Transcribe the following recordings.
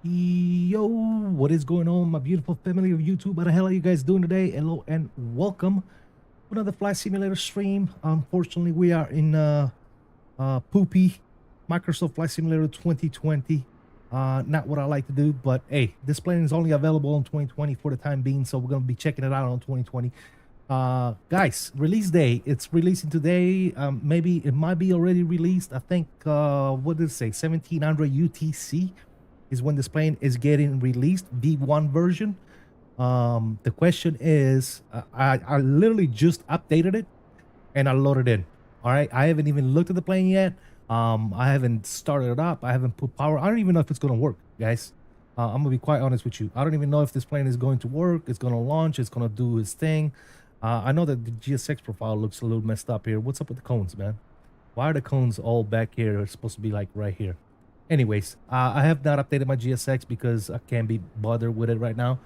Yo, what is going on, my beautiful family of YouTube? How the hell are you guys doing today? Hello and welcome to another flight simulator stream. Unfortunately, we are in poopy Microsoft Flight Simulator 2020. Not what I like to do, but hey, this plane is only available on 2020 for the time being, so we're gonna be checking it out on 2020. Guys, release day, it's releasing today. Maybe it might be already released. I think what did it say, 1700 UTC is when this plane is getting released, V1 version. The question is, I literally just updated it and I loaded in. All right, I haven't even looked at the plane yet. I haven't started it up. I haven't put power. I don't even know if it's gonna work, guys. I'm gonna be quite honest with you. I don't even know if this plane is going to work. It's gonna launch. It's gonna do its thing. I know that the GSX profile looks a little messed up here. What's up with the cones, man? Why are the cones all back here? It's supposed to be like right here. Anyways, I have not updated my GSX because I can't be bothered with it right now.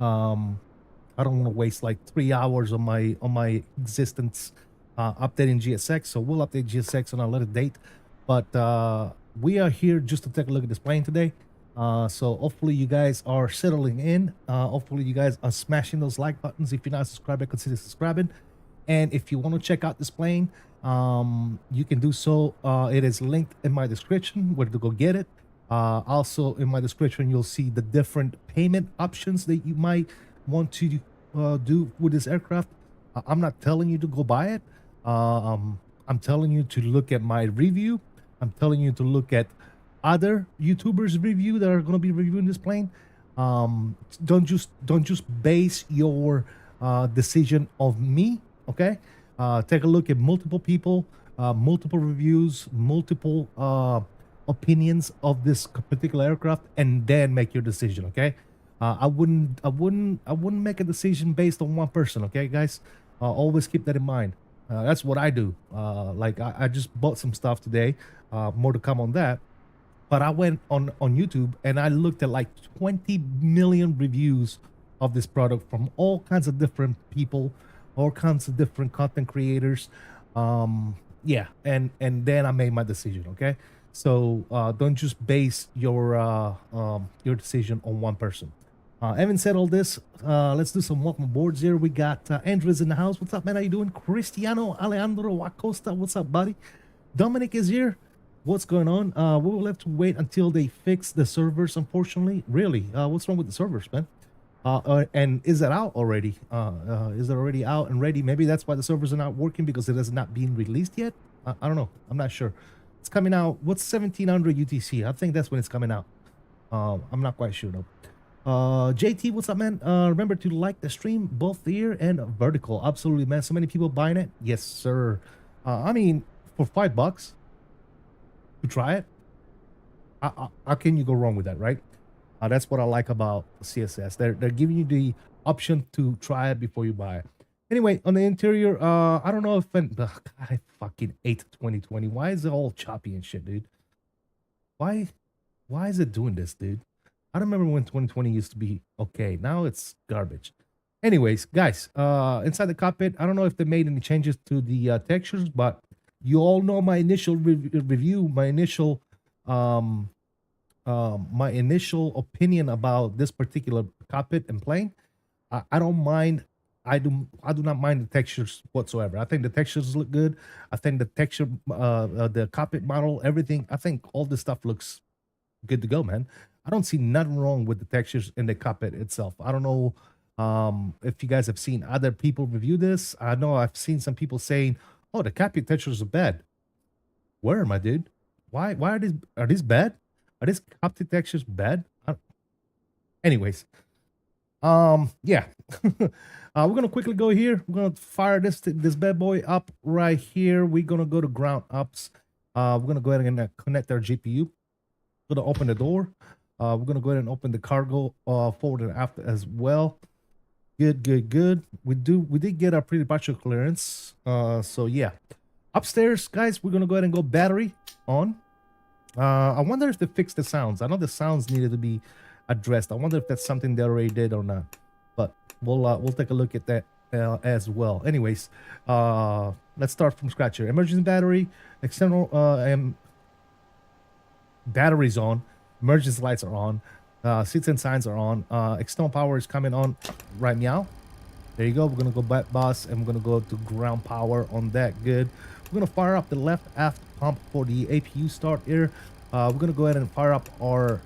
I don't want to waste like 3 hours on my existence updating GSX. So we'll update GSX on a later date. But we are here just to take a look at this plane today. So hopefully you guys are settling in. Hopefully you guys are smashing those like buttons. If you're not subscribed, consider subscribing. And if you want to check out this plane, you can do so. It is linked in my description where to go get it. Also in my description, you'll see the different payment options that you might want to do with this aircraft. I'm not telling you to go buy it. I'm telling you to look at my review. I'm telling you to look at other YouTubers' review that are going to be reviewing this plane. Don't just base your decision of me. Okay, take a look at multiple people, multiple reviews, multiple opinions of this particular aircraft, and then make your decision. Okay, I wouldn't make a decision based on one person. Okay, guys, always keep that in mind. That's what I do. Like I just bought some stuff today. More to come on that. But I went on YouTube and I looked at like 20 million reviews of this product from all kinds of different people, all kinds of different content creators. Yeah, and then I made my decision. Okay, so don't just base your decision on one person. Having said all this, let's do some welcome boards here. We got Andres in the house. What's up, man? How you doing? Cristiano Alejandro Acosta. What's up, buddy? Dominic is here. What's going on? We will have to wait until they fix the servers, unfortunately. Really? What's wrong with the servers, man? And is it out already? Is it already out and ready? Maybe that's why the servers are not working, because it has not been released yet. I don't know. I'm not sure. It's coming out. What's 1700 UTC? I think that's when it's coming out. I'm not quite sure though. JT, what's up, man? Remember to like the stream, both here and vertical. Absolutely, man. So many people buying it. Yes, sir. I mean, for $5 to try it, how can you go wrong with that, right? That's what I like about CSS. They're giving you the option to try it before you buy it. Anyway, on the interior, I don't know if God, I fucking hate 2020. Why is it all choppy and shit, dude? Why is it doing this, dude? I don't remember when 2020 used to be okay. Now it's garbage. Anyways, guys, inside the cockpit, I don't know if they made any changes to the textures, but you all know my initial review, my initial opinion about this particular cockpit and plane. I don't mind. I do not mind the textures whatsoever. I think the textures look good. I think the texture, the cockpit model, everything. I think all this stuff looks good to go, man. I don't see nothing wrong with the textures in the cockpit itself. I don't know if you guys have seen other people review this. I know I've seen some people saying, "Oh, the cockpit textures are bad." Where am I, dude? Why are these bad? Are these cockpit textures bad? Anyways, yeah. We're gonna quickly go here. We're gonna fire this bad boy up right here. We're gonna go to ground ups. We're gonna go ahead and connect our GPU. We're gonna open the door. We're gonna go ahead and open the cargo forward and after as well. Good. We did get our pre-departure clearance. So yeah. Upstairs, guys, we're gonna go ahead and go battery on. I wonder if they fixed the sounds. I know the sounds needed to be addressed. I wonder if that's something they already did or not. But we'll take a look at that as well. Anyways, let's start from scratch here. Emergency battery, external batteries on. Emergency lights are on. Seats and signs are on. External power is coming on right now. There you go. We're gonna go back bus and we're gonna go to ground power on that. Good. We're gonna fire up the left aft pump for the APU start here. We're gonna go ahead and fire up our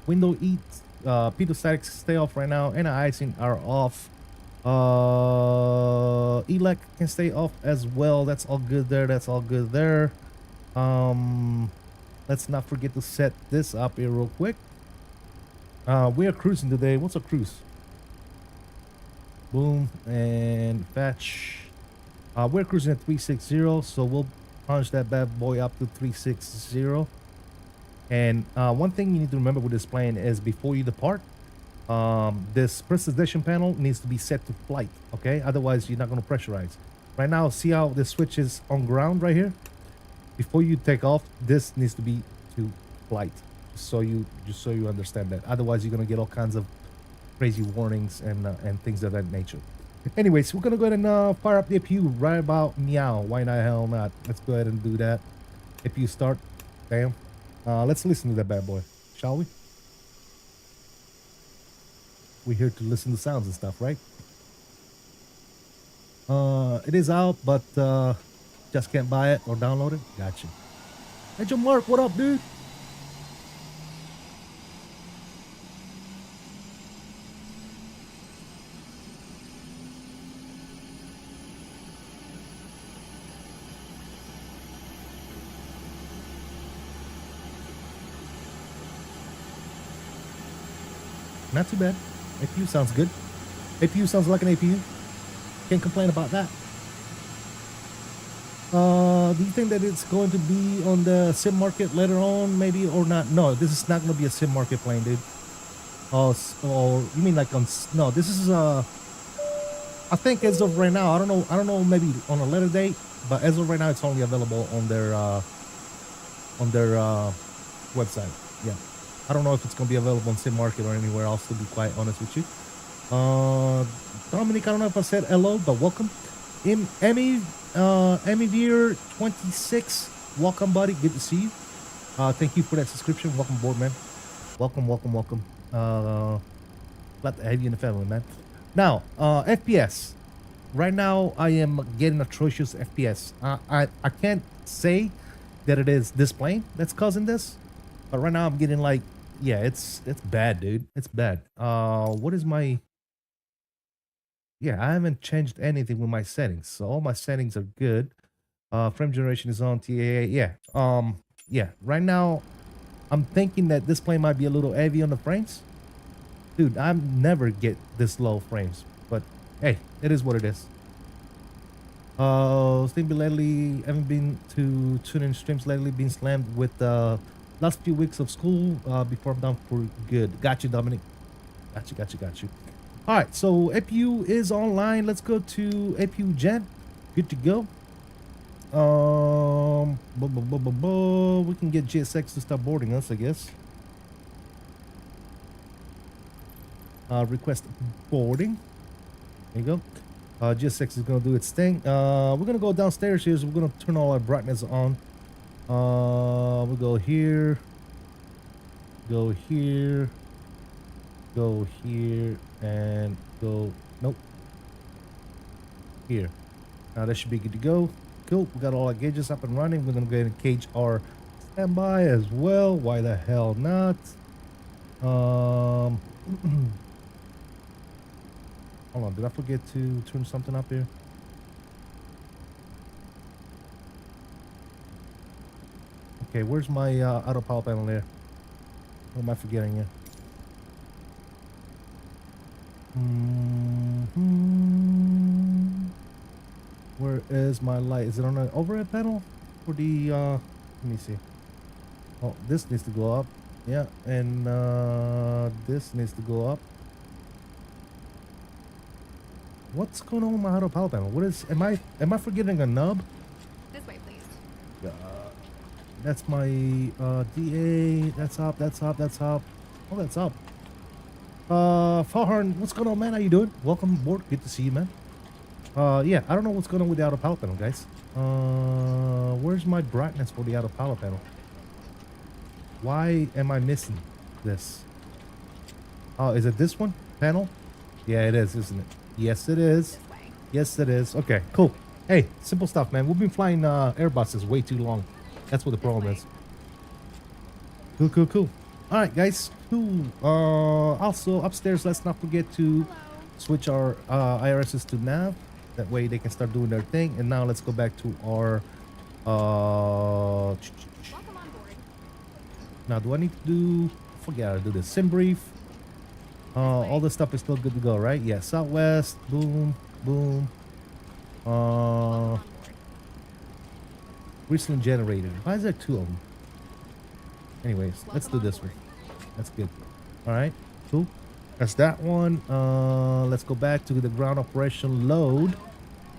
window eats. Pedostatics stay off right now. Anti-icing are off. Elec can stay off as well. That's all good there. That's all good there. Let's not forget to set this up here real quick. We are cruising today. What's a cruise? Boom and fetch. We're cruising at 360, so we'll punch that bad boy up to 360. And one thing you need to remember with this plane is before you depart, this precision panel needs to be set to flight. Okay, otherwise you're not going to pressurize. Right now, see how the switch is on ground right here? Before you take off, this needs to be to flight, just so you understand that. Otherwise, you're gonna get all kinds of crazy warnings and things of that nature. Anyways, we're gonna go ahead and fire up the APU right about meow. Why the hell not? Let's go ahead and do that. APU start. Bam. Let's listen to that bad boy, shall we? We're here to listen to sounds and stuff, right? It is out, but just can't buy it or download it. Gotcha. Hey, Joe Mark, what up, dude? Not too bad. APU sounds good. APU sounds like an APU. Can't complain about that. Do you think that it's going to be on the sim market later on, maybe, or not? No, this is not going to be a sim market plane, dude. Oh, or you mean like on? No, this is I think as of right now, I don't know, maybe on a later date, but as of right now, it's only available on their website. Yeah, I don't know if it's gonna be available on sim market or anywhere else. To be quite honest with you, Dominic, I don't know if I said hello, but welcome. Emmy Veer 26, welcome, buddy. Good to see you. Thank you for that subscription. Welcome aboard, man. Welcome. Glad to have you in the family, man. Now, FPS. Right now, I am getting atrocious FPS. I can't say that it is this plane that's causing this, but right now I'm getting like, yeah, it's bad, dude. It's bad. What is my? Yeah, I haven't changed anything with my settings, so all my settings are good. Frame generation is on TAA. Yeah. Yeah. Right now, I'm thinking that this plane might be a little heavy on the frames. Dude, I never get this low frames, but hey, it is what it is. Steamby lately, haven't been to tune in streams lately, been slammed with the last few weeks of school before I'm done for good. Got you, Dominic. Got you. All right, so APU is online. Let's go to APU Gen. Good to go. We can get GSX to start boarding us, I guess. Request boarding. There you go. GSX is gonna do its thing. We're gonna go downstairs here, so we're gonna turn all our brightness on. We'll go here, go here, go here, and go, nope, here. Now that should be good to go. Cool, we got all our gauges up and running. We're gonna go ahead and cage our standby as well. Why the hell not? Hold on, did I forget to turn something up here? Okay, where's my auto power panel there? What am I forgetting here? Where is my light? Is it on the overhead panel? Or the let me see. Oh, this needs to go up. Yeah, and this needs to go up. What's going on with my auto power panel? What is, am I forgetting a nub? This way, please. That's my DA. That's up. Oh, that's up. Farhan, what's going on, man? How you doing? Welcome aboard. Good to see you, man. Yeah, I don't know what's going on with the auto power panel, guys. Where's my brightness for the auto power panel? Why am I missing this? Oh, is it this one? Panel? Yeah, it is, isn't it? Yes, it is. Yes, it is. Okay, cool. Hey, simple stuff, man. We've been flying Airbuses way too long. That's what the problem is. Cool. All right, guys. Cool. Also, upstairs, let's not forget to switch our IRSs to nav. That way they can start doing their thing. And now let's go back to our... Now, do I need to do... I forget how to do this. Sim brief. All this stuff is still good to go, right? Yeah, southwest. Boom. Recently generated. Why is there two of them? Anyways, let's do this one. That's good. All right, cool. That's that one. Let's go back to the ground operation load.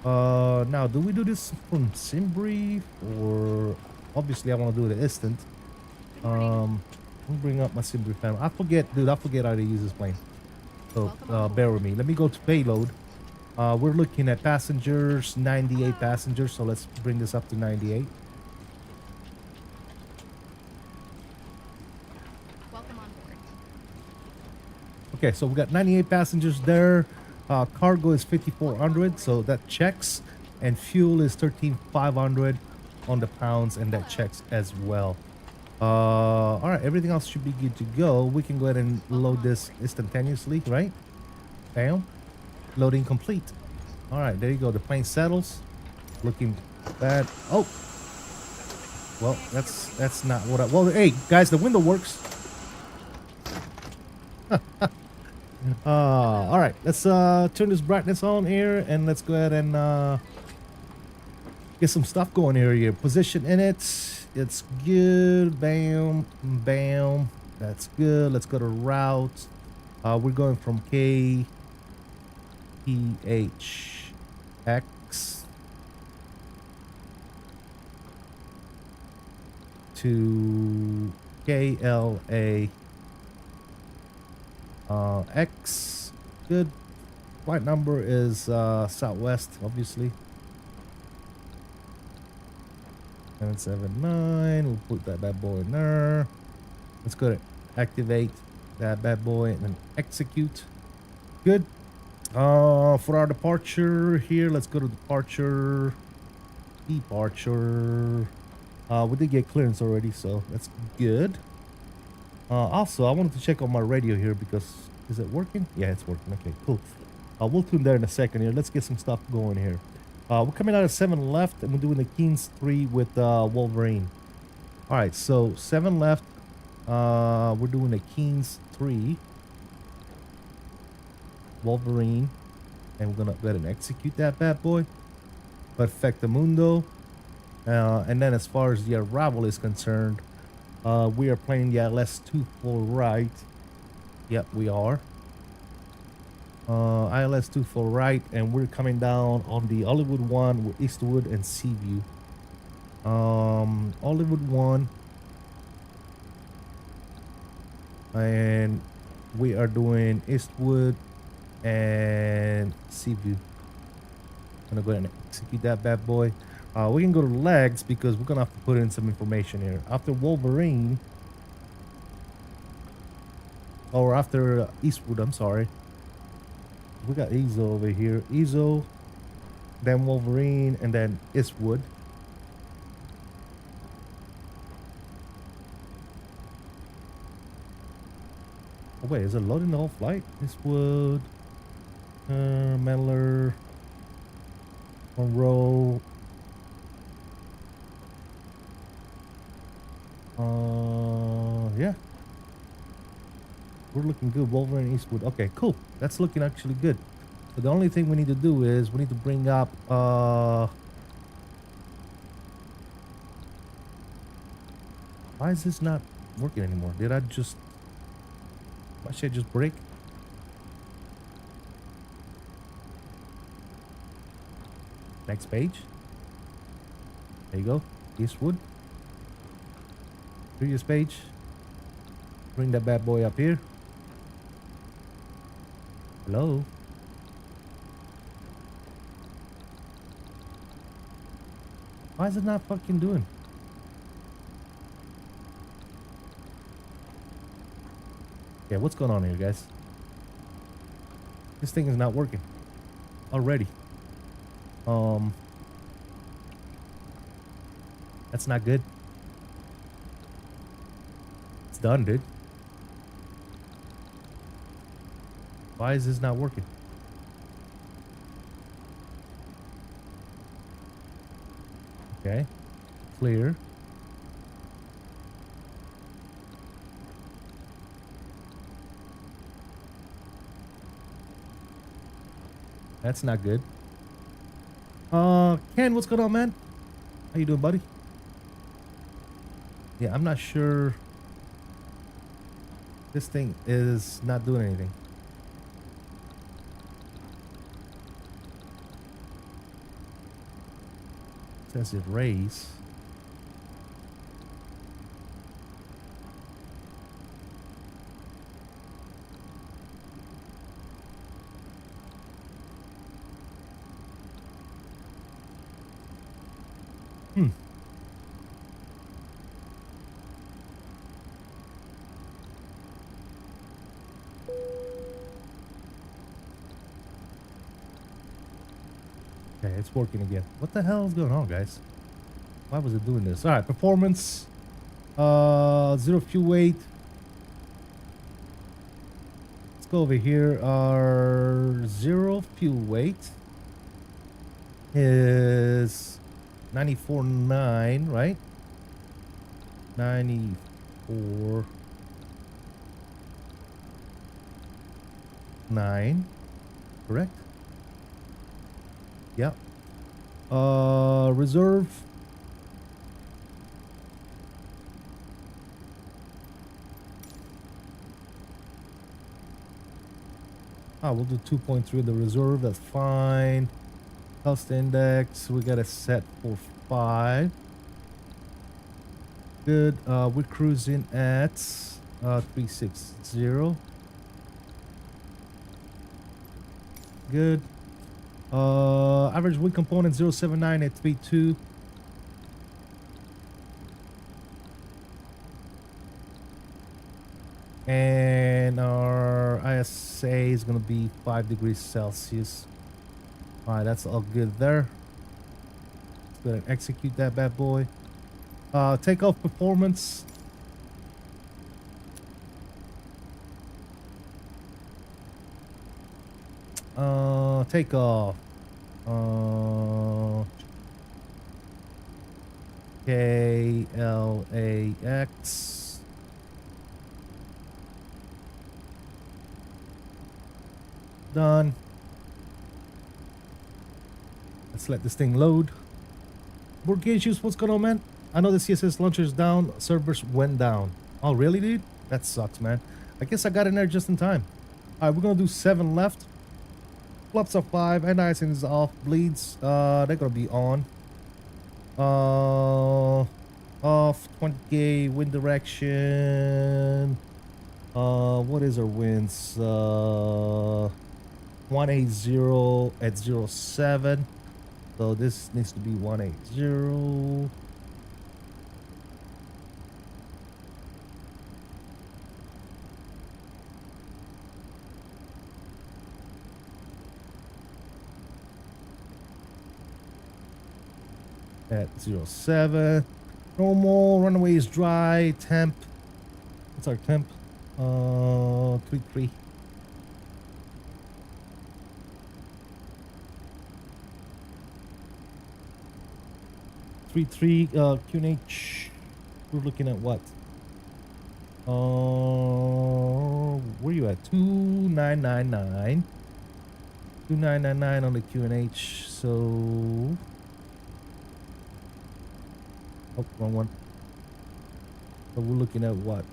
Now, do we do this from sim brief, or obviously I want to do the instant. Let me bring up my sim brief panel. I forget how to use this plane. So bear with me. Let me go to payload. We're looking at passengers, 98 passengers. So let's bring this up to 98. Welcome on board. Okay, so we got 98 passengers there. Cargo is 5,400, so that checks. And fuel is 13,500 on the pounds, and that checks as well. All right, everything else should be good to go. We can go ahead and load this instantaneously, right? Bam. Loading complete. All right, there you go. The plane settles. Looking bad. Oh. Well, that's not what I... Well, hey, guys, the window works. All right, let's turn this brightness on here and let's go ahead and get some stuff going here. Position in it. It's good. Bam, bam. That's good. Let's go to route. We're going from K P H X to KLA X. Good. Flight number is Southwest, obviously. 779. We'll put that bad boy in there. Let's go to activate that bad boy and then execute. Good. For our departure here, let's go to departure. Departure. We did get clearance already, so that's good. Also, I wanted to check on my radio here because is it working? Yeah, it's working. Okay, cool. We'll tune there in a second here. Let's get some stuff going here. We're coming out of 7 left and we're doing the Keynes 3 with Wolverine. All right, so 7 left. We're doing the Keynes 3 Wolverine, and we're gonna go ahead and execute that bad boy. Perfecto mundo. And then as far as the arrival is concerned, we are playing the ILS-2 full right. Yep, we are. ILS-2 full right, and we're coming down on the Hollywood 1 with Eastwood and Seaview. Hollywood 1. And we are doing Eastwood and Seaview. I'm gonna go ahead and execute that bad boy. We can go to legs because we're gonna have to put in some information here. After Wolverine, or after Eastwood, I'm sorry. We got Ezo over here. Ezo, then Wolverine, and then Eastwood. Oh wait, is it loading the whole flight? Eastwood, Medler, Monroe. Yeah. We're looking good. Wolverine, Eastwood. Okay, cool. That's looking actually good. So the only thing we need to do is we need to bring up why is this not working anymore? Did I just my shit just break? Next page. There you go. Eastwood. Previous page. Bring that bad boy up here. Hello. Why is it not fucking doing? Yeah, what's going on here, guys? This thing is not working already. That's not good. It's done, dude. Why is this not working? Okay. Clear. That's not good. Ken, what's going on, man? How you doing, buddy? Yeah, I'm not sure. This thing is not doing anything. It says it raise. Okay, it's working again. What the hell is going on, guys? Why was it doing this? All right, performance. 0 fuel weight. Let's go over here. Our 0 fuel weight is 94.9, right? 94. 9, correct? Yeah. Reserve. We'll do 2.3 the reserve, that's fine. Cost index, we got it set for 5. Good. We're cruising at 360. Good. Average weight component 079 at 32. And our ISA is gonna be 5 degrees Celsius. All right, that's all good there. Let's go ahead and execute that bad boy. Takeoff performance. Takeoff. KLAX. Done. Let's let this thing load. Board issues, what's going on, man? I know the CSS launcher is down. Servers went down. Oh, really, dude? That sucks, man. I guess I got in there just in time. All right, we're going to do 7 left. Flaps are 5. Anti-icing is off. Bleeds, they're going to be on. Off. 20K. Wind direction. What is our winds? 180 at 07. So this needs to be 180. At 07. Normal. Runway is dry. Temp. What's our temp? 33. 33 QNH. We're looking at what? Where you at? 2999. 2999 on the QNH. So, oh, wrong one. So we're looking at what?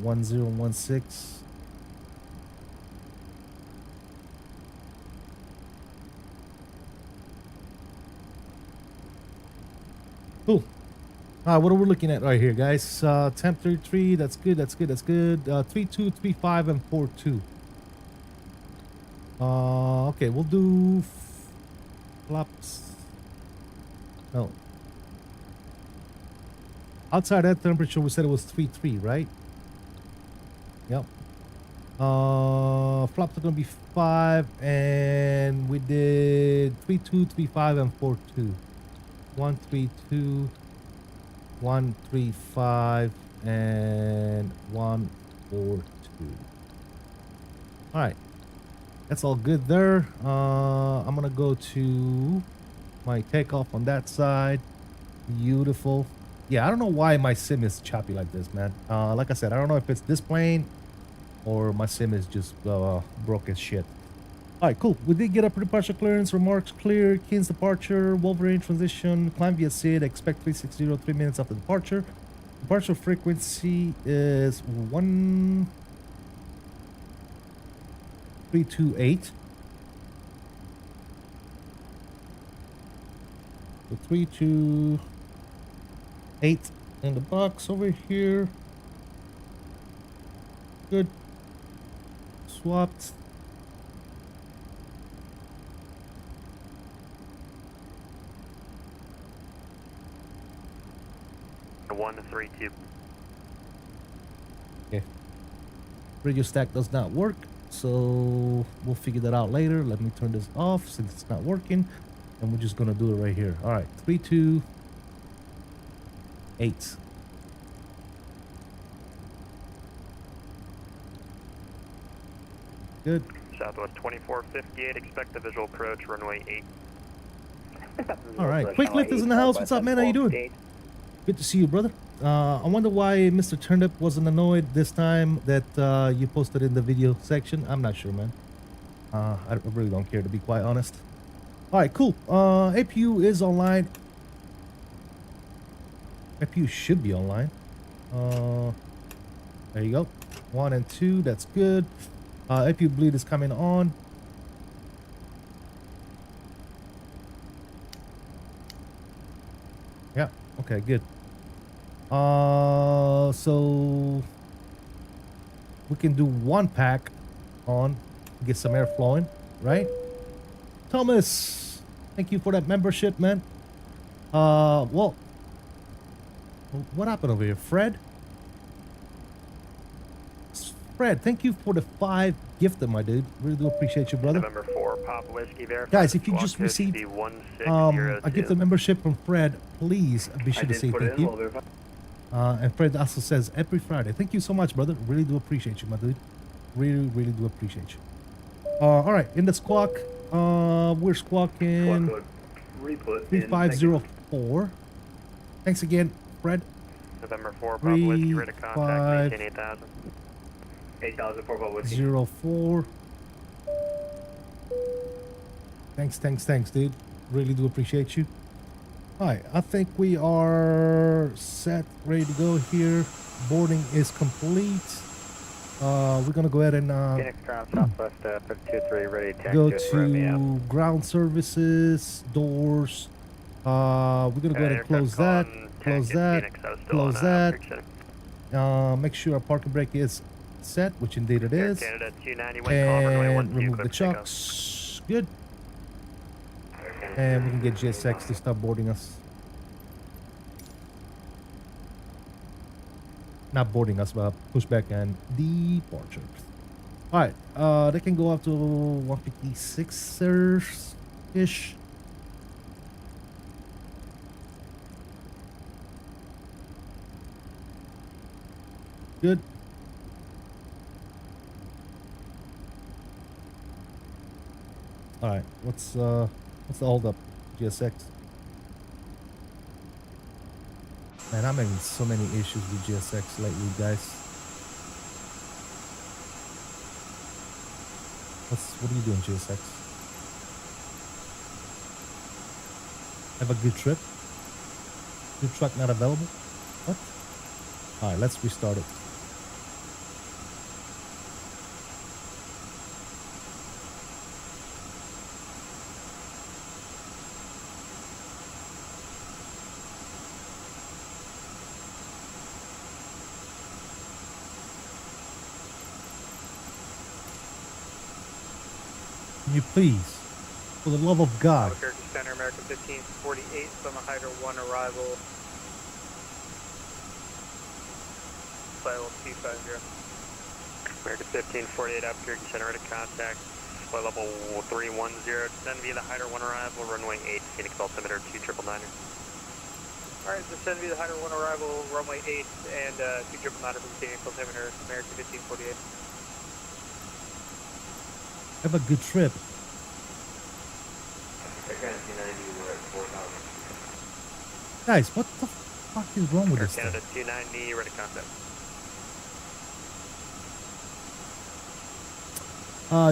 1016. Cool. What are we looking at right here, guys? Temp 33, that's good, that's good, that's good. 32, 35, and 42. Okay, we'll do flaps. No. Outside that temperature, we said it was 33, right? Yep. Flaps are gonna be 5, and we did 32, 35, and 42. 132, 135, and 142. All right, that's all good there. I'm gonna go to my takeoff on that side. Beautiful. Yeah, I don't know why my sim is choppy like this, man. Like I said, I don't know if it's this plane or my sim is just broke as shit. All right, cool. We did get a departure clearance. Remarks clear. Keynes departure. Wolverine transition. Climb via SID. Expect 360 3 minutes after departure. Departure frequency is 1328. So 328 in the box over here. Good. Swapped. One to 3-2. Okay. Radio stack does not work, so we'll figure that out later. Let me turn this off since it's not working, and we're just gonna do it right here. All right, 3, 2, 8. Good. Southwest 2458, expect the visual approach, runway 8. All right, Quick Lift is in the house. What's up, man? How you doing? Good to see you, brother. I wonder why Mr. Turnip wasn't annoyed this time that you posted in the video section. I'm not sure, man. I really don't care, to be quite honest. All right, cool. APU is online. APU should be online. There you go. 1 and 2, that's good. APU bleed is coming on. Yeah, okay, good. So we can do 1 pack on, get some air flowing, right? Thomas, thank you for that membership, man. Well, what happened over here? Fred, thank you for the 5 gifted, my dude. Really do appreciate you, brother. November 4, Papa Whiskey verified. Guys, if you Squawk just code should received be a 1602. gift of membership from Fred, please be sure to say thank you. And Fred also says every Friday. Thank you so much, brother. Really do appreciate you, my dude. Really, really do appreciate you. All right, in the squawk, we're squawking 3504. Thanks again, Fred. November 4, Papa Whiskey, ready to contact, maintain 8,000. 8,000 for Papa Whiskey. 04. Thanks, dude. Really do appreciate you. All right, I think we are set, ready to go here. Boarding is complete. We're gonna go ahead and Phoenix ground southwest 523, ready to go taxi to to ground services, doors. We're gonna go ahead and close that, close that. Make sure our parking brake is set, which indeed it is. Canada 290, wind calm, runway And 12, remove clear the for takeoff. chucks. Good. And we can get GSX to start boarding us. Not boarding us, but pushback and departure. Alright, they can go up to 156ers-ish. Good. Alright, what's the hold up, GSX? Man, I'm having so many issues with GSX lately, guys. What are you doing, GSX? Have a good trip? Good truck not available? What? Alright, let's restart it. Can you please, for the love of God, Albuquerque Center, American 1548, from a Hydro 1 arrival. Flight level 250. American 1548, Albuquerque Center, ready to contact. Flight level 310, descend via the Hydro 1 arrival, runway 8, Phoenix altimeter 2999. Alright, descend via the Hydro 1 arrival, runway 8, and 2999 from Phoenix altimeter, American 1548. have a good trip. Guys, what the fuck is wrong with Air this thing? Canada 290, ready to contact.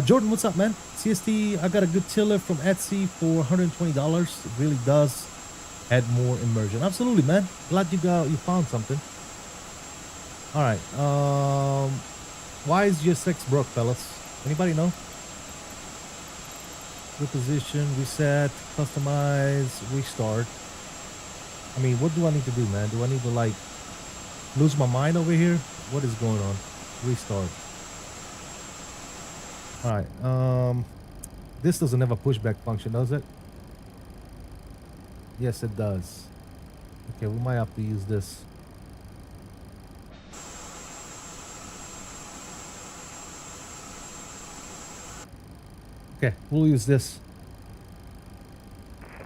Jordan, what's up, man? CST, I got a good tiller from Etsy for $120. It really does add more immersion. Absolutely, man. Glad you found something. All right. Why is GSX broke, fellas? Anybody know? Reposition, reset, customize, restart. I mean, what do I need to do, man? Do I need to like lose my mind over here? What is going on? Restart. All right. This doesn't have a pushback function, does it? Yes, it does. Okay, we might have to use this. Okay, we'll use this.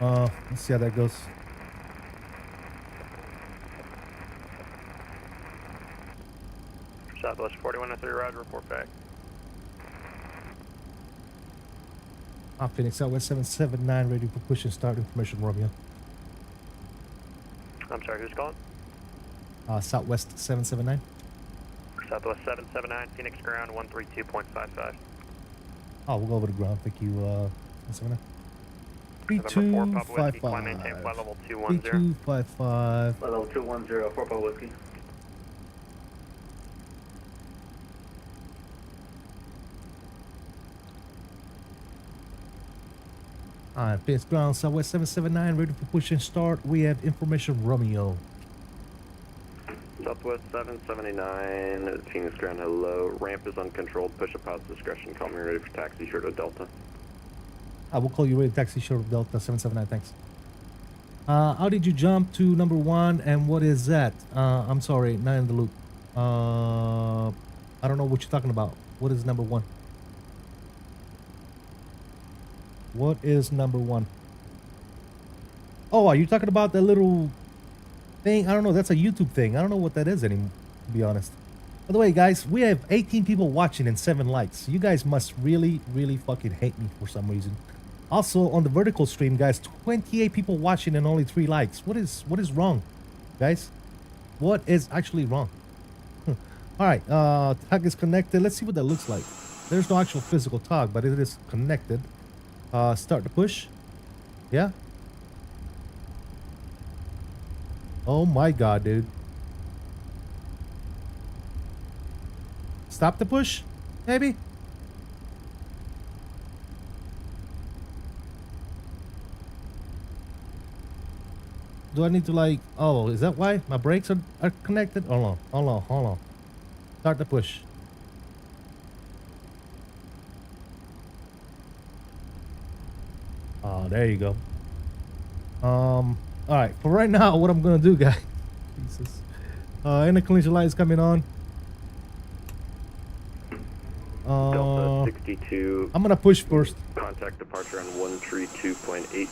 Let's see how that goes. Southwest 4103, Rhode, report back. Phoenix Southwest 779, ready for push and start information, Romeo. I'm sorry, who's calling? Southwest 779. Southwest 779, Phoenix ground 132.55. Oh, we'll go over the ground. Thank you, 779. November 4, Papa Whiskey, climb 3255. maintain flight level 210. 3255. Flight level 210, 4 Papa Whiskey. Alright, Phoenix ground, Southwest 779, ready for push and start. We have information Romeo. Southwest 779, Phoenix ground, hello. Ramp is uncontrolled, push up pilot's discretion. Call me ready for taxi, short of Delta. I will call you ready, taxi short of Delta 779, thanks. How did you jump to number 1 and what is that? I'm sorry, not in the loop. I don't know what you're talking about. What is number 1? What is number 1? Oh, are you talking about that little thing? I don't know. That's a YouTube thing. I don't know what that is anymore, to be honest. By the way, guys, we have 18 people watching and 7 likes. You guys must really, really fucking hate me for some reason. Also, on the vertical stream, guys, 28 people watching and only 3 likes. What is wrong, guys? What is actually wrong? All right, tug is connected. Let's see what that looks like. There's no actual physical tug, but it is connected. Start the push. Yeah. Oh my god, dude. Stop the push, maybe? Do I need to like, oh, is that why my brakes are connected? Hold on. Start the push. Oh, there you go. All right, for right now, what I'm gonna do, guys. Jesus. Any collision light is coming on. Delta 62. I'm gonna push first. Contact departure on 132.8.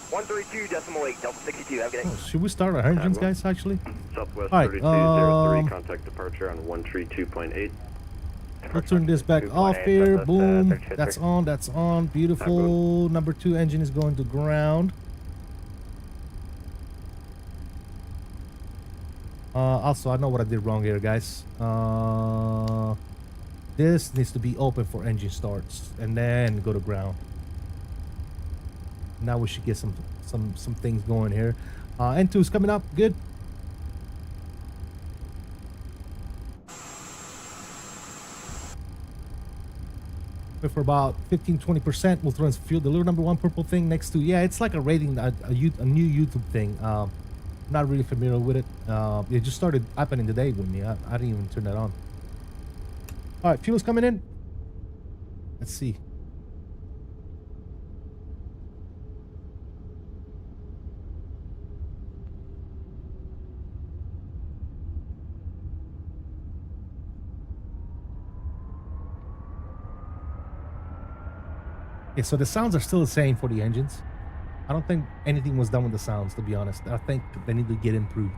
132.8, Delta 62, have a good day. Oh, should we start our engines, guys, actually? Southwest All right, 3203, contact departure on 132.8. We'll turn this back off here. Boom. That's on. That's on. Beautiful. Number 2 engine is going to ground. Also, I know what I did wrong here, guys. This needs to be open for engine starts and then go to ground. Now we should get some things going here. N2 is coming up. Good. For about 15-20%, we'll throw in fuel. The little number 1 purple thing next to, yeah, it's like a rating, a new YouTube thing. I'm not really familiar with it. It just started happening today with me. I didn't even turn that on. All right, fuel's coming in. Let's see. Okay, so the sounds are still the same for the engines. I don't think anything was done with the sounds, to be honest. I think they need to get improved.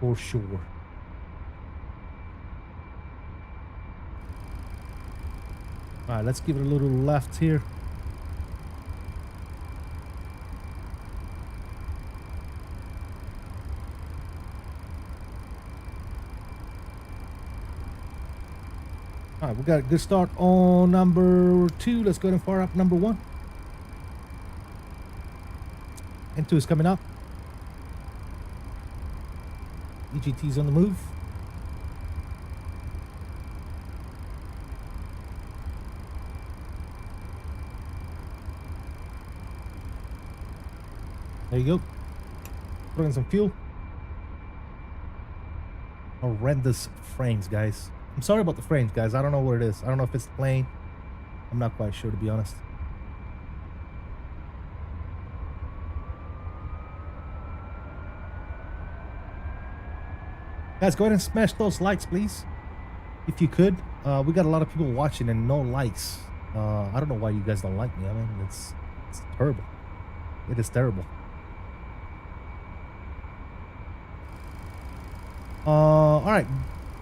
For sure. Alright, let's give it a little left here. Alright, we got a good start on number 2. Let's go ahead and fire up number 1. N2 is coming up. EGT's on the move. There you go. Put in some fuel. Horrendous frames, guys. I'm sorry about the frames, guys. I don't know what it is. I don't know if it's the plane. I'm not quite sure, to be honest. Guys, go ahead and smash those likes, please. If you could. We got a lot of people watching and no likes. I don't know why you guys don't like me. I mean, it's terrible. It is terrible. All right.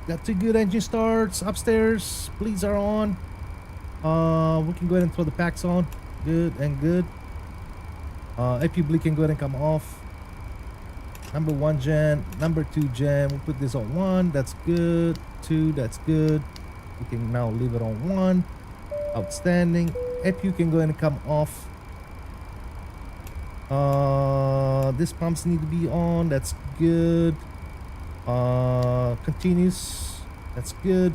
Got 2 good engine starts upstairs. Bleeds are on. We can go ahead and throw the packs on. Good and good. AP bleed can go ahead and come off. Number 1 gen, number 2 gen. We'll put this on 1. That's good. 2, that's good. We can now leave it on 1. Outstanding. If you can go ahead and come off. This pumps need to be on. That's good. Continuous. That's good.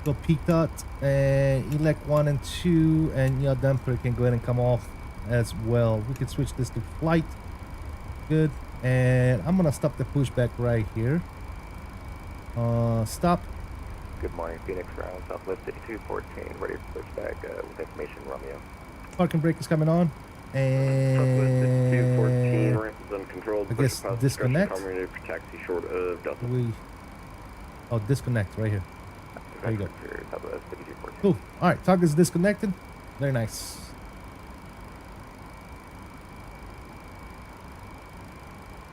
Go peak dot and elect 1 and 2, and your damper can go ahead and come off as well. We can switch this to flight. Good. And I'm gonna stop the pushback right here. Stop. Good morning, Phoenix Ground, Southwest 5214, ready for pushback with information Romeo. Parking brake is coming on. Southwest 5214, And ramp is uncontrolled. I guess disconnect. Ready for taxi short of Delta. Oh, disconnect right here. There you go. Southwest 5214. Cool. All right, target is disconnected. Very nice.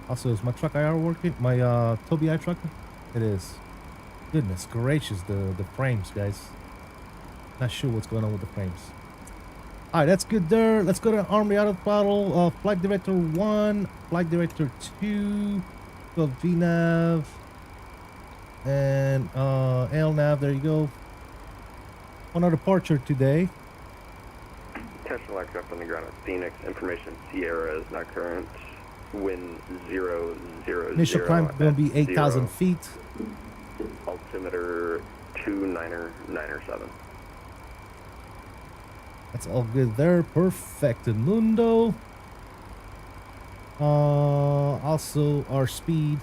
Also, is my truck IR working? My Tobii I trucker? It is. Goodness gracious, the frames, guys. Not sure what's going on with the frames. All right, that's good there. Let's go to Army Auto Throttle. Flight Director 1, Flight Director 2, go VNAV, and LNAV. There you go. On our departure today. Intentional aircraft on the ground at Phoenix. Information Sierra is not current. Wind 000. Initial climb going to be 8,000 feet. Altimeter 2997. That's all good there. Perfecto mundo. Also our speed.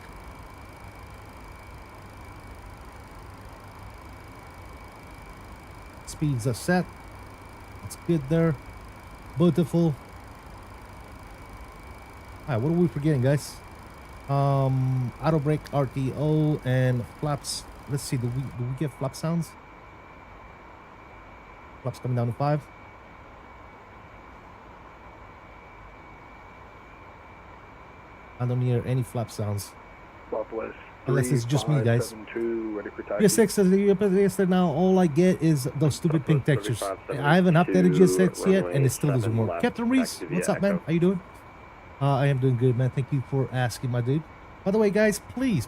Speeds are set. That's good there. Beautiful. Alright, what are we forgetting, guys? Auto brake, RTO, and flaps. Let's see, do we get flap sounds? Flaps coming down to 5. I don't hear any flap sounds. Southwest Unless it's just me, guys. 3572, ready for taxi. GS6 says the UPS now all I get is those stupid pink textures. I haven't updated GS6 yet, and it still doesn't work. Captain Reese, what's up, man? How you doing? I am doing good, man. Thank you for asking, my dude. By the way, guys, please,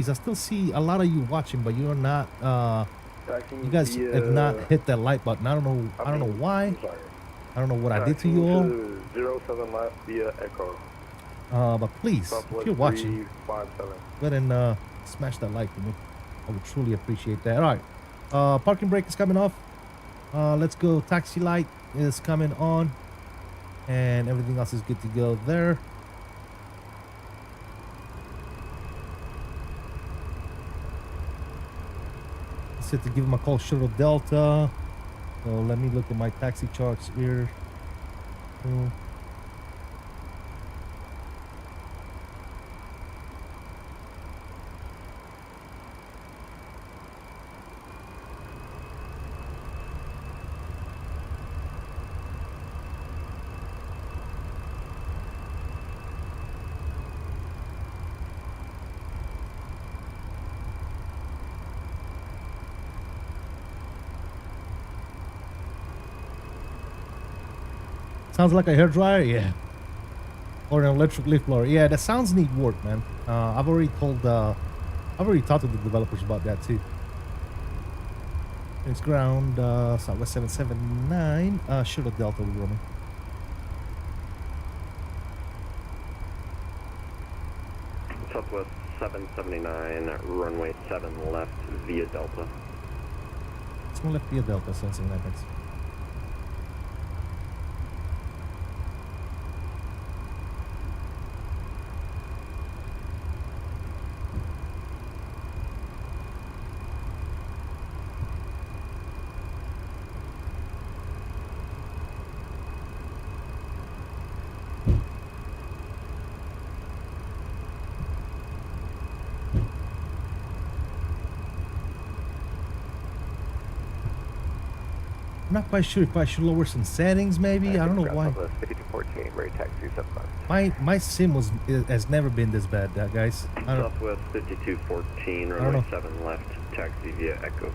I still see a lot of you watching, but you're not. You guys have not hit that like button. I don't know why. I'm sorry. I don't know what I did to you all. 07 left via Echo. But please, if you're watching, 357. go ahead and smash that like for me. I would truly appreciate that. All right, parking brake is coming off. Let's go. Taxi light is coming on, and everything else is good to go there. Set to give him a call, Shuttle Delta. So let me look at my taxi charts here. Sounds like a hairdryer, yeah. Or an electric leaf blower. Yeah, the sounds need work, man. I've already talked to the developers about that too. It's ground, Southwest 779, Shuttle Delta will roaming. Southwest 779, runway 7 left via Delta. It's gonna left via Delta, 779, thanks. I'm not quite sure if I should lower some settings, maybe. I don't know why. 5214, ready taxi southwest. My sim has never been this bad, guys. Southwest 5214, runway 7 left, taxi via Echo.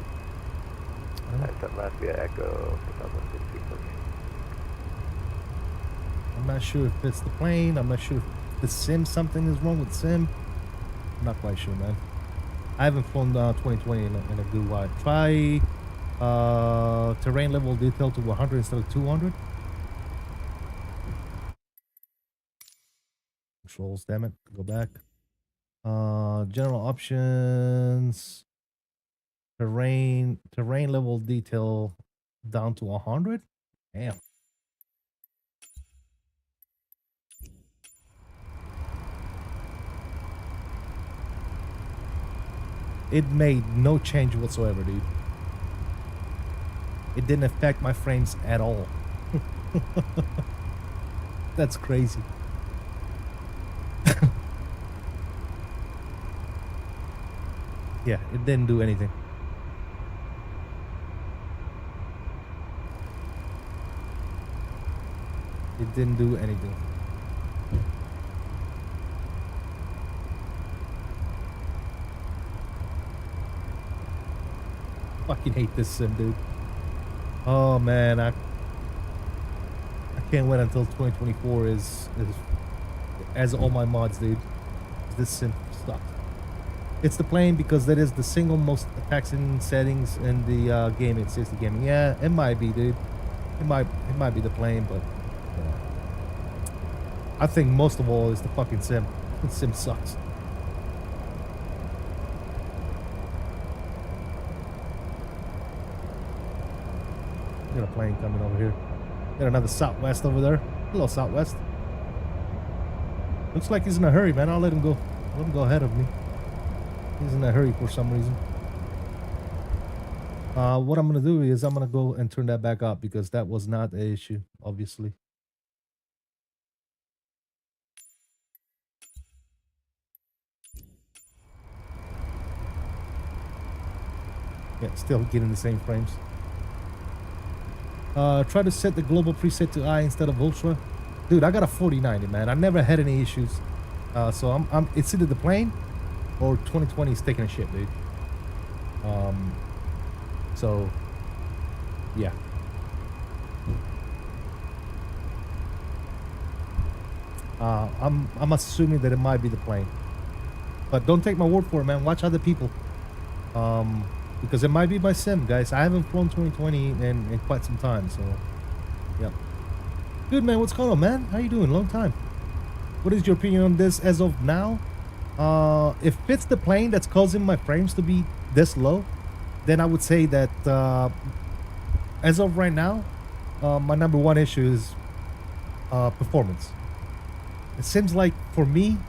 7 left via Echo for Southwest 5214. I'm not sure if it's the plane. I'm not sure the sim, something is wrong with sim. I'm not quite sure, man. I haven't flown 2020 in a good while. Try terrain level detail to 100 instead of 200. Controls, damn it. Go back. General options. Terrain level detail down to 100. Damn. It made no change whatsoever, dude. It didn't affect my frames at all. That's crazy. Yeah, it didn't do anything. It didn't do anything. Fucking hate this sim, dude. Oh man, I can't wait until 2024 is as all my mods, dude. This sim sucks. It's the plane because that is the single most taxing settings in the game. It says the gaming. Yeah, it might be, dude. It might be the plane, but I think most of all is the fucking sim. The sim sucks. Got a plane coming over here. Got another Southwest over there. Hello, Southwest. Looks like he's in a hurry, man. I'll let him go. Let him go ahead of me. He's in a hurry for some reason. What I'm gonna do is I'm gonna go and turn that back up because that was not an issue, obviously. Yeah, still getting the same frames. Try to set the global preset to I instead of ultra. Dude, I got a 4090, man. I never had any issues. So it's either the plane or 2020 is taking a shit, dude. So yeah. I'm assuming that it might be the plane. But don't take my word for it, man. Watch other people. Because it might be my sim, guys. I haven't flown 2020 in quite some time, so yeah. Good, man. What's going on, man? How you doing? Long time. What is your opinion on this as of now? If it's the plane that's causing my frames to be this low, then I would say that as of right now, my number one issue is performance. It seems like for me,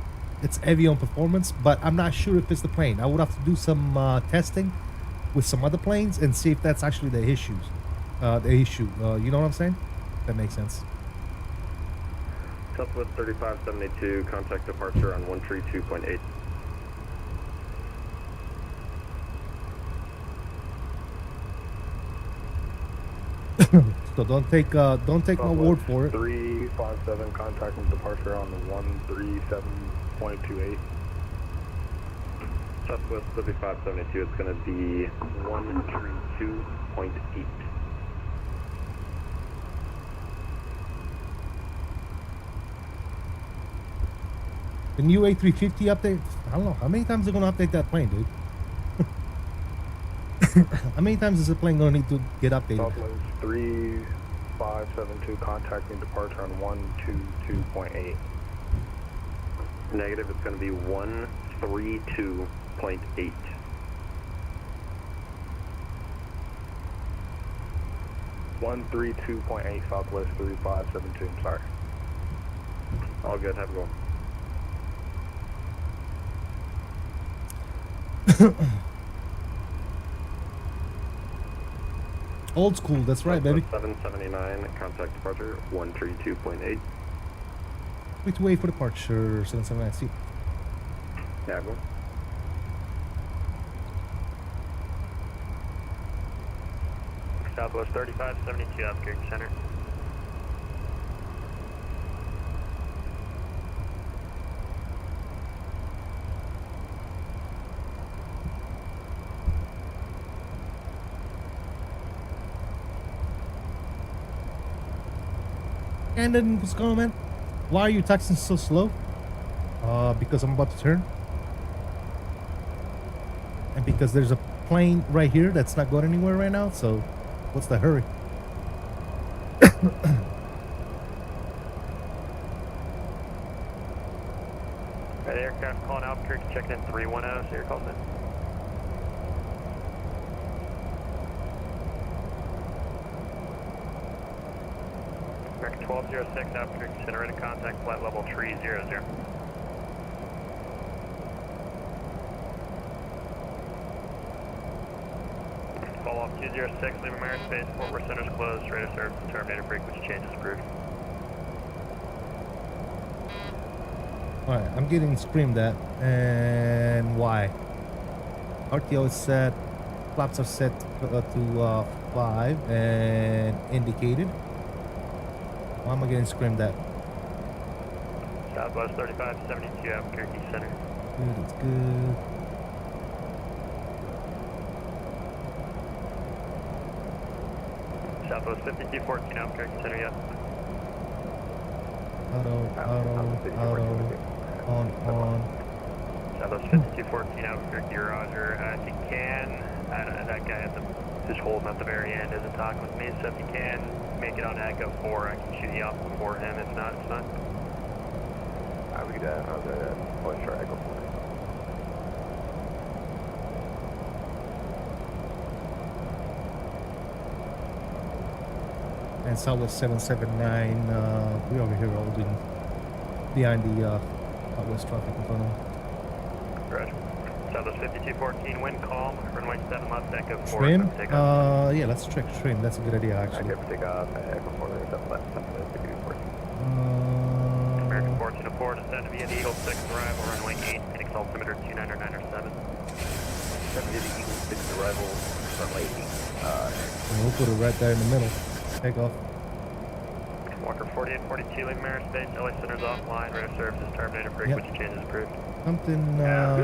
it's heavy on performance, but I'm not sure if it's the plane. I would have to do some testing with some other planes and see if that's actually the issue. You know what I'm saying? That makes sense. Southwest 3572, contact departure on 132.8. So don't take my word for it. 357, contacting departure on the 137.28. Southwest 3572, it's going to be 132.8. The new A350 update, I don't know. How many times are going to update that plane, dude? How many times is the plane going to need to get updated? Southwest 3572, contacting departure on 122.8. Negative, it's going to be 132.8. .8 Southwest 3572, I'm sorry. All good, have a go. Old school, that's right, baby. 779, contact departure 132.8. Wait to wait for departure, 779. See. Yeah, go. Southwest 3572, Albuquerque Center. And then what's going on, man? Why are you texting so slow? Because I'm about to turn. And because there's a plane right here that's not going anywhere right now, so what's the hurry? Right, aircraft calling Albuquerque, checking in 310, so you're calling in. American 1206, Albuquerque Center, in contact, flight level 300. Fall off 206, leave American Space, Fort Worth Center's closed, radar service, terminated frequency changes approved. Alright, I'm getting screamed at. And why? RTO is set. Flaps are set to 5 and indicated. Why am I getting screamed at? Southwest 3572, Albuquerque Center. Good, it's good. Southwest 5214, Albuquerque Center, yes. Auto, on. Southwest 5214, Albuquerque, roger. If you can, that guy at just holding at the very end isn't talking with me, so if you can, make it on Echo 4, I can shoot you off before him. If not, it's fine. We could push for Echo 4. And Southwest 779, we over here holding behind the Southwest traffic in front of them. Roger. Southwest 5214, wind calm, runway 7 left, Echo 4. Trim? Takeoff. Yeah, let's check trim. That's a good idea, actually. Okay, take off at Echo 4, there's 7 left, 7 minutes to do 14. American 1404, descend via the Eagle 6 arrival, runway 8, Phoenix altimeter 29907. Descend via the Eagle 6 arrival, runway 8. And we'll put it right there in the middle. Take off. Walker 4842, leaving airspace, LA Center's offline, radar services terminated, frequency changes approved. Something, not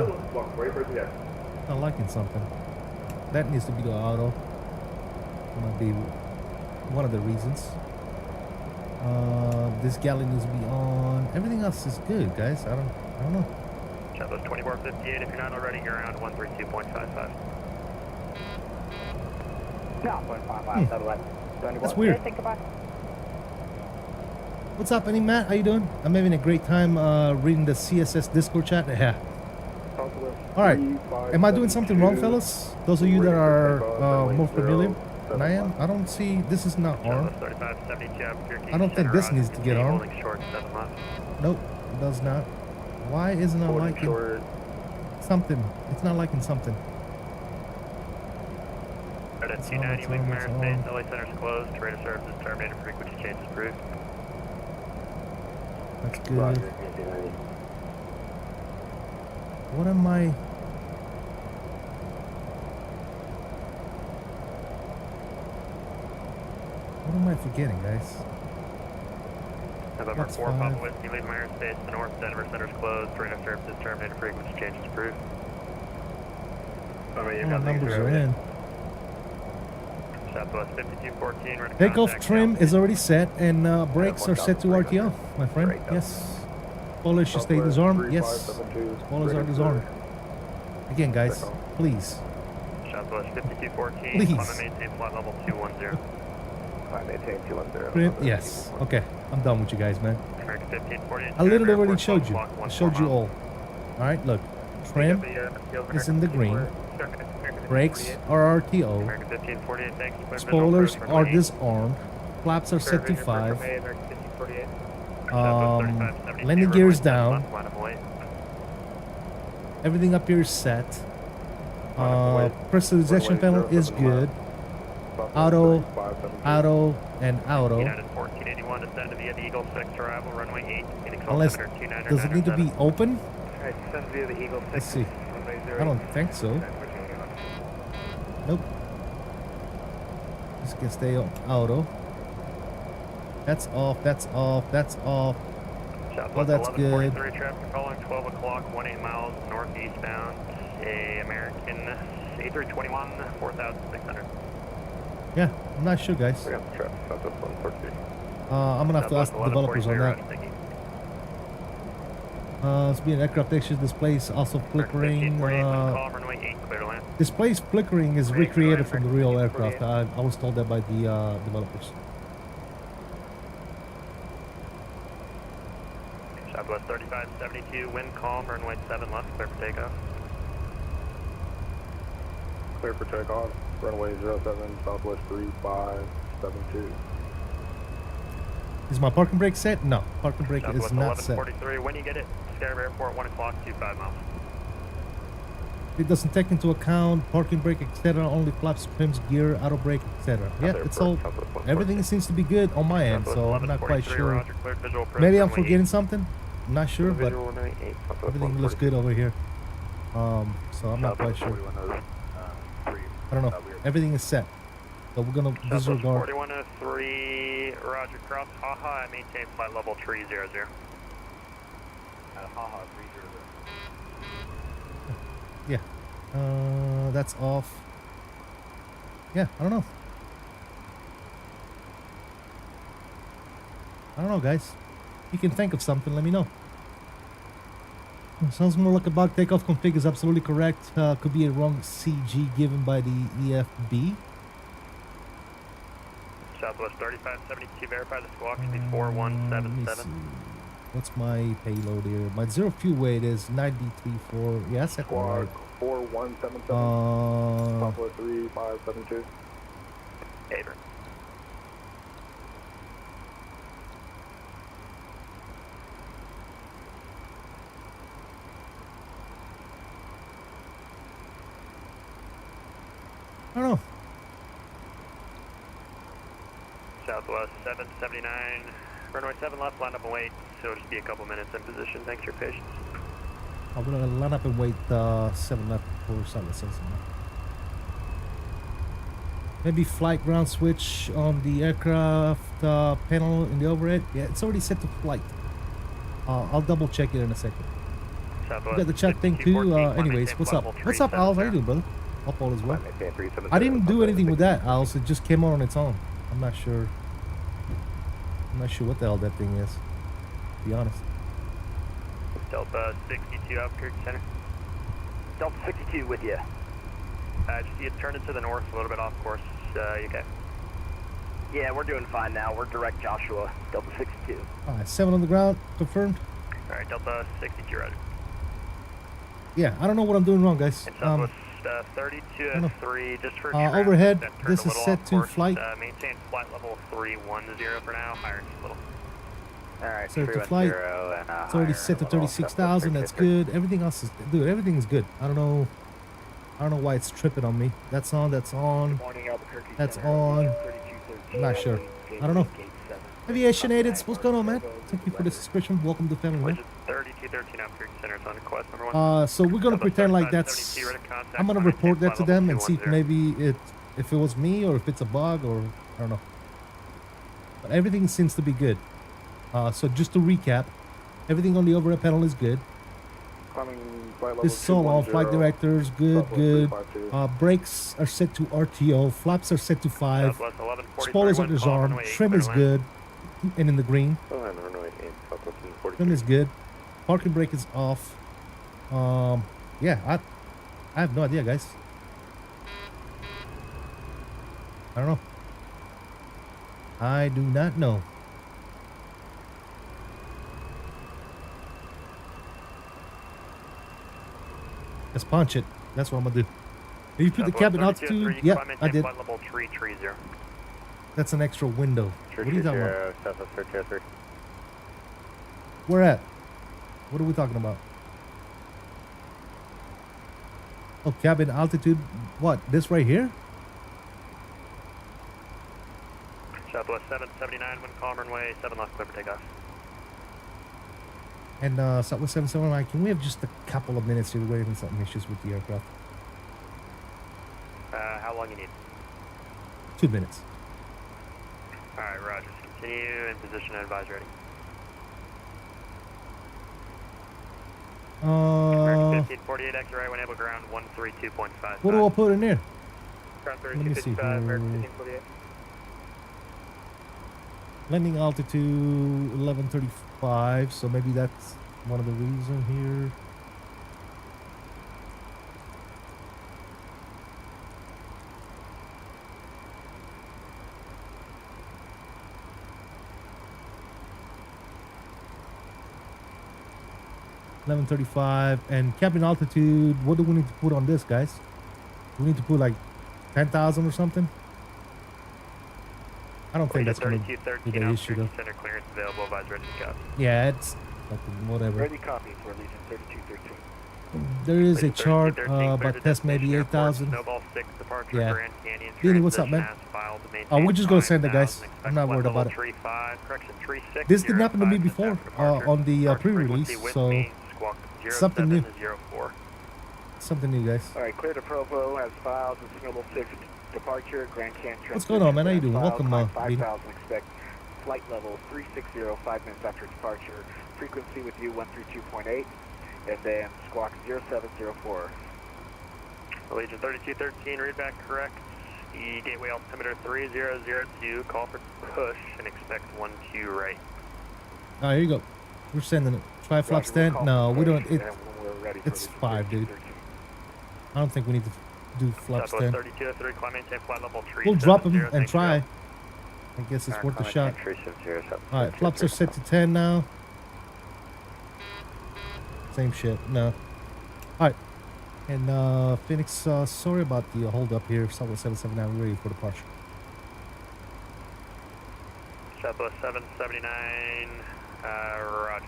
liking something. That needs to be the auto. Might be one of the reasons. This galley needs to be on. Everything else is good, guys. I don't know. Southwest 2458, if you're not already, you're around 132.55. No, 0.55, satellite. That's weird. What's happening, Matt? How you doing? I'm having a great time reading the CSS Discord chat. Yeah. All right. Am I doing something wrong, fellas? Those of you that are more familiar than I am, I don't see. This is not on. I don't think this needs to get on. Nope, it does not. Why isn't it liking something? It's not liking something. At 290, leaving airspace, LA Center's closed, radar services terminated, frequency changes approved. That's good. What am I? What am I forgetting, guys? November That's 4, Papa fine. Whiskey, leaving airspace, the North Denver Center's closed, radar services terminated, frequency changes approved. All the numbers are in. Southwest 5214, ready to Takeoff contact trim Alpha. is already set, and brakes are set to RTO, my friend. Yes. Spoilers should stay disarmed. Yes. Spoilers are disarmed. Again, guys, please. Southwest 5214, Please. climb and maintain flight level 210. Climb, maintain 210. Trim, yes. Okay, I'm done with you guys, man. American 1548. I literally already airport, showed you. clock, I 1 showed you all. All right, look. Trim is in the green. Brakes are RTO. American 1548, thanks. Spoilers are disarmed. Flaps are set to 5. Landing gear is down. Everything up here is set. Pressurization panel is good. Auto, and auto. United 1481, descend via the Eagle 6 arrival, runway 8, Phoenix Unless, altimeter 29907. does it need to be open? Alright, descend via the Eagle 6. Let's see. runway 0. I don't think so. Nope. This can stay on auto. That's off, that's off, that's off. Southwest Well, that's good. 1143 traffic calling 12 o'clock, 18 miles northeastbound. A American A321, 4,600. Yeah, I'm not sure, guys. We got the traffic, Southwest 143. I'm gonna have to ask the developers on that. It's being aircraft extras displays also flickering. 1548, wind calm, runway 8, clear to land. Displays flickering is Right, recreated right, from the right, real 1548. aircraft. I was told that by the developers. Southwest 3572, wind calm, runway 7 left, clear for takeoff. Clear for takeoff. Runway 07, Southwest 3572. Is my parking brake set? No, parking brake is Southwest not set. 1143, when you get it, Scarab Airport, 1 o'clock, 25 miles. It doesn't take into account parking brake, etc. Only flaps, trims, gear, auto brake, etc. Yeah, it's all. Everything seems to be good on my end, so I'm not quite sure. Roger, cleared visual approach, Maybe I'm runway forgetting something. I'm not sure, but Visual runway 8, Southwest everything looks 140. good over here. So I'm not quite sure. I don't know. Everything is set, so we're gonna Southwest disregard. 4103, Roger, cross Haha, I maintain flight level 300. Haha 300. Yeah, that's off. Yeah, I don't know. I don't know, guys. If you can think of something, let me know. Sounds more like a bug. Takeoff config is absolutely correct. Could be a wrong CG given by the EFB. Southwest 3572, verify the squawk should be Let me 4177. see. What's my payload here? My zero fuel weight is 93.4. Yeah, second Squawk right. 4177, Southwest 3572. Haver. I don't know. Southwest 779, runway 7 left, line up and wait. So it'll just be a couple minutes in position. Thanks for your patience. I'm gonna line up and wait 7 left for Southwest 779. Maybe flight ground switch on the aircraft panel in the overhead. Yeah, it's already set to flight. I'll double check it in a second. We Southwest got the chat thing too. 6214, Anyways, maintain what's flight up? level What's up, Al's? How you 370. doing, brother? Hope all is well. Maintain 370, I didn't do Southwest anything with that, 62. Al's. It just came on its own. I'm not sure. I'm not sure what the hell that thing is, to be honest. Delta 62 Albuquerque Center. Delta 62 with you. Just you turn it to the north, a little bit off course. You okay? Yeah, we're doing fine now. We're direct Joshua, Delta 62. Alright, 7 on the ground, confirmed. Alright, Delta 62, Roger. Yeah, I don't know what I'm doing wrong, guys. And Southwest 3203, just for ground, overhead, then turn this a is little set off to course, flight. Maintain flight level 310 for now, higher just a little. Alright, Set to flight. It's already set to 36,000. That's good. Everything else is, dude. Everything is good. I don't know why it's tripping on me. That's on. That's on. Morning, Albuquerque That's Center, on. 3213. Not sure. I don't know. Aviation Aids, what's going on, man? Thank you for the subscription. Welcome to family, man. Which is 3213 Albuquerque Center, it's on request number 1. So we're gonna pretend like that's. I'm gonna report that to them and see if maybe if it was me or if it's a bug or I don't know. But everything seems to be good. So just to recap, everything on the overhead panel is good. Climbing flight level This is all on 210, flight directors, good, Southwest good. 352. Brakes are set to RTO, flaps are set to 5. Southwest 1143, Spoilers on wind the calm, arm, runway 8, trim clear is to land. good, and in the green. Oh, and runway 8, Southwest 143. Trim is good. Parking brake is off. Yeah, I have no idea, guys. I don't know. I do not know. Let's punch it. That's what I'm gonna do. Did you put the Southwest cabin 3203, altitude? Yep, climb I did. Flight level 330. That's an extra window. What are you talking about? Southwest 303. Where at? What are we talking about? Oh, cabin altitude. What? This right here? Southwest 779, wind calm, runway 7 left, clear for takeoff. And Southwest 779, can we have just a couple of minutes here? We're having some issues with the aircraft. How long you need? 2 minutes. Alright, Roger. Continue in position and advise ready. American 1548, exit right, when able ground 132.5. What do I put in there? Ground Let me see 3255, American here. 1548. Landing altitude 1135, so maybe that's one of the reasons here. $11:35 and cabin altitude. What do we need to put on this, guys? Do we need to put like 10,000 or something? I don't think that's going to be the issue though. Center clearance available. Advise ready to go. Yeah, it's fucking whatever. Ready copy for Legion 3213. There is a chart, but test maybe 8,000. Snowball 6 departure Yeah. Grand Canyon. Beanie, what's up, man? We're just gonna send it, guys. I'm not worried about it. This didn't happen to me before on the pre-release, so something new. Something new, guys. All right, clear to Provo as files and Snowball 6 departure Grand Canyon. What's going on, man? How you doing? Welcome, Beanie. 5,000 expect flight level 360 5 minutes after departure. Frequency with you 132.8 and then squawk 0704. Legion 3213, read back correct. The gateway altimeter 3002, call for push and expect 12 right. Ah, here you go. We're sending it. Try flaps 10. No, we don't. It's 5, dude. I don't think we need to do flaps 10. 3203, climb maintain flight level 3. We'll drop them and try. I guess it's worth a shot. Alright, flaps are set to 10 now. Same shit. No. Alright. And Phoenix, sorry about the hold up here. Southwest 779, we're ready for departure. Southwest 779, roger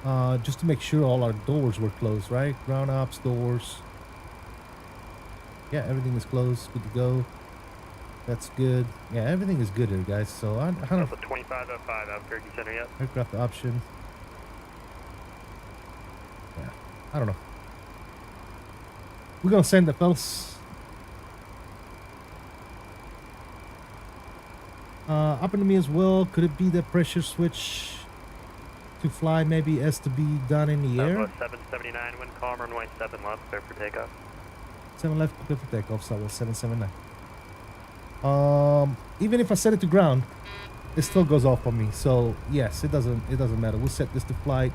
that. Just to make sure all our doors were closed, right? Ground ops, doors. Yeah, everything is closed. Good to go. That's good. Yeah, everything is good here, guys. So I don't know. 2505, Albuquerque Center yet. Aircraft option. Yeah, I don't know. We're gonna send the fellas. Up into me as well. Could it be the pressure switch to fly? Maybe S to be done in the air. Southwest 779, wind calm, runway 7 left, clear for takeoff. 7 left, clear for takeoff. Southwest 779. Even if I set it to ground, it still goes off on me. So yes, it doesn't matter. We'll set this to flight.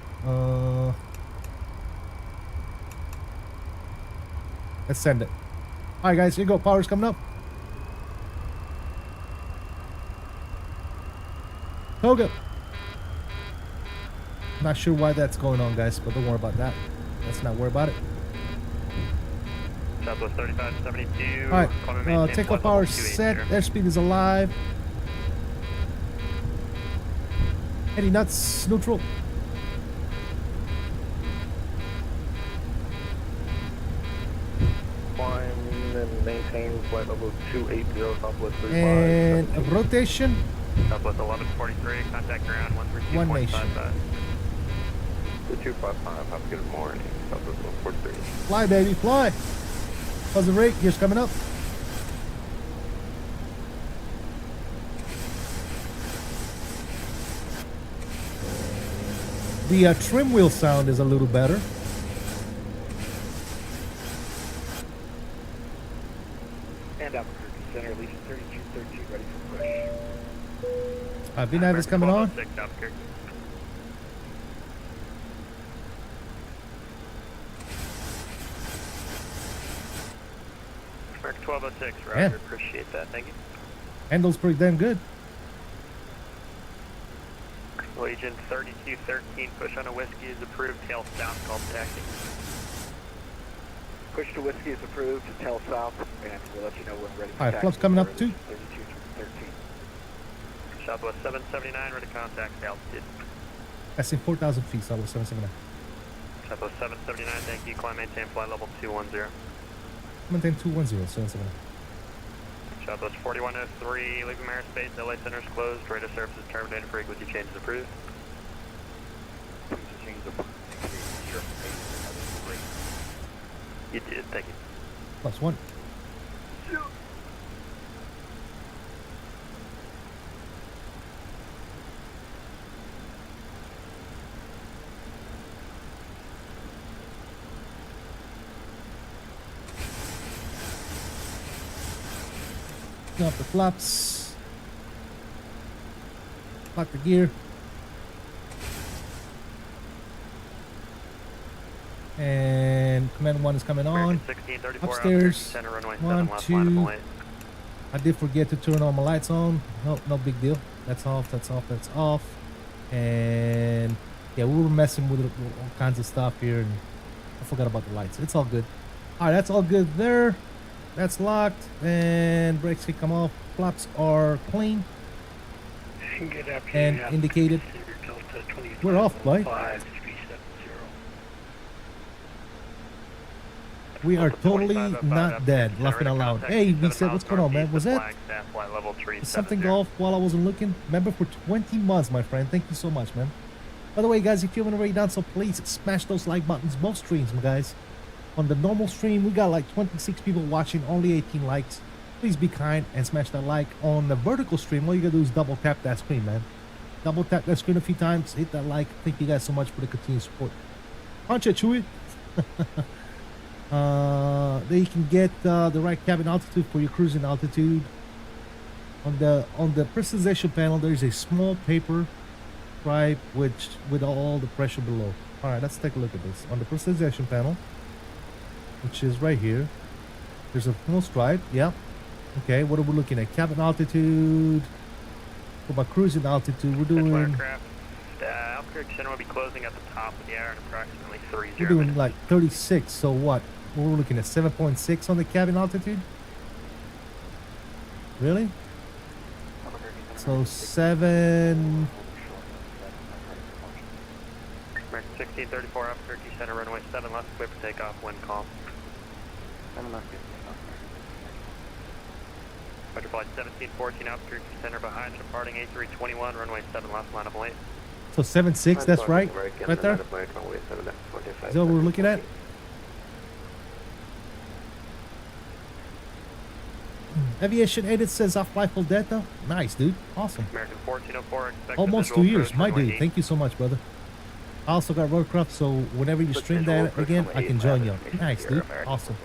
Let's send it. All right, guys, here you go. Power's coming up. Toga. Not sure why that's going on, guys, but don't worry about that. Let's not worry about it. Southwest 3572. All right, takeoff power set. Airspeed is alive. Any nuts? Neutral. Climb and maintain flight level 280 Southwest 35. And a rotation. Southwest 1143, contact ground 132.55. One nation. The 255, have a good morning. Southwest 143. Fly, baby, fly. How's the rate? Gear's coming up. The trim wheel sound is a little better. And Albuquerque Center, Legion 3213, ready for push. VNAV is coming on. 6, Albuquerque. American 1206, Roger. Yeah. Appreciate that. Thank you. Handles pretty damn good. Legion 3213, push on a whiskey is approved. Tail south, called taxi. Push to whiskey is approved to tail south, and we'll let you know when ready for All right, taxi. flaps coming up for too. Legion 3213. Southwest 779, ready to contact altitude. That's in 4,000 feet, Southwest 779. Southwest 779, thank you. Climb maintain flight level 210. Maintain 210, 779. Southwest 4103, leaving airspace. LA Center is closed. Radar services terminated. Frequency changes approved. Please change the You did, thank you. +1. Off the flaps. Lock the gear. And command 1 is coming on. 1634 Upstairs. center runway 1, 7 left line of 2. light. I did forget to turn all my lights on. No big deal. That's off, that's off, that's off. And yeah, we were messing with all kinds of stuff here, and I forgot about the lights. It's all good. All right, that's all good there. That's locked, and brakes can come off. Flaps are clean and indicated. We're off, boy. We are totally not dead, laughing out loud. Hey, we said, what's going on, man? Was that something off while I wasn't looking? Remember, for 20 months, my friend. Thank you so much, man. By the way, guys, if you haven't already done so, please smash those like buttons. Both streams, my guys. On the normal stream, we got like 26 people watching, only 18 likes. Please be kind and smash that like. On the vertical stream, all you gotta do is double tap that screen, man. Double tap that screen a few times, hit that like. Thank you guys so much for the continued support. Punch it, Chewy. Then you can get the right cabin altitude for your cruising altitude. On the pressurization panel, there's a small paper stripe with all the pressure below. All right, let's take a look at this. On the pressurization panel, which is right here, there's a small stripe. Yeah. Okay, what are we looking at? Cabin altitude. For my cruising altitude, we're doing. Aircraft. Albuquerque Center will be closing at the top of the hour in approximately 30 We're doing minutes. like 36. So what? We're looking at 7.6 on the cabin altitude. Really? So 7. 1634 Albuquerque Center runway 7 left, clear for takeoff, wind calm. Butterfly 1714 Albuquerque Center behind, departing A321, runway 7 left, line of light. So 7.6. That's right. Right there. Is that what we're looking at? Aviation Edit says off rifle data. Nice, dude. Awesome. American 1404, expect Almost 2 years. My dude. Thank you so much, brother. I also got Roadcraft, so whenever you stream that again, I can join you. Nice, dude. Awesome.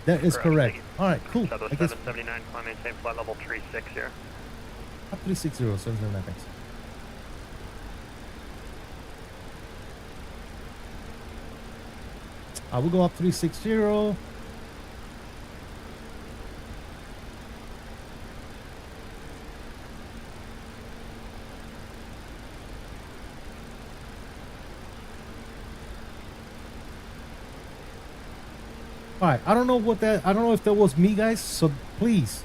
That is correct. All right, cool. I guess 779, climb maintain flight level 360. 360, 779, thanks. I will go up 360. Alright, I don't know if that was me, guys, so please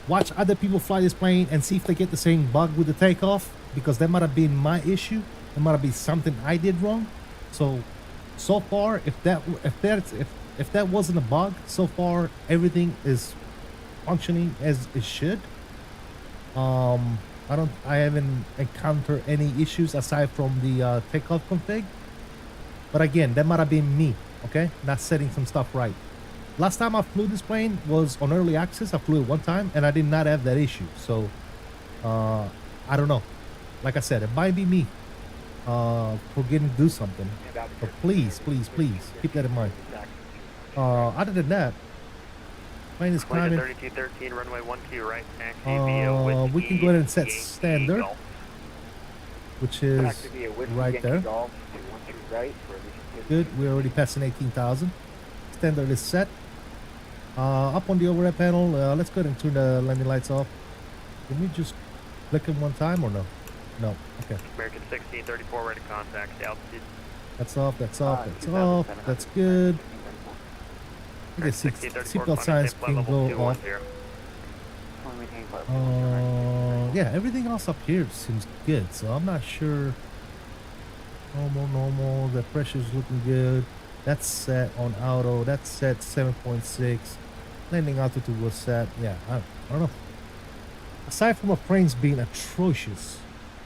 watch other people fly this plane and see if they get the same bug with the takeoff, because that might have been my issue. It might have been something I did wrong. So far, if that wasn't a bug, so far everything is functioning as it should. I haven't encountered any issues aside from the takeoff config. But again, that might have been me. Okay, not setting some stuff right. Last time I flew this plane was on early access. I flew it one time and I did not have that issue. So I don't know. Like I said, it might be me forgetting to do something. But please keep that in mind. Other than that, plane is climbing. 3213 runway 12 right, taxi via we can go ahead and set standard, which is right there. Good, we're already passing 18,000. Standard is set. Up on the overhead panel, let's go ahead and turn the landing lights off. Can we just click them one time or no? No, okay. American 1634 ready to contact altitude. That's off, that's off, that's off. That's good. I guess seatbelt signs can go off. Yeah, everything else up here seems good, so I'm not sure. Normal, the pressure's looking good. That's set on auto. That's set 7.6. Landing altitude was set. Yeah, I don't know. Aside from the planes being atrocious,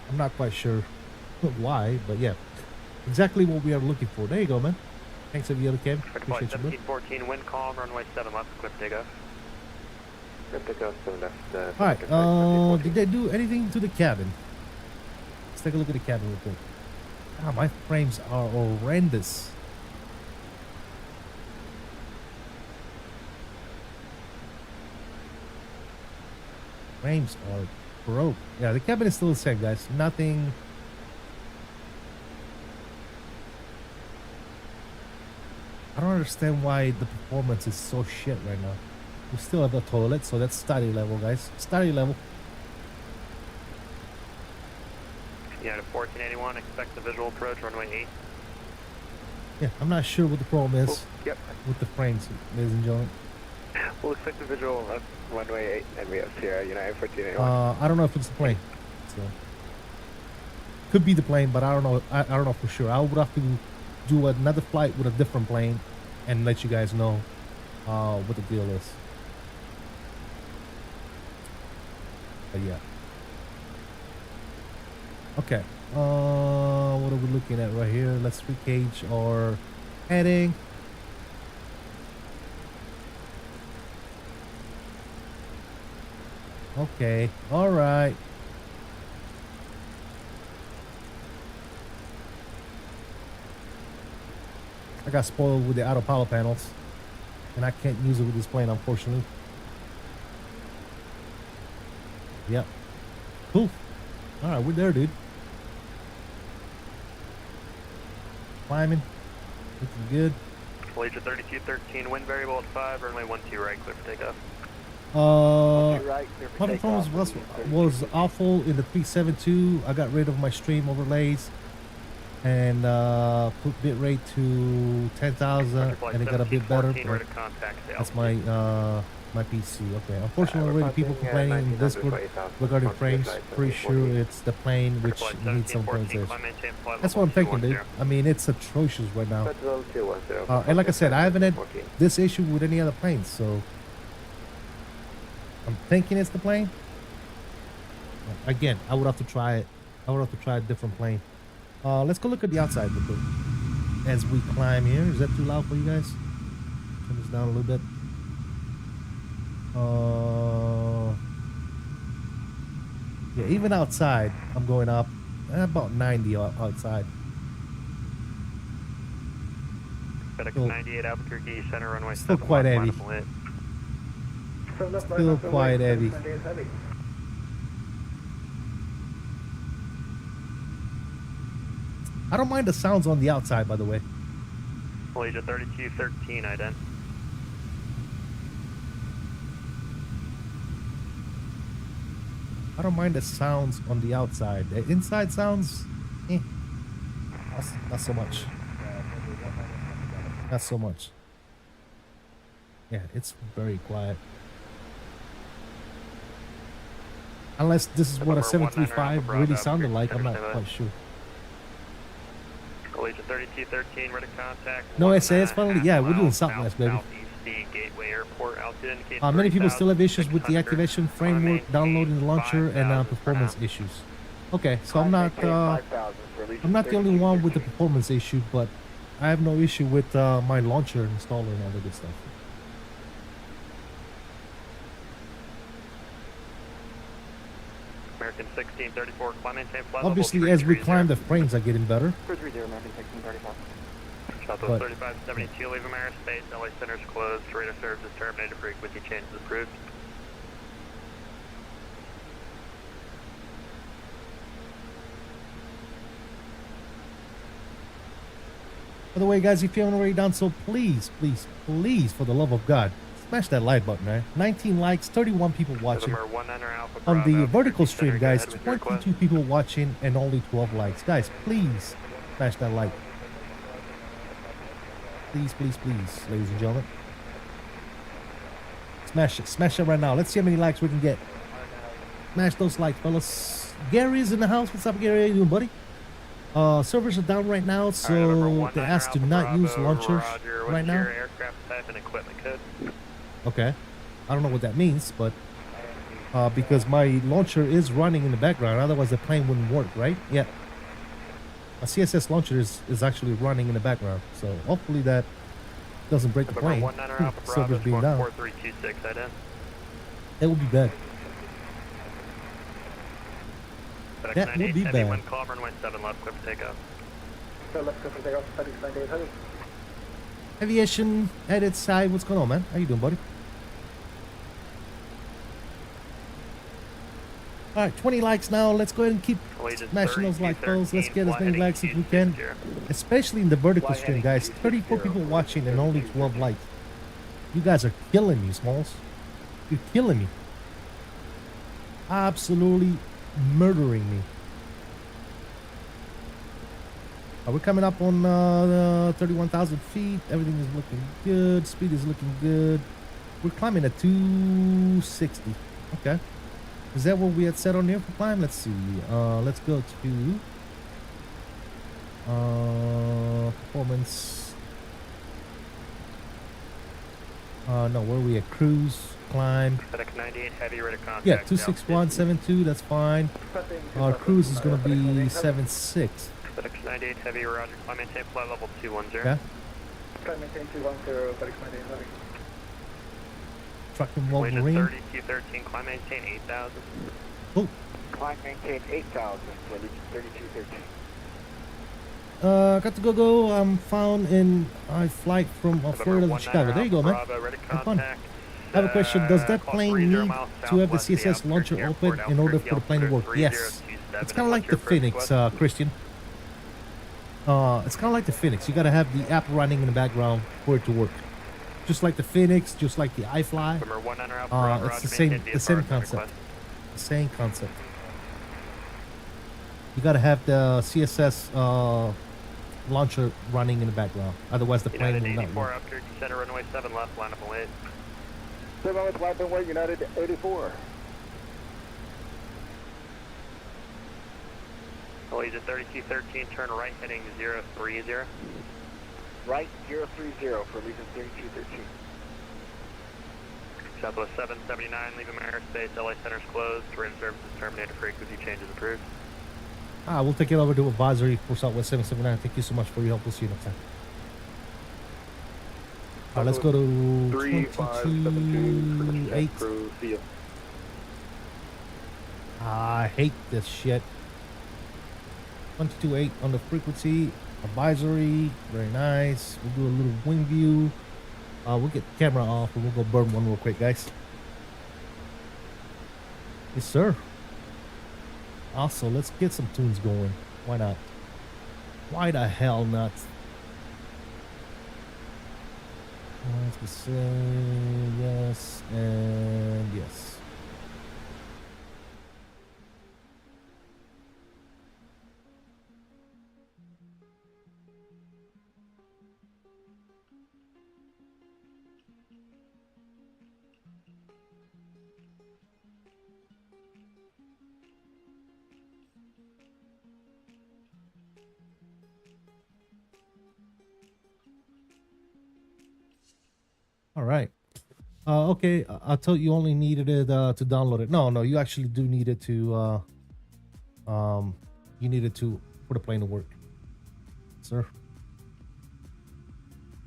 I'm not quite sure why, but yeah, exactly what we are looking for. There you go, man. Thanks, Aviator Cam. Appreciate you, bro. 1714, wind calm, runway 7 left, clear takeoff. Clear takeoff, 7 left. Alright, did they do anything to the cabin? Let's take a look at the cabin real quick. Ah, my frames are horrendous. Frames are broke. Yeah, the cabin is still the same, guys. Nothing. I don't understand why the performance is so shit right now. We still have the toilet, so that's study level, guys. Study level. United 1481, expect the visual approach, runway 8. Yeah, I'm not sure what the problem is Yep. with the frames, ladies and gentlemen. We'll expect the visual on runway 8, and we have Sierra United 1481. I don't know if it's the plane. So could be the plane, but I don't know. I don't know for sure. I would have to do another flight with a different plane and let you guys know what the deal is. But yeah. Okay. What are we looking at right here? Let's recage our heading. Okay. All right. I got spoiled with the autopilot panels, and I can't use it with this plane, unfortunately. Yep. Cool. All right, we're there, dude. Climbing. Looking good. Legion 3213, wind variable at 5, runway 12 right, clear for takeoff. Right, clear for My performance was awful in the 372. I got rid of my stream overlays and put bit rate to 10,000, and it got a bit better. But that's my my PC. Okay. Unfortunately, already people complaining in Discord regarding frames. Pretty sure it's the plane which needs some optimization. That's what I'm thinking, dude. I mean, it's atrocious right now. And like I said, I haven't had this issue with any other planes, so I'm thinking it's the plane. Again, I would have to try it. I would have to try a different plane. Let's go look at the outside real quick as we climb here. Is that too loud for you guys? Turn this down a little bit. Yeah, even outside, I'm going up about 90 outside. FedEx Still- 98 Albuquerque Center, runway still 7. quite heavy. Lit. Still quite heavy. I don't mind the sounds on the outside, by the way. Legion 3213, ident. I don't mind the sounds on the outside. The inside sounds, not so much. Not so much. Yeah, it's very quiet. Unless this is what a 735 really sounded like, I'm not quite sure. Legion 3213, ready to contact. No SAS finally, yeah, we're doing Southwest, baby. Gateway Airport, altitude indicates Many people still have 30,600, issues with the activation framework, downloading the launcher, and performance issues. Okay, so I'm not the only one with the performance issue, but I have no issue with my launcher installer and all that good stuff. American 1634, climb maintain flight Obviously, as we climb, the frames are getting better. 430, American 1634. Southwest 3572, leave Amerispace, LA Center's closed, radar services terminated, frequency changes approved. By the way, guys, if you haven't already done so, please, please, please, for the love of God, smash that like button, man. 19 likes, 31 people watching. On the vertical stream, guys, 22 people watching and only 12 likes. Guys, please smash that like. Please, please, please, ladies and gentlemen. Smash it. Smash it right now. Let's see how many likes we can get. Smash those likes, fellas. Gary's in the house. What's up, Gary? How you doing, buddy? Servers are down right now, so they asked to not use launchers right now. Aircraft type and equipment code. Okay. I don't know what that means, but because my launcher is running in the background, otherwise the plane wouldn't work, right? Yeah. A CSS launcher is actually running in the background, so hopefully that doesn't break the plane. Servers being down. 4326, ident. That would be bad. That would be bad. One call, runway 7 left, clear for takeoff. So let's go for takeoff, FedEx 9800. Aviation at its side. What's going on, man? How you doing, buddy? All right, 20 likes now. Let's go ahead and keep smashing those like those. Let's get as many likes as we can, especially in the vertical stream, guys. 34 people watching and only 12 likes. You guys are killing me, Smalls. You're killing me. Absolutely murdering me. We're coming up on 31,000 feet. Everything is looking good. Speed is looking good. We're climbing at 260. Okay. Is that what we had set on here for climb? Let's see. Let's go to performance. No, where are we at? Cruise, climb. FedEx 98 heavy, ready to contact. Yeah, 26172. That's fine. Our cruise is going to be 76. FedEx 98 heavy, roger. Climb maintain flight level 210. Okay. Climb maintain 210, FedEx 98 heavy. Truck and Wolverine. 3213, climb maintain 8000. Oh. Climb maintain 8000, 3213. Got to go. I'm found in a flight from Florida to Chicago. There you go, man. Have fun. I have a question. Does that plane need to have the CSS launcher open in order for the plane to work? Yes. It's kind of like the Phoenix, Christian. It's kind of like the Phoenix. You got to have the app running in the background for it to work. Just like the Phoenix, just like the iFly. It's the same concept. The same concept. You got to have the CSS launcher running in the background. Otherwise, the plane will not work. Up here, center runway 7 left, line up and wait. 7 left, line up and wait, United 84. Allegiant 3213, turn right heading 030. Right, 030 for Allegiant 3213. Southwest 779, leaving airspace, LA Center's closed, terrain services terminated, frequency changes approved. We'll take it over to advisory for Southwest 779. Thank you so much for your help. We'll see you next time. All right, let's go to 228. I hate this shit. 228 on the frequency. Advisory. Very nice. We'll do a little wing view. We'll get the camera off and we'll go burn one real quick, guys. Yes, sir. Also, let's get some tunes going. Why not? Why the hell not? Let's say yes and yes. All right. Okay. I thought you only needed it to download it. No, you actually do need it to. You need it to for the plane to work, sir.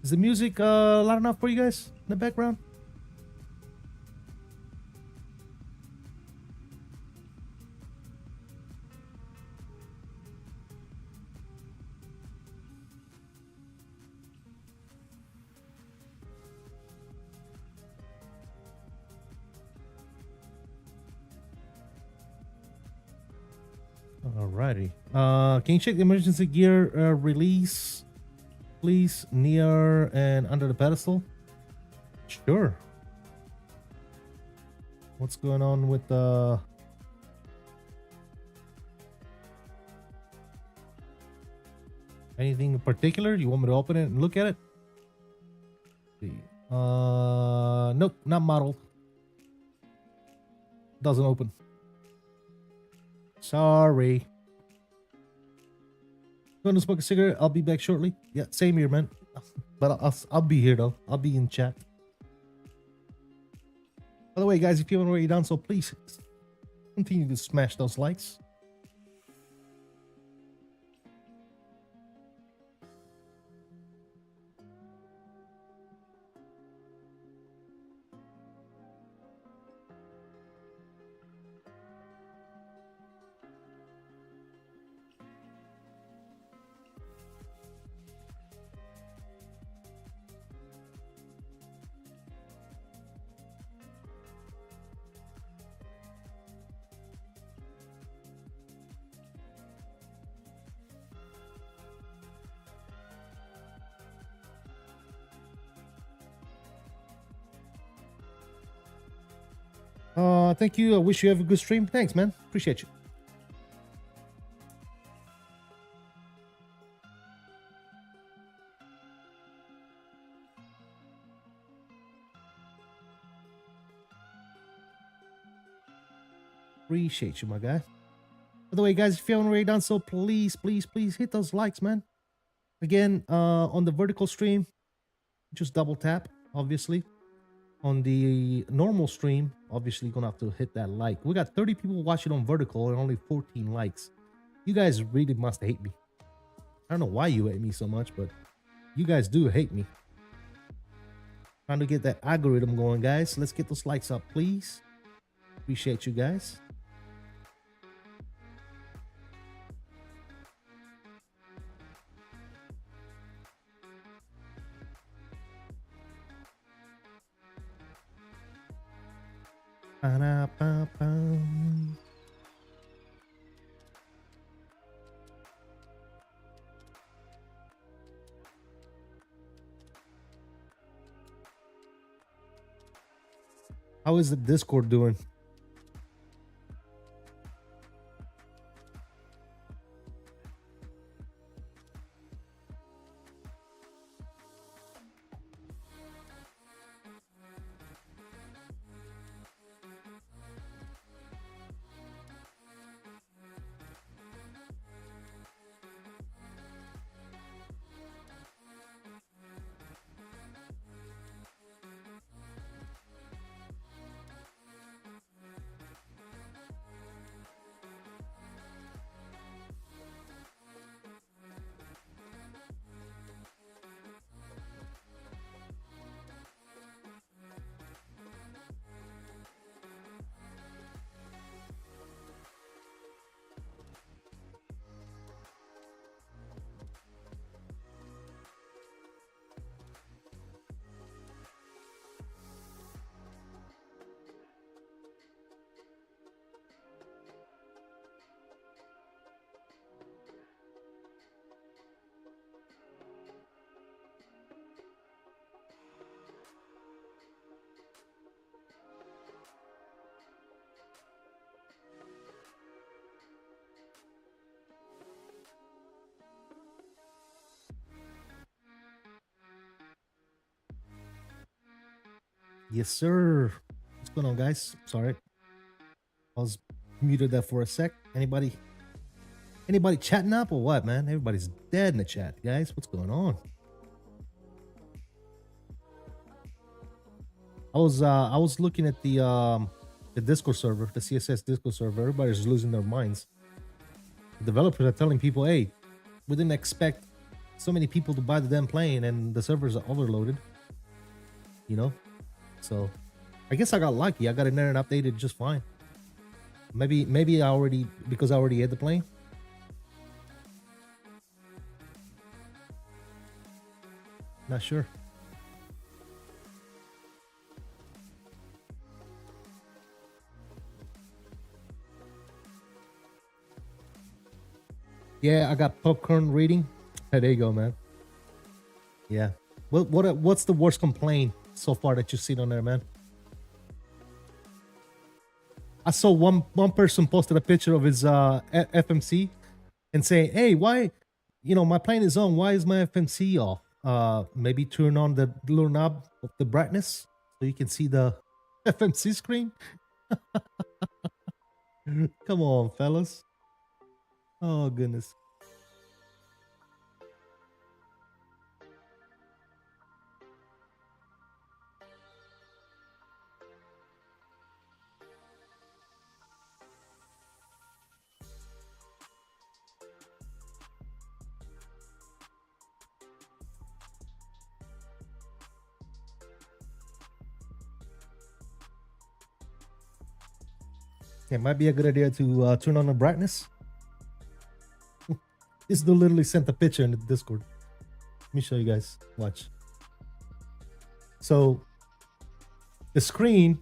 Is the music loud enough for you guys in the background? Alrighty. Can you check the emergency gear release, please, near and under the pedestal? Sure. What's going on with anything in particular? You want me to open it and look at it? Let's see. Nope, not modeled. Doesn't open. Sorry. Going to smoke a cigarette. I'll be back shortly. Yeah, same here, man. But I'll be here though. I'll be in chat. By the way, guys, if you haven't already done so, please continue to smash those likes. Thank you. I wish you have a good stream. Thanks, man. Appreciate you. Appreciate you, my guy. By the way, guys, if you haven't already done so, please, please, please hit those likes, man. Again, on the vertical stream, just double tap, obviously. On the normal stream, obviously, you're gonna have to hit that like. We got 30 people watching on vertical and only 14 likes. You guys really must hate me. I don't know why you hate me so much, but you guys do hate me. Trying to get that algorithm going, guys. Let's get those likes up, please. Appreciate you guys. Ba-da-ba-bum. How is the Discord doing? Yes, sir. What's going on, guys? Sorry. I was muted there for a sec. Anybody chatting up or what, man? Everybody's dead in the chat, guys. What's going on? I was looking at the Discord server, the CSS Discord server. Everybody's losing their minds. The developers are telling people, hey, we didn't expect so many people to buy the damn plane and the servers are overloaded. You know? So I guess I got lucky. I got in there and updated just fine. Maybe because I already had the plane. Not sure. Yeah, I got popcorn reading. Hey, there you go, man. Yeah. What's the worst complaint so far that you've seen on there, man? I saw one person posted a picture of his FMC and saying, hey, why, my plane is on, why is my FMC off? Maybe turn on the little knob of the brightness so you can see the FMC screen. Come on, fellas. Oh, goodness. It might be a good idea to turn on the brightness. This dude literally sent a picture in the Discord. Let me show you guys. Watch. So the screen,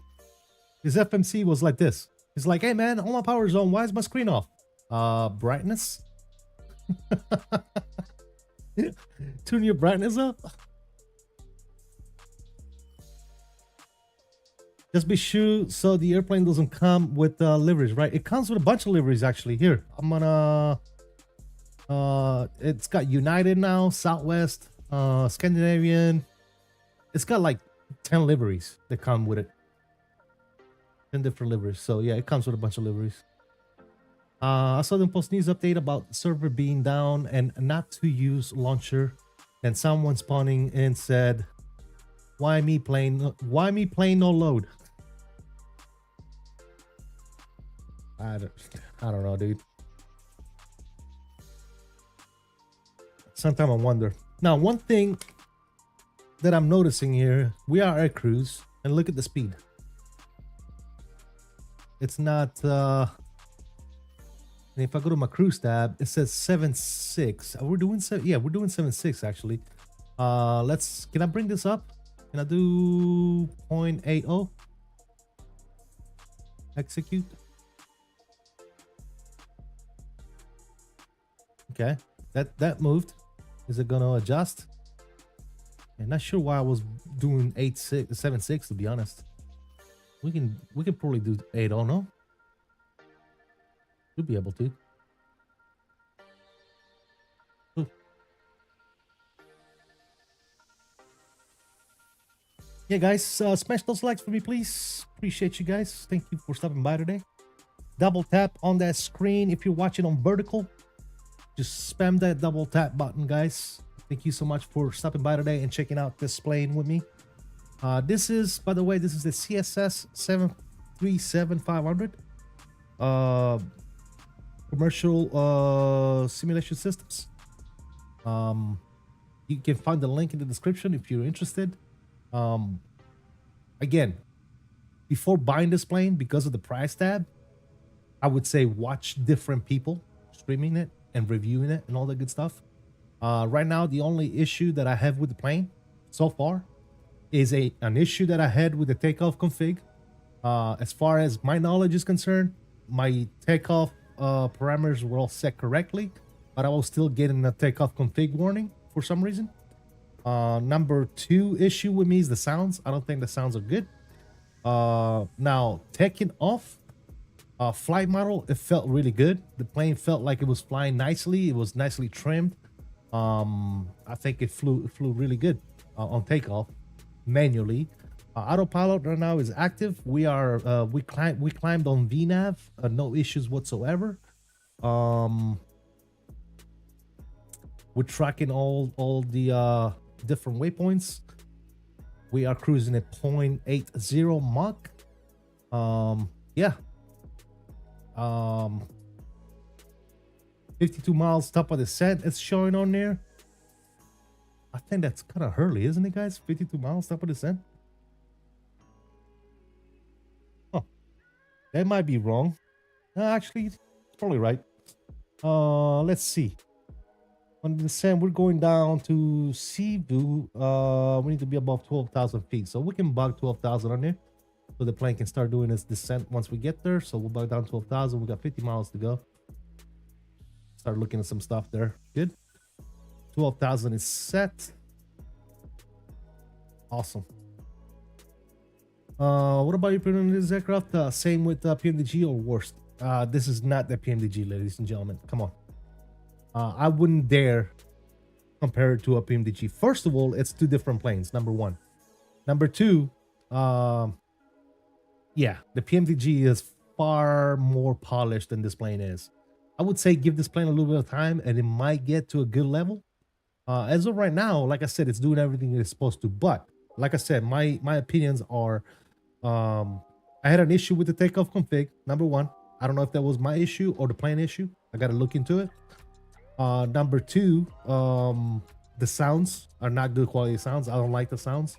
his FMC was like this. He's like, hey man, all my power's on. Why is my screen off? Brightness. Turn your brightness up. Just be sure so the airplane doesn't come with liveries, right? It comes with a bunch of liveries actually. Here, I'm gonna it's got United now, Southwest, Scandinavian. It's got like 10 liveries that come with it. 10 different liveries. So yeah, it comes with a bunch of liveries. I saw them post news update about the server being down and not to use launcher. And someone spawning in said, why me playing no load? I don't know, dude. Sometimes I wonder. Now, one thing that I'm noticing here, we are air cruise, and look at the speed. It's not and if I go to my cruise tab, it says 7.6. We're doing we're doing 7.6 actually. Can I bring this up? Can I do 0.80? Execute. Okay, that moved. Is it gonna adjust? I'm not sure why I was doing 7.6 to be honest. We can probably do 8.0, no? You'll be able to. Ooh. Yeah, guys, smash those likes for me, please. Appreciate you guys. Thank you for stopping by today. Double tap on that screen if you're watching on vertical. Just spam that double tap button, guys. Thank you so much for stopping by today and checking out this plane with me. This is, by the way, this is the CSS 737-500 commercial simulation systems. You can find the link in the description if you're interested. Again, before buying this plane, because of the price tab, I would say watch different people streaming it and reviewing it and all that good stuff. Right now, the only issue that I have with the plane so far is an issue that I had with the takeoff config. As far as my knowledge is concerned, my takeoff parameters were all set correctly, but I was still getting a takeoff config warning for some reason. Number 2 issue with me is the sounds. I don't think the sounds are good. Now, taking off, flight model, it felt really good. The plane felt like it was flying nicely. It was nicely trimmed. I think it flew really good on takeoff manually. Autopilot right now is active. We climbed on VNAV, no issues whatsoever. We're tracking all the different waypoints. We are cruising at 0.80 Mach. Yeah. 52 miles top of descent it's showing on there. I think that's kind of early, isn't it, guys? 52 miles top of descent. Oh, that might be wrong. Actually, it's probably right. Let's see. On the descent, we're going down to Cebu. We need to be above 12,000 feet, so we can bug 12,000 on there, so the plane can start doing its descent once we get there. So we'll bug down 12,000. We got 50 miles to go. Start looking at some stuff there. Good. 12,000 is set. Awesome. What about your opinion on this aircraft? Same with PMDG or worse? This is not the PMDG, ladies and gentlemen. Come on. I wouldn't dare compare it to a PMDG. First of all, it's two different planes, number 1. Number 2, yeah, the PMDG is far more polished than this plane is. I would say give this plane a little bit of time and it might get to a good level. As of right now, like I said, it's doing everything it's supposed to. But like I said, my opinions are, I had an issue with the takeoff config, number 1. I don't know if that was my issue or the plane issue. I got to look into it. Number 2, the sounds are not good quality sounds. I don't like the sounds.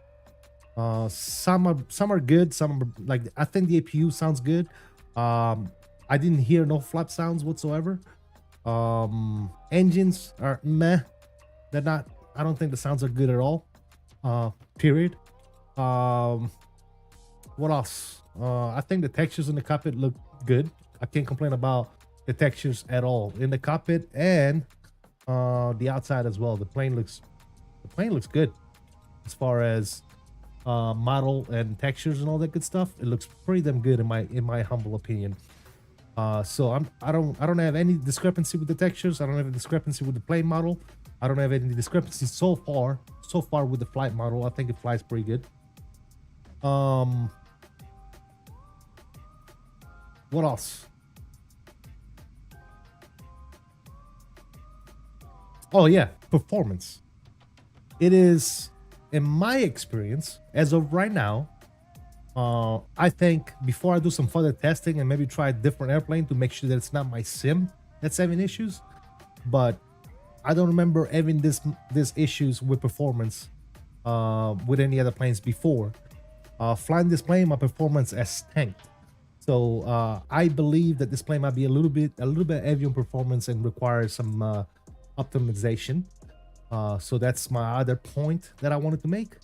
Some are good. Some are, like, I think the APU sounds good. I didn't hear no flap sounds whatsoever. Engines are meh. They're not, I don't think the sounds are good at all. Period. What else? I think the textures in the cockpit look good. I can't complain about the textures at all in the cockpit and the outside as well. The plane looks good as far as model and textures and all that good stuff, it looks pretty damn good in my humble opinion. So I don't have any discrepancy with the textures. I don't have a discrepancy with the plane model. I don't have any discrepancy so far with the flight model. I think it flies pretty good. What else? Oh yeah, performance. It is, in my experience, as of right now, I think before I do some further testing and maybe try a different airplane to make sure that it's not my sim that's having issues, but I don't remember having this issues with performance with any other planes before. Flying this plane, my performance has tanked. So I believe that this plane might be a little bit heavy on performance and requires some optimization. So that's my other point that I wanted to make.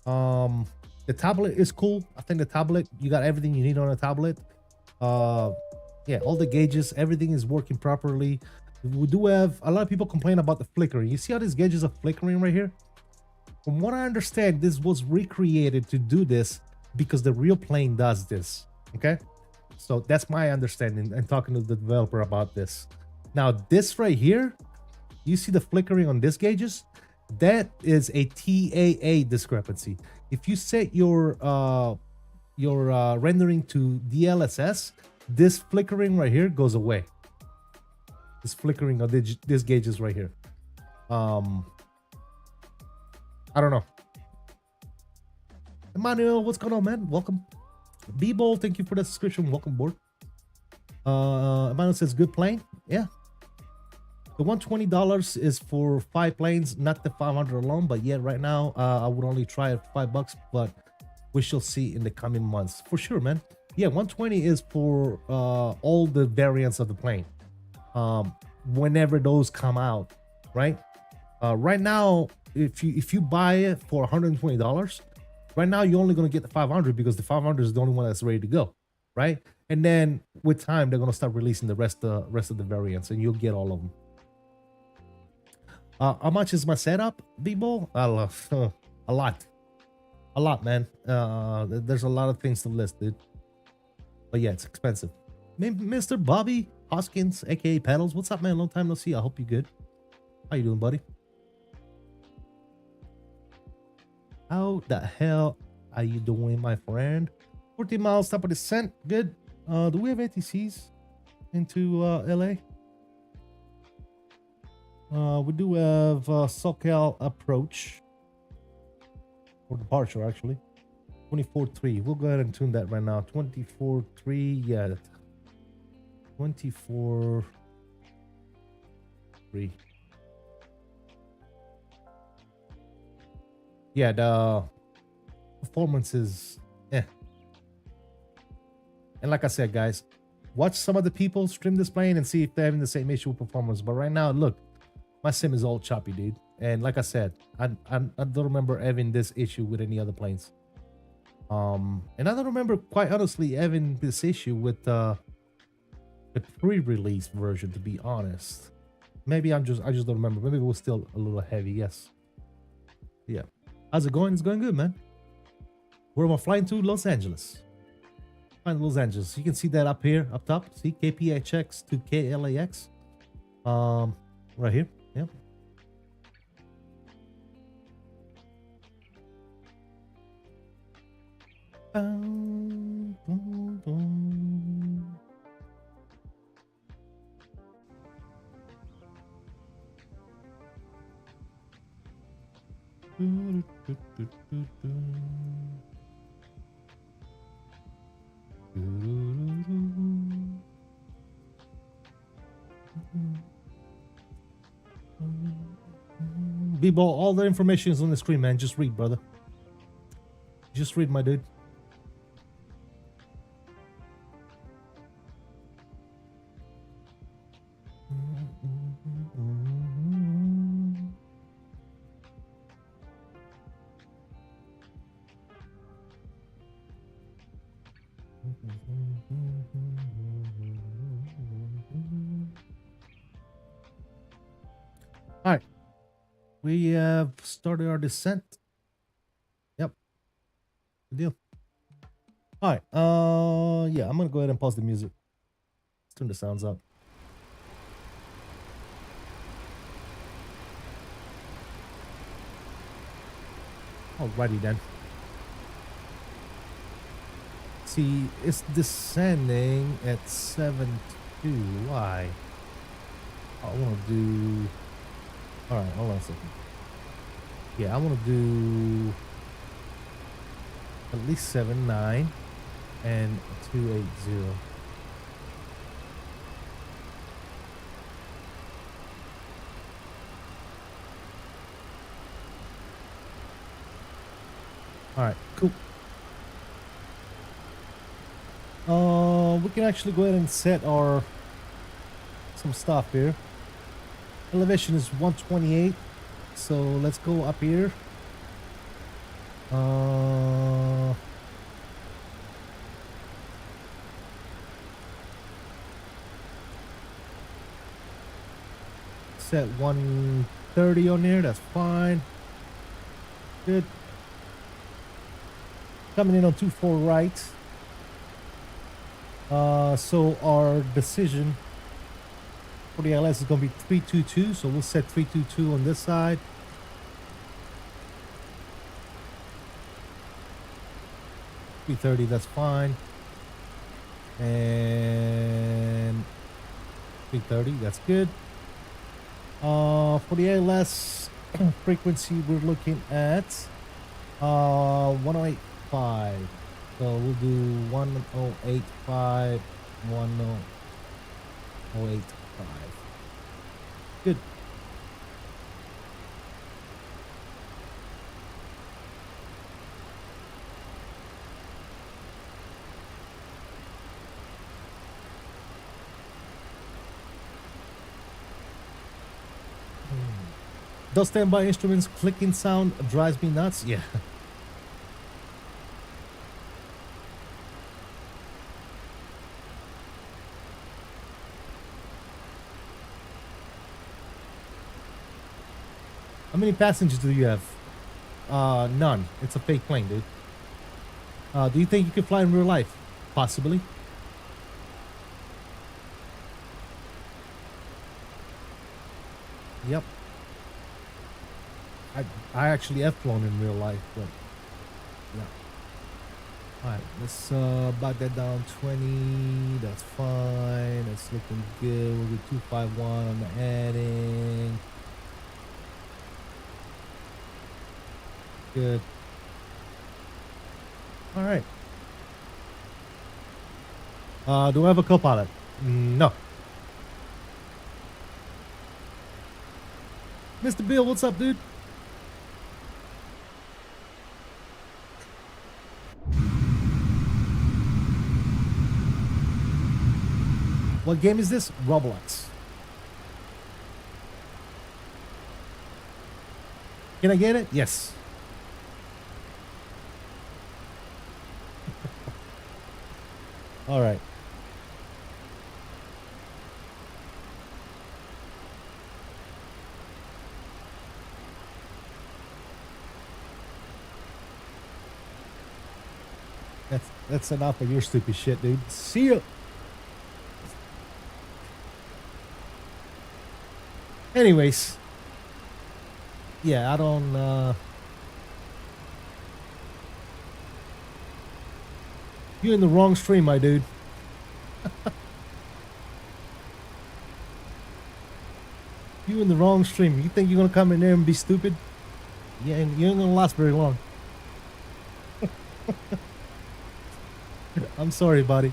The tablet is cool. I think the tablet, you got everything you need on a tablet. Yeah, all the gauges, everything is working properly. We do have a lot of people complain about the flickering. You see how these gauges are flickering right here? From what I understand, this was recreated to do this because the real plane does this. Okay, so that's my understanding and talking to the developer about this. Now this right here, you see the flickering on these gauges? That is a TAA discrepancy. If you set your rendering to DLSS, this flickering right here goes away. This flickering of these gauges right here. I don't know. Emmanuel, what's going on, man? Welcome. B-Ball, thank you for the subscription. Welcome aboard. Emmanuel says good plane. Yeah. The $120 is for 5 planes, not the 500 alone. But yeah, right now I would only try it for $5, but we shall see in the coming months for sure, man. Yeah, 120 is for all the variants of the plane. Whenever those come out, right? Right now, if you buy it for $120, right now you're only gonna get the 500 because the 500 is the only one that's ready to go, right? And then with time, they're gonna start releasing the rest of the variants, and you'll get all of them. How much is my setup, B-Ball? A lot, man. There's a lot of things to list, dude. But yeah, it's expensive. Mr. Bobby Hoskins, aka Pedals, what's up, man? Long time no see. I hope you're good. How you doing, buddy? How the hell are you doing, my friend? 14 miles, top of descent. Good. Do we have ATCs into LA? We do have SoCal approach or departure, actually. 24.3. We'll go ahead and tune that right now. 24.3. Yeah. 24.3. Yeah, the performance is And like I said, guys, watch some of the people stream this plane and see if they're having the same issue with performance. But right now, look, my sim is all choppy, dude. And like I said, I don't remember having this issue with any other planes. And I don't remember, quite honestly, having this issue with the pre-release version, to be honest. Maybe I just don't remember. Maybe it was still a little heavy. Yes. Yeah. How's it going? It's going good, man. Where am I flying to? Los Angeles. Flying to Los Angeles. You can see that up here, up top. See KPHX to KLAX. Right here. Yep. Boom, boom, boom. B-Ball, all the information is on the screen, man. Just read, brother. Just read, my dude. All right, we have started our descent. Yep. Good deal. All right. Yeah, I'm gonna go ahead and pause the music. Let's turn the sounds up. Alrighty then. See, it's descending at 7.2. Why? I want to do. All right, hold on a second. Yeah, I want to do at least 7.9 and 2.80. All right, cool. We can actually go ahead and set our some stuff here. Elevation is 128, so let's go up here. Set 130 on there. That's fine. Good. Coming in on 24 right. So our decision for the LS is going to be 322. So we'll set 322 on this side. $330, that's fine. And $330, that's good. For the ALS frequency, we're looking at 108.5. So we'll do 108.5, 108.5. Good. Does standby instruments clicking sound drives me nuts? Yeah. How many passengers do you have? None. It's a fake plane, dude. Do you think you could fly in real life? Possibly. Yep. I actually have flown in real life, but yeah. Alright, let's back that down 20. That's fine. That's looking good. We'll do 251 on the heading. Good. Alright. Do I have a co-pilot? No. Mr. Bill, what's up, dude? What game is this? Roblox. Can I get it? Yes. All right. That's enough of your stupid shit, dude. See ya. Anyways. Yeah, I don't you're in the wrong stream, my dude. You in the wrong stream. You think you're gonna come in there and be stupid? Yeah, and you ain't gonna last very long. I'm sorry, buddy.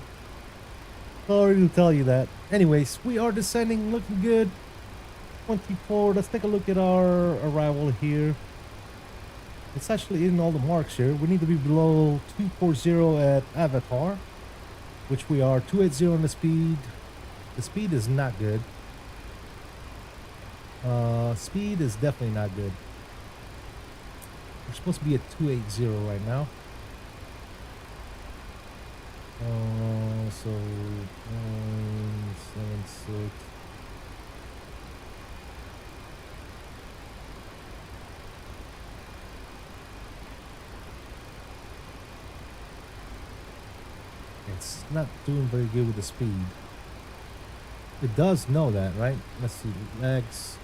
Sorry to tell you that. Anyways, we are descending, looking good. 24. Let's take a look at our arrival here. It's actually in all the marks here. We need to be below 240 at Avatar, which we are. 280 on the speed. The speed is not good. Speed is definitely not good. We're supposed to be at 280 right now. So 76. it's not doing very good with the speed. It does know that, right? Let's see, legs.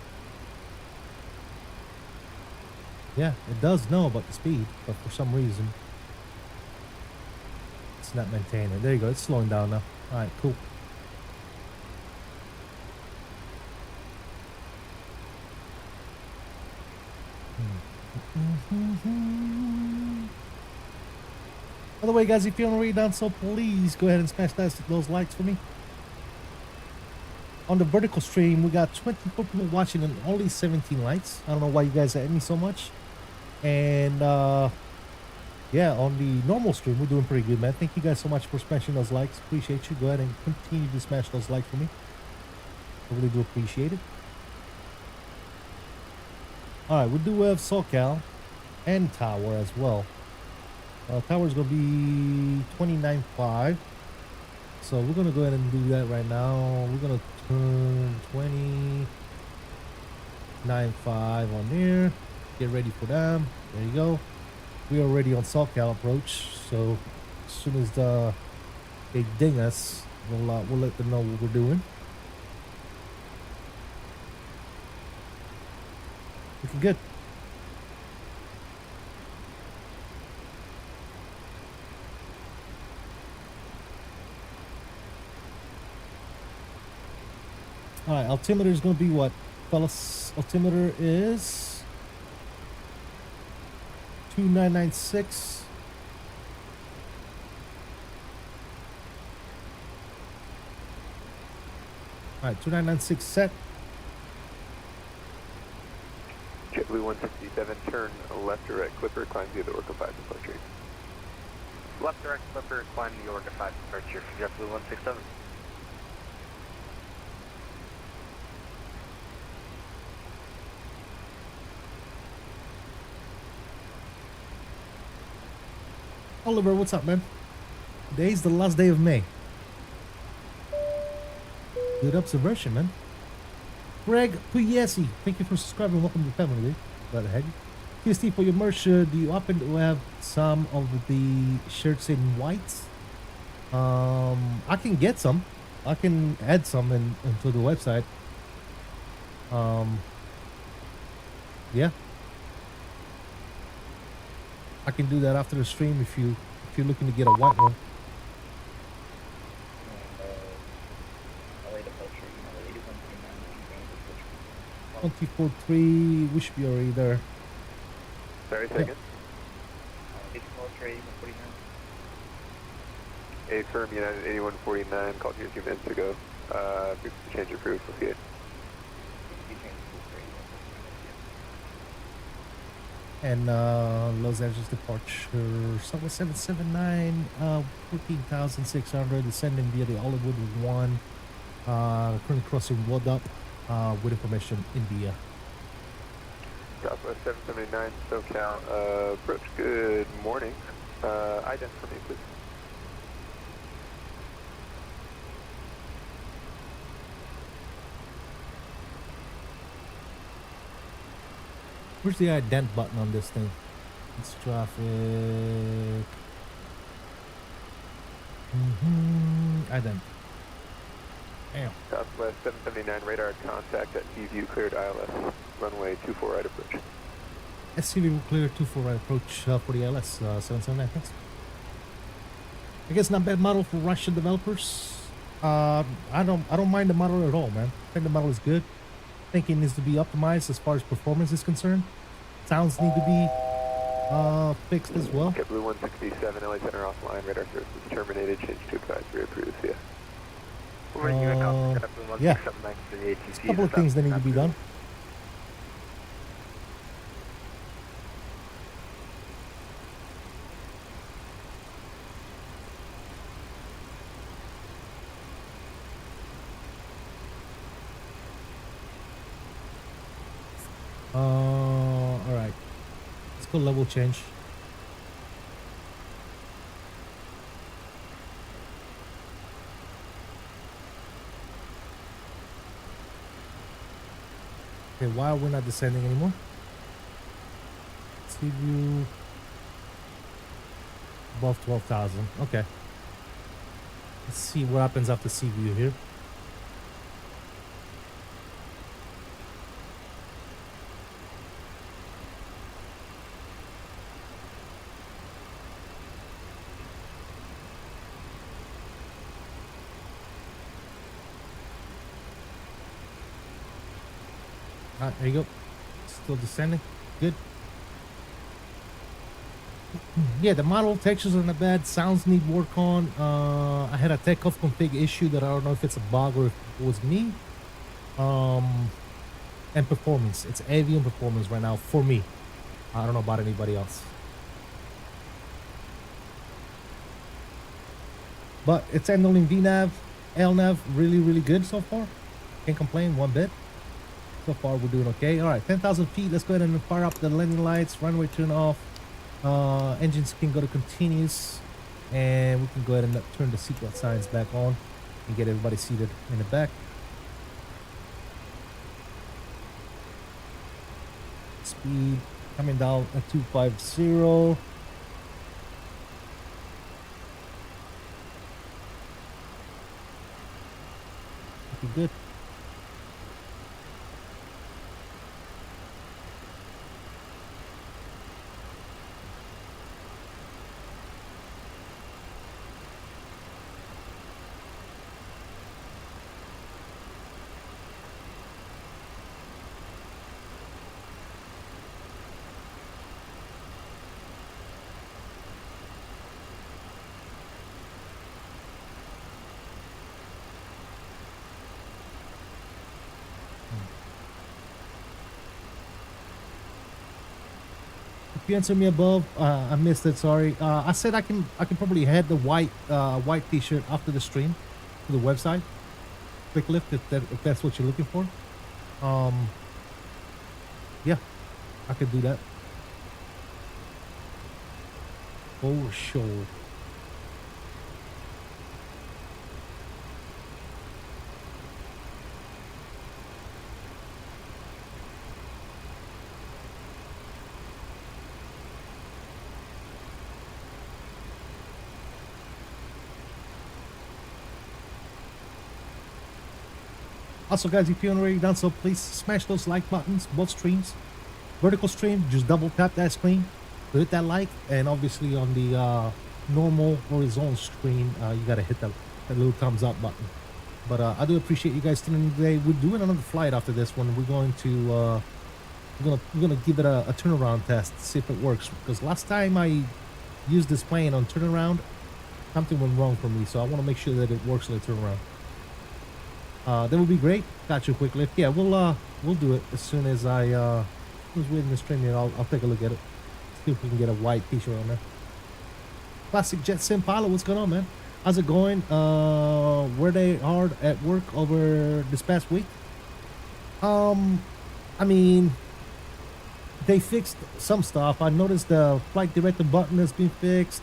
Yeah, it does know about the speed, but for some reason, it's not maintaining. There you go, it's slowing down now. All right, cool. By the way, guys, if you haven't already done so, please go ahead and smash those likes for me. On the vertical stream, we got 24 people watching and only 17 likes. I don't know why you guys hate me so much. And yeah, on the normal stream, we're doing pretty good, man. Thank you guys so much for smashing those likes. Appreciate you. Go ahead and continue to smash those likes for me. I really do appreciate it. All right, we do have SoCal and Tower as well. Tower is going to be 29.5. So we're going to go ahead and do that right now. We're going to turn 29.5 on there. Get ready for them. There you go. We are already on SoCal approach. So as soon as they ding us, we'll let them know what we're doing. Looking good. All right, altimeter is going to be what, fellas? Altimeter is 2996. All right, 2996 set. JetBlue 167, turn left direct Clipper, climb via the Orca 5 departure. Left direct Clipper, climb the Orca 5 departure for JetBlue 167. Oliver, what's up, man? Today's the last day of May. Good observation, man. Greg Puyesi, thank you for subscribing. Welcome to the family. Go ahead. TST, for your merch, do you happen to have some of the shirts in white? I can get some. I can add some into the website. Yeah. I can do that after the stream if you're looking to get a white one. 24.3, we should be already there. Sorry, second. A firm United 8149, called you a few minutes ago. Change your proof, we'll see it. And Los Angeles departure, Southwest 779, 14,600, descending via the Hollywood 1, currently crossing Rhode with information India. Southwest 779, SoCal, approach, good morning. Ident for me, please. Where's the ident button on this thing? It's traffic. Ident. Damn. Southwest 779, radar contact at Seaview, cleared ILS, runway 24 right approach. SCV will clear 24 right approach for the ILS 779, thanks. I guess not bad model for Russian developers. I don't mind the model at all, man. I think the model is good. I think it needs to be optimized as far as performance is concerned. Sounds need to be fixed as well. JetBlue 167, LA Center offline, radar service terminated, change to advisory, approved, see ya. Yeah, there's a couple of things that need to be done. All right. Let's go level change. Okay, why are we not descending anymore? See view above 12,000. Okay. Let's see what happens after sea view here. There you go. Still descending. Good. Yeah, the model textures are not bad. Sounds need work on. I had a Takeoff config issue that I don't know if it's a bug or if it was me. And performance. It's heavy on performance right now for me. I don't know about anybody else. But it's handling VNAV, LNAV really, really good so far. Can't complain one bit. So far, we're doing okay. All right, 10,000 feet. Let's go ahead and fire up the landing lights. Runway turn off. Engines can go to continuous. And we can go ahead and turn the seatbelt signs back on and get everybody seated in the back. Speed coming down at 250. Looking good. If you answer me above, I missed it. Sorry. I said I can probably head the white T-shirt after the stream to the website. Quick lift if that's what you're looking for. Yeah, I could do that for sure. Also, guys, if you haven't already done so, please smash those like buttons, both streams. Vertical stream, just double tap that screen to hit that like, and obviously on the normal horizontal screen, you gotta hit that little thumbs up button. But I do appreciate you guys tuning in today. We're doing another flight after this one. We're going to we're gonna give it a turnaround test, see if it works. Because last time I used this plane on turnaround, something went wrong for me, so I want to make sure that it works on the turnaround. That would be great. Got you a quick lift. Yeah, we'll do it as soon as I was waiting the stream here. I'll take a look at it. See if we can get a white t-shirt on there. Classic Jet Sim Pilot, what's going on, man? How's it going? Were they hard at work over this past week? I mean, they fixed some stuff. I noticed the flight director button has been fixed.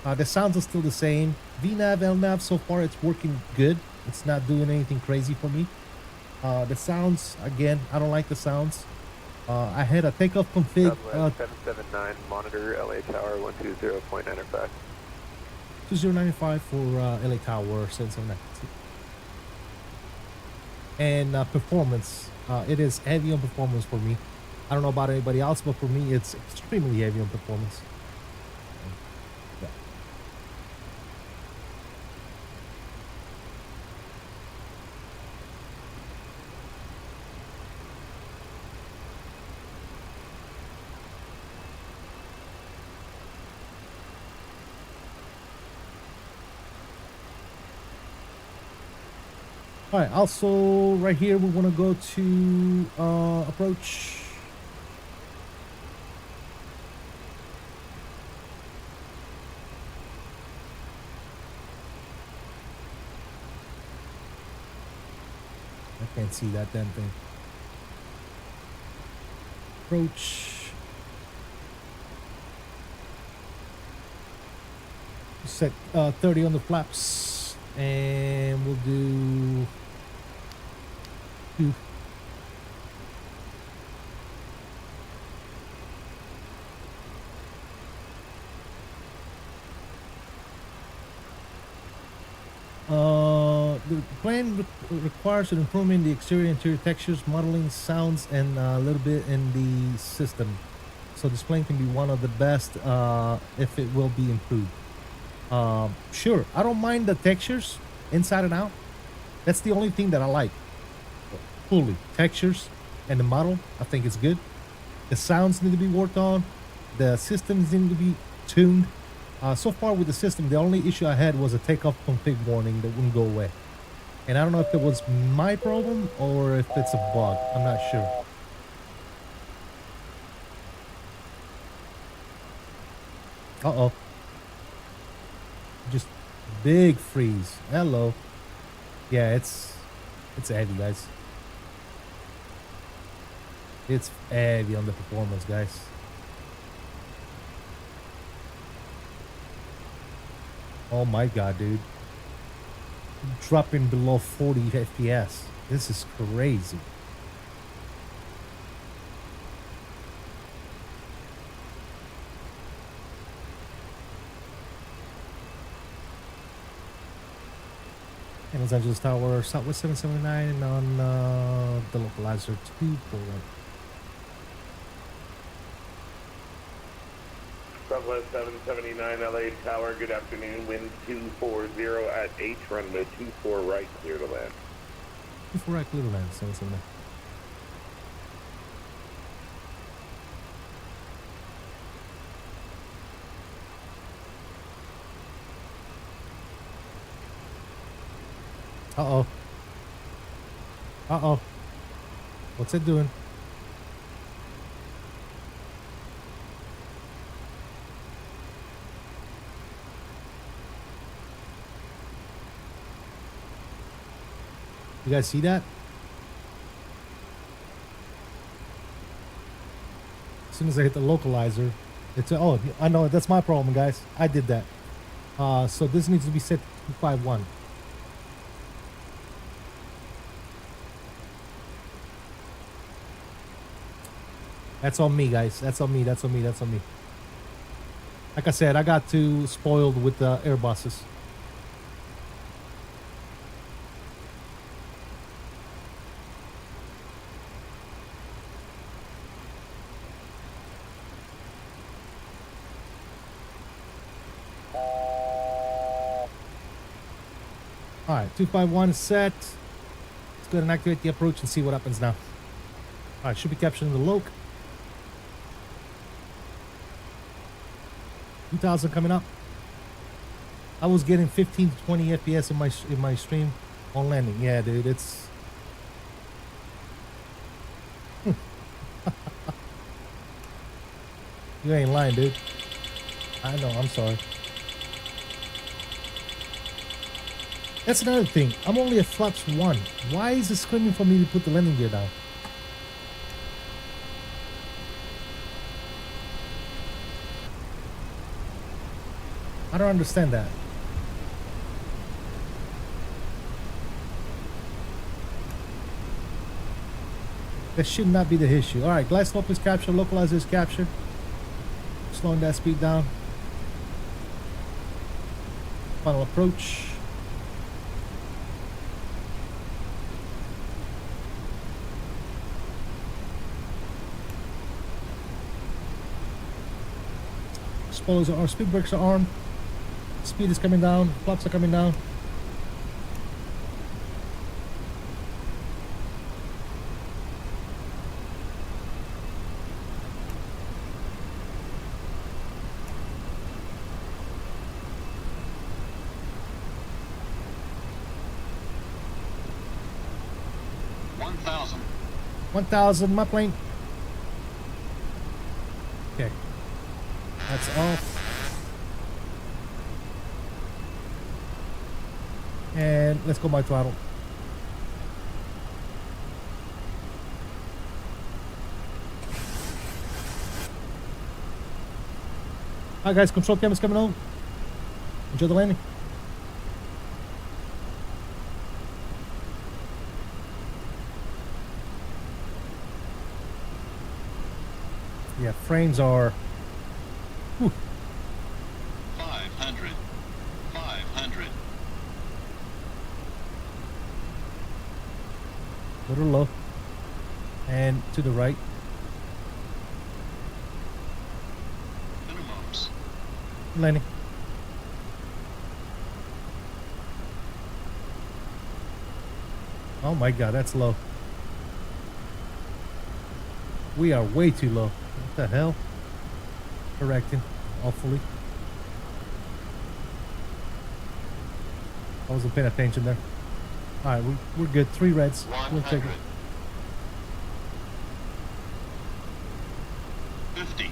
The sounds are still the same. VNAV, LNAV, so far it's working good. It's not doing anything crazy for me. The sounds, again, I don't like the sounds. I had a takeoff config. 779, monitor LA Tower 120.95. 2095 for LA Tower 779. And performance, it is heavy on performance for me. I don't know about anybody else, but for me, it's extremely heavy on performance. Yeah. All right, also right here, we want to go to approach. I can't see that damn thing. Approach. Set 30 on the flaps, and we'll do 2. Plan requires an improvement in the exterior and interior textures, modeling, sounds, and a little bit in the system. So this plane can be one of the best if it will be improved. Sure, I don't mind the textures inside and out. That's the only thing that I like. Fully textures and the model, I think it's good. The sounds need to be worked on. The systems need to be tuned. So far with the system, the only issue I had was a takeoff config warning that wouldn't go away. And I don't know if it was my problem or if it's a bug. I'm not sure. Uh-oh. Just big freeze. Hello. Yeah, it's heavy, guys. It's heavy on the performance, guys. Oh my god, dude. Dropping below 40 FPS. This is crazy. And Los Angeles Tower, Southwest 779 on the localizer 241. Southwest 779 LA Tower, good afternoon, wind 240 at H, runway 24 right, clear to land. 24 right, clear to land, 779. Uh-oh. Uh-oh. What's it doing? You guys see that? As soon as I hit the localizer, it's oh, I know that's my problem, guys. I did that. So this needs to be set to 251. That's on me, guys. That's on me. That's on me. That's on me. Like I said, I got too spoiled with the Airbuses. All right, 251 is set. Let's go ahead and activate the approach and see what happens now. All right, should be capturing the loc. 2000 coming up. I was getting 15 to 20 FPS in my stream on landing. Yeah, dude, it's you ain't lying, dude. I know, I'm sorry. That's another thing. I'm only at flaps 1. Why is it screaming for me to put the landing gear down? I don't understand that. That should not be the issue. All right, glide slope is captured. Localizer is captured. Slowing that speed down. Final approach. Spoilers are, speed brakes are on. Speed is coming down. Flaps are coming down. $1,000. 1,000, my plane. Okay. That's off. And let's go by throttle. Alright guys, control camera's coming on. Enjoy the landing. Yeah, frames are 500. little low. And to the right. Minimums. Landing. Oh my god, that's low. We are way too low. What the hell? Correcting, hopefully. I wasn't paying attention there. Alright, we're good. 3 reds. We'll take it. 50,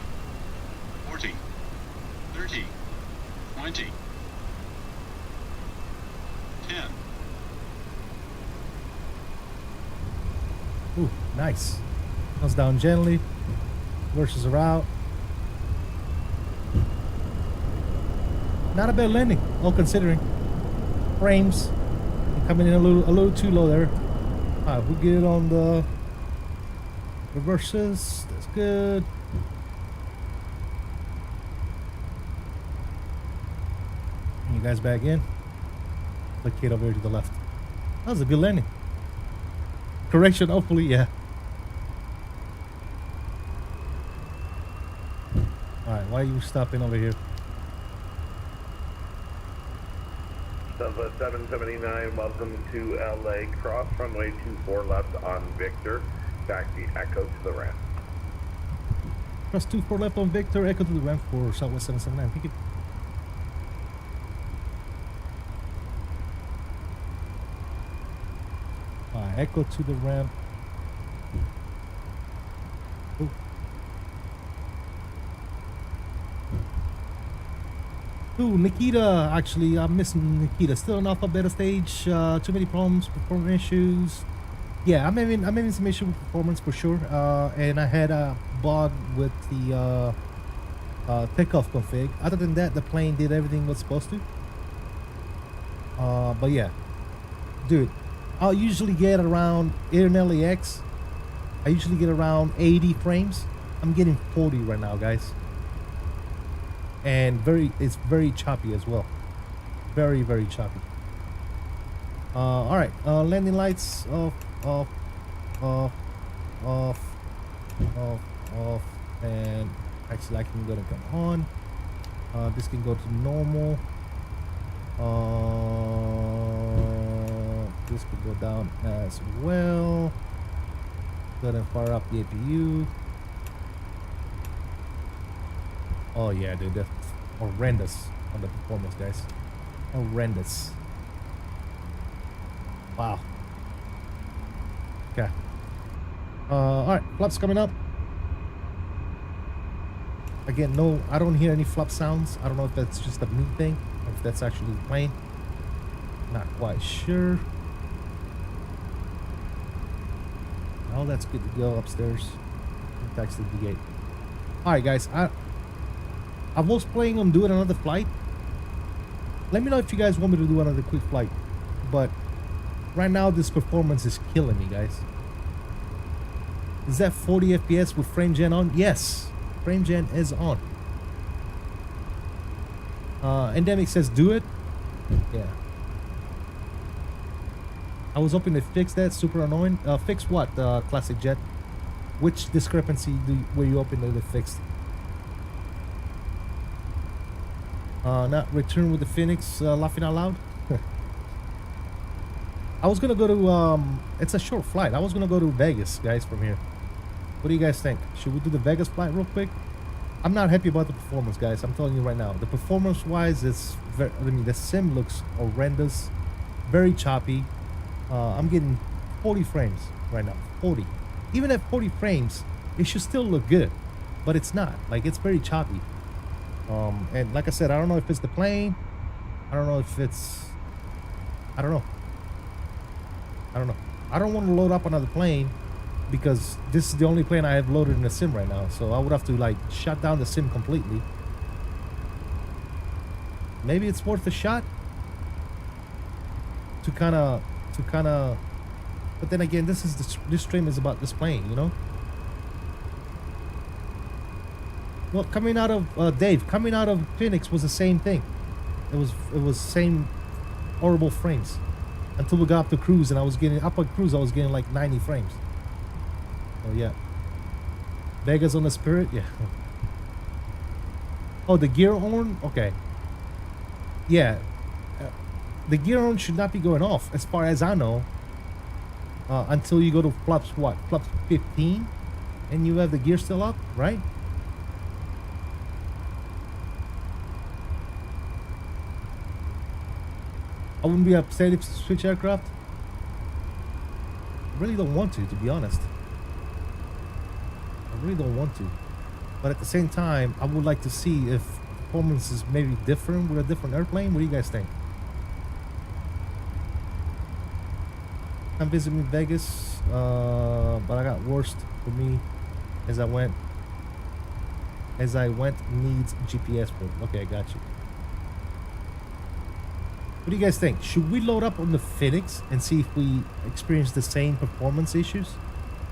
40, 30, 20, 10. Ooh, nice. Comes down gently. Versus her out. Not a bad landing, all considering. Frames. I'm coming in a little too low there. Alright, we get on the reverses. That's good. You guys back in. Placate over here to the left. That was a good landing. Correction, hopefully, yeah. Alright, why are you stopping over here? Delta 779, welcome to LA. Cross runway 24 left on Victor. Taxi Echo to the ramp. Cross 24 left on Victor, echo to the ramp for Southwest 779. Thank you. Echo to the ramp. Ooh. Ooh, Nikita, actually, I'm missing Nikita. Still an alpha beta stage. Too many problems, performance issues. Yeah, I'm having some issue with performance for sure. And I had a bug with the takeoff config. Other than that, the plane did everything it was supposed to. But yeah, dude, I'll usually get around in LAX. I usually get around 80 frames. I'm getting 40 right now, guys. And it's very choppy as well. Very, very choppy. All right, landing lights off, off, off, off, off, off, and actually I can go to come on. This can go to normal. This could go down as well. Go ahead and fire up the APU. Oh yeah, dude, that's horrendous on the performance, guys. Horrendous. Wow. Okay. Alright, flaps coming up. Again, no, I don't hear any flap sounds. I don't know if that's just a me thing or if that's actually the plane. Not quite sure. Oh, that's good to go upstairs. Taxi to the gate. Alright, guys, I was planning on doing another flight. Let me know if you guys want me to do another quick flight. But right now, this performance is killing me, guys. Is that 40 FPS with frame gen on? Yes, frame gen is on. Endemic says do it. Yeah. I was hoping to fix that. Super annoying. Fix what? Classic Jet. Which discrepancy were you hoping to fix? Not return with the Phoenix. Laughing out loud. I was gonna go to it's a short flight. I was gonna go to Vegas, guys, from here. What do you guys think? Should we do the Vegas flight real quick? I'm not happy about the performance, guys. I'm telling you right now. The performance wise, it's very, I mean, the sim looks horrendous, very choppy. I'm getting 40 frames right now. 40. Even at 40 frames, it should still look good, but it's not. Like, it's very choppy. And like I said, I don't know if it's the plane. I don't know if it's, I don't know. I don't want to load up another plane because this is the only plane I have loaded in the sim right now. So I would have to like shut down the sim completely. Maybe it's worth a shot to kind of, but then again, this stream is about this plane, you know? Well, coming out of Dave, coming out of Phoenix was the same thing. It was same horrible frames. until we got up to cruise, and I was getting up on cruise. I was getting like 90 frames. Oh yeah. Vegas on the Spirit, yeah. Oh, the gear horn. Okay. Yeah. The gear horn should not be going off, as far as I know, until you go to flaps what? Flaps 15, and you have the gear still up, right? I wouldn't be upset if switch aircraft. I really don't want to be honest. I really don't want to. But at the same time, I would like to see if performance is maybe different with a different airplane. What do you guys think? Come visit me in Vegas, but I got worst for me as I went needs GPS for. Okay, I got you. What do you guys think? Should we load up on the Phoenix and see if we experience the same performance issues?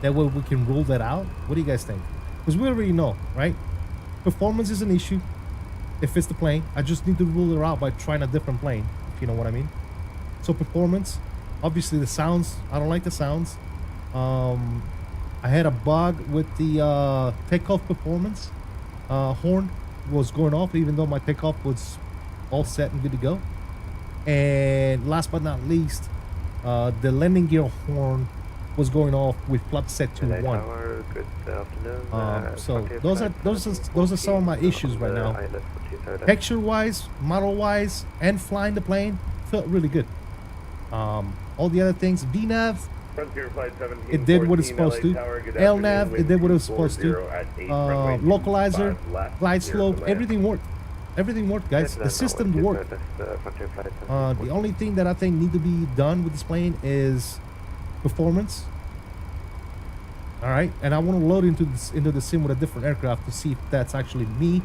That way we can rule that out. What do you guys think? Because we already know, right? Performance is an issue if it's the plane. I just need to rule it out by trying a different plane, if you know what I mean. So performance, obviously the sounds, I don't like the sounds. I had a bug with the takeoff performance. Horn was going off even though my takeoff was all set and good to go. And last but not least, the landing gear horn was going off with flap set to 1. Good afternoon. So those are some of my issues right now. Texture wise, model wise, and flying the plane felt really good. All the other things, VNAV, it did what it's supposed to. LNAV, it did what it was supposed to. Localizer, glide slope, everything worked. Everything worked, guys. The system worked. The only thing that I think need to be done with this plane is performance. All right, and I want to load into the sim with a different aircraft to see if that's actually me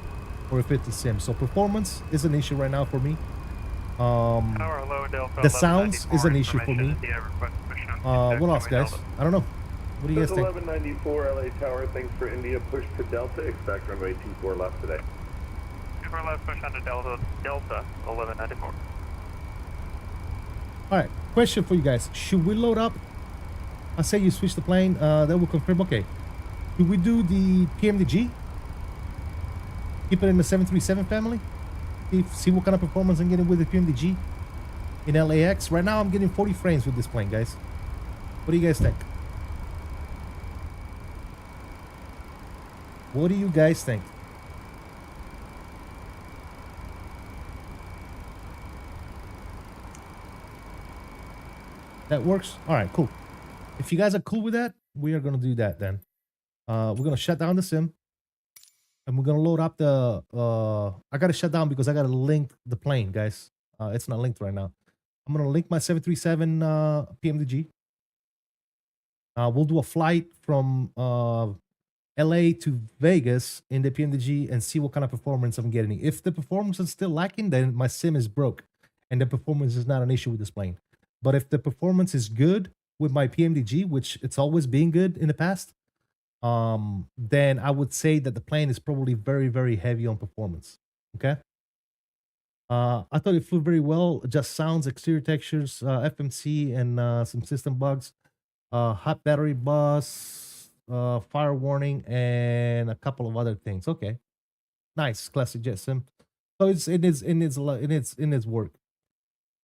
or if it's the sim. So performance is an issue right now for me. The sounds is an issue for me. What else, guys? I don't know. What do you guys think? 1194 LA Tower, thanks for India, push to Delta, expect runway 24 left today. 24 left, push on to Delta, 1194. Alright, question for you guys. Should we load up? I say you switch the plane, that will confirm. Okay. Do we do the PMDG? Keep it in the 737 family? See what kind of performance I'm getting with the PMDG in LAX. Right now I'm getting 40 frames with this plane, guys. What do you guys think? What do you guys think? That works? Alright, cool. If you guys are cool with that, we are going to do that then. We're going to shut down the sim. And we're going to load up the... I got to shut down because I got to link the plane, guys. It's not linked right now. I'm going to link my 737 PMDG. We'll do a flight from LA to Vegas in the PMDG and see what kind of performance I'm getting. If the performance is still lacking, then my sim is broke. And the performance is not an issue with this plane. But if the performance is good with my PMDG, which it's always been good in the past, then I would say that the plane is probably very, very heavy on performance. Okay. I thought it flew very well. Just sounds, exterior textures, FMC, and some system bugs. Hot battery bus, fire warning, and a couple of other things. Okay. Nice. Classic Jet Sim. So it needs work.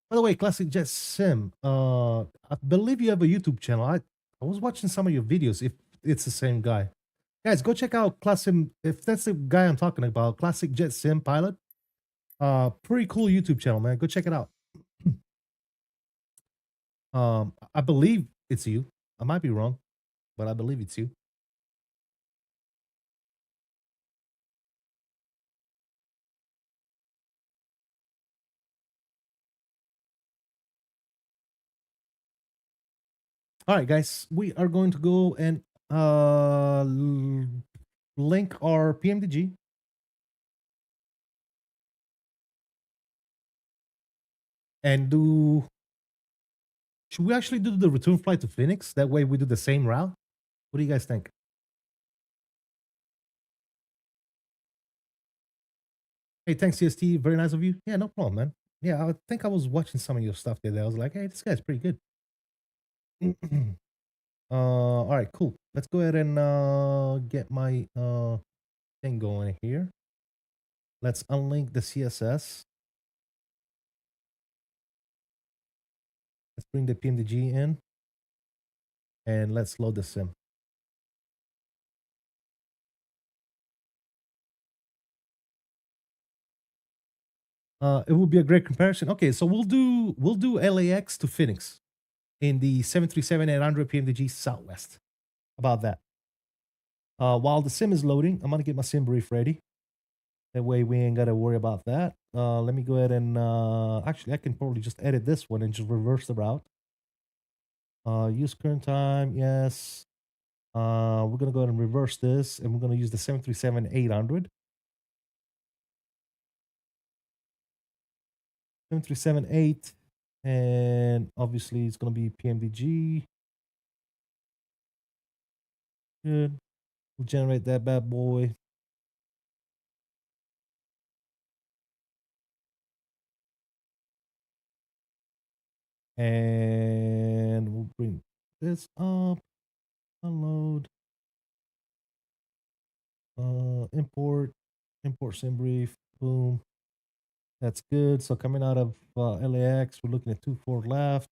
By the way, Classic Jet Sim, I believe you have a YouTube channel. I was watching some of your videos, if it's the same guy. Guys, go check out Classic, if that's the guy I'm talking about, Classic Jet Sim Pilot. Pretty cool YouTube channel, man. Go check it out. I believe it's you. I might be wrong, but I believe it's you. All right, guys, we are going to go and link our PMDG. And should we actually do the return flight to Phoenix? That way we do the same route. What do you guys think? Hey, thanks, CST. Very nice of you. Yeah, no problem, man. Yeah, I think I was watching some of your stuff the other day. I was like, hey, this guy's pretty good. All right, cool. Let's go ahead and get my thing going here. Let's unlink the CSS. Let's bring the PMDG in, and let's load the sim. It will be a great comparison. Okay, so we'll do LAX to Phoenix in the 737-800 PMDG Southwest. About that. While the sim is loading, I'm gonna get my sim brief ready. That way we ain't gotta worry about that. Let me go ahead and actually I can probably just edit this one and just reverse the route. Use current time, yes. We're gonna go ahead and reverse this, and we're gonna use the 737-800. 737-8, and obviously it's gonna be PMDG. Good. We'll generate that bad boy. And we'll bring this up. Unload. Import sim brief. Boom. That's good. So coming out of LAX, we're looking at 24 left,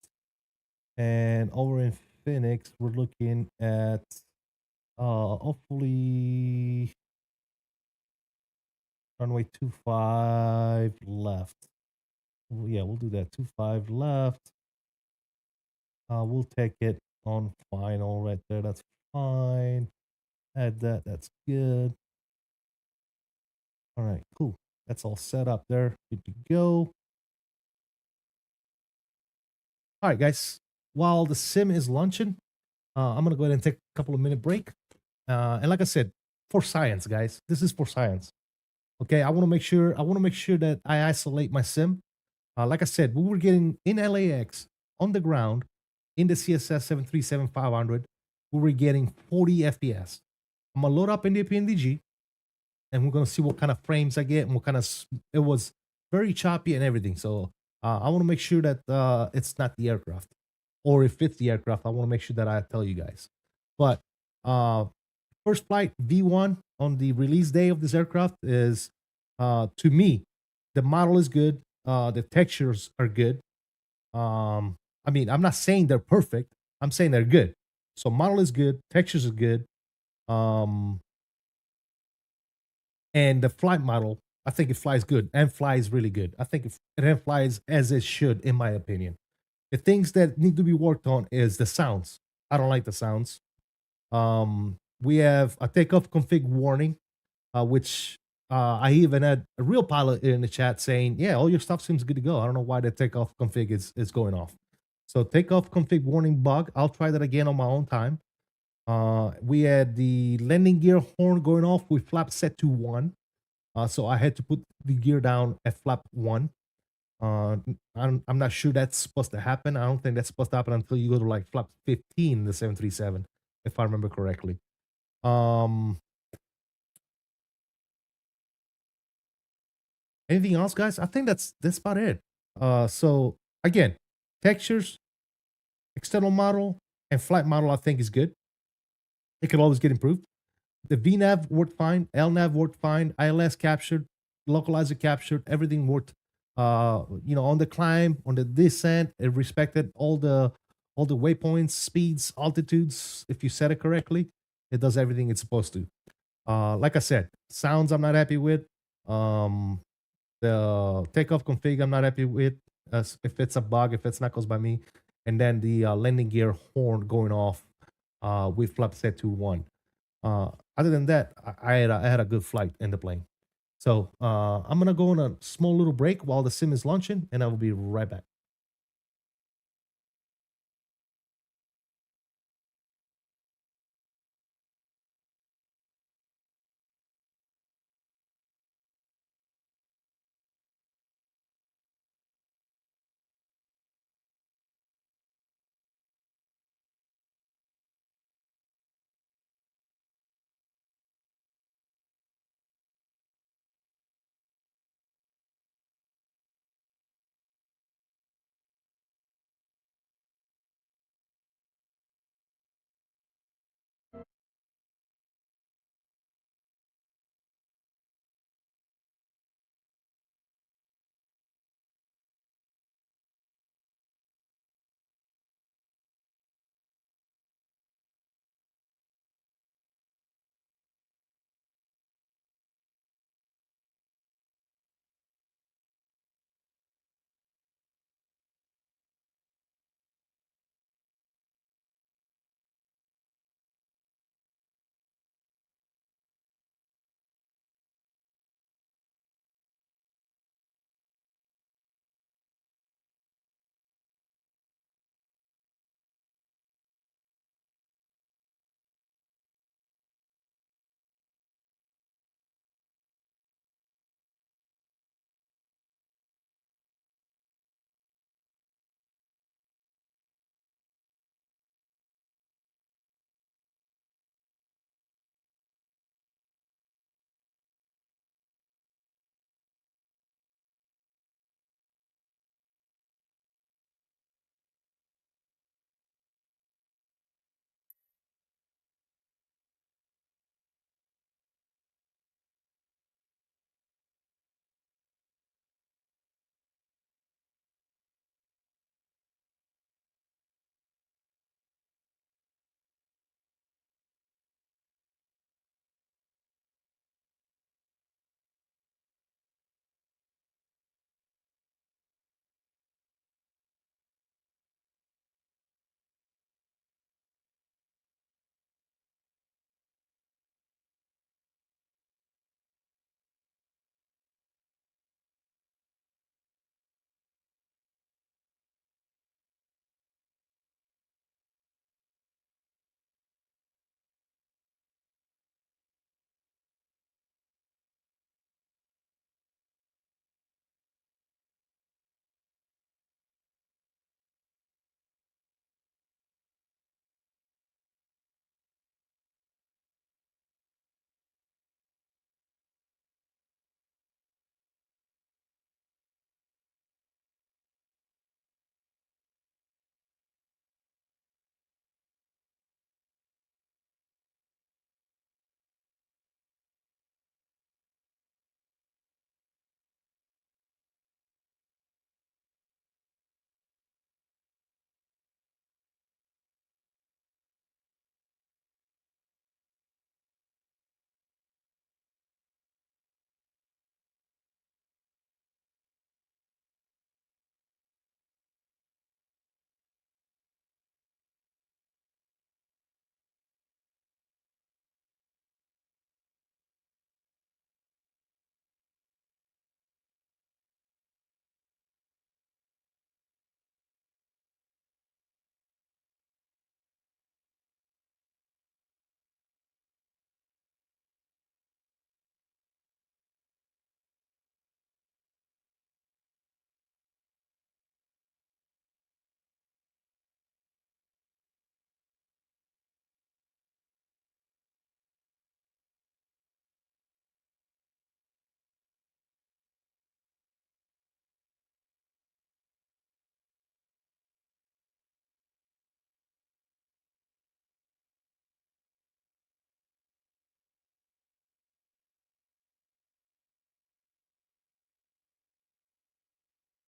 and over in Phoenix, we're looking at hopefully runway 25 left. Yeah, we'll do that. 25 left. We'll take it on final right there. That's fine. Add that. That's good. All right, cool. That's all set up there. Good to go. All right, guys. While the sim is launching, I'm gonna go ahead and take a couple of minute break. And like I said, for science, guys, this is for science. Okay, I want to make sure. I want to make sure that I isolate my sim. Like I said, we were getting in LAX on the ground in the CSS 737-500. We were getting 40 FPS. I'm gonna load up in the PNDG, and we're gonna see what kind of frames I get and what kind of. It was very choppy and everything. So I want to make sure that it's not the aircraft, or if it's the aircraft, I want to make sure that I tell you guys. But first flight V1 on the release day of this aircraft is, to me, the model is good. The textures are good. I mean, I'm not saying they're perfect. I'm saying they're good. So model is good, textures are good. And the flight model, I think it flies good and flies really good. I think it flies as it should, in my opinion. The things that need to be worked on is the sounds. I don't like the sounds. We have a takeoff config warning, which I even had a real pilot in the chat saying, yeah, all your stuff seems good to go. I don't know why the takeoff config is going off. So takeoff config warning bug. I'll try that again on my own time. We had the landing gear horn going off with flap set to 1. So I had to put the gear down at flap 1. I'm not sure that's supposed to happen. I don't think that's supposed to happen until you go to like flap 15, the 737, if I remember correctly. Anything else, guys? I think that's about it. So again, textures, external model, and flight model I think is good. It could always get improved. The VNAV worked fine, LNAV worked fine, ILS captured, localizer captured, everything worked. On the climb, on the descent, it respected all the waypoints, speeds, altitudes. If you set it correctly, it does everything it's supposed to. Like I said, sounds I'm not happy with. The takeoff config I'm not happy with. If it's a bug, if it's not caused by me, and then the landing gear horn going off with flap set to 1. Other than that, I had a good flight in the plane. So I'm gonna go on a small little break while the sim is launching, and I will be right back.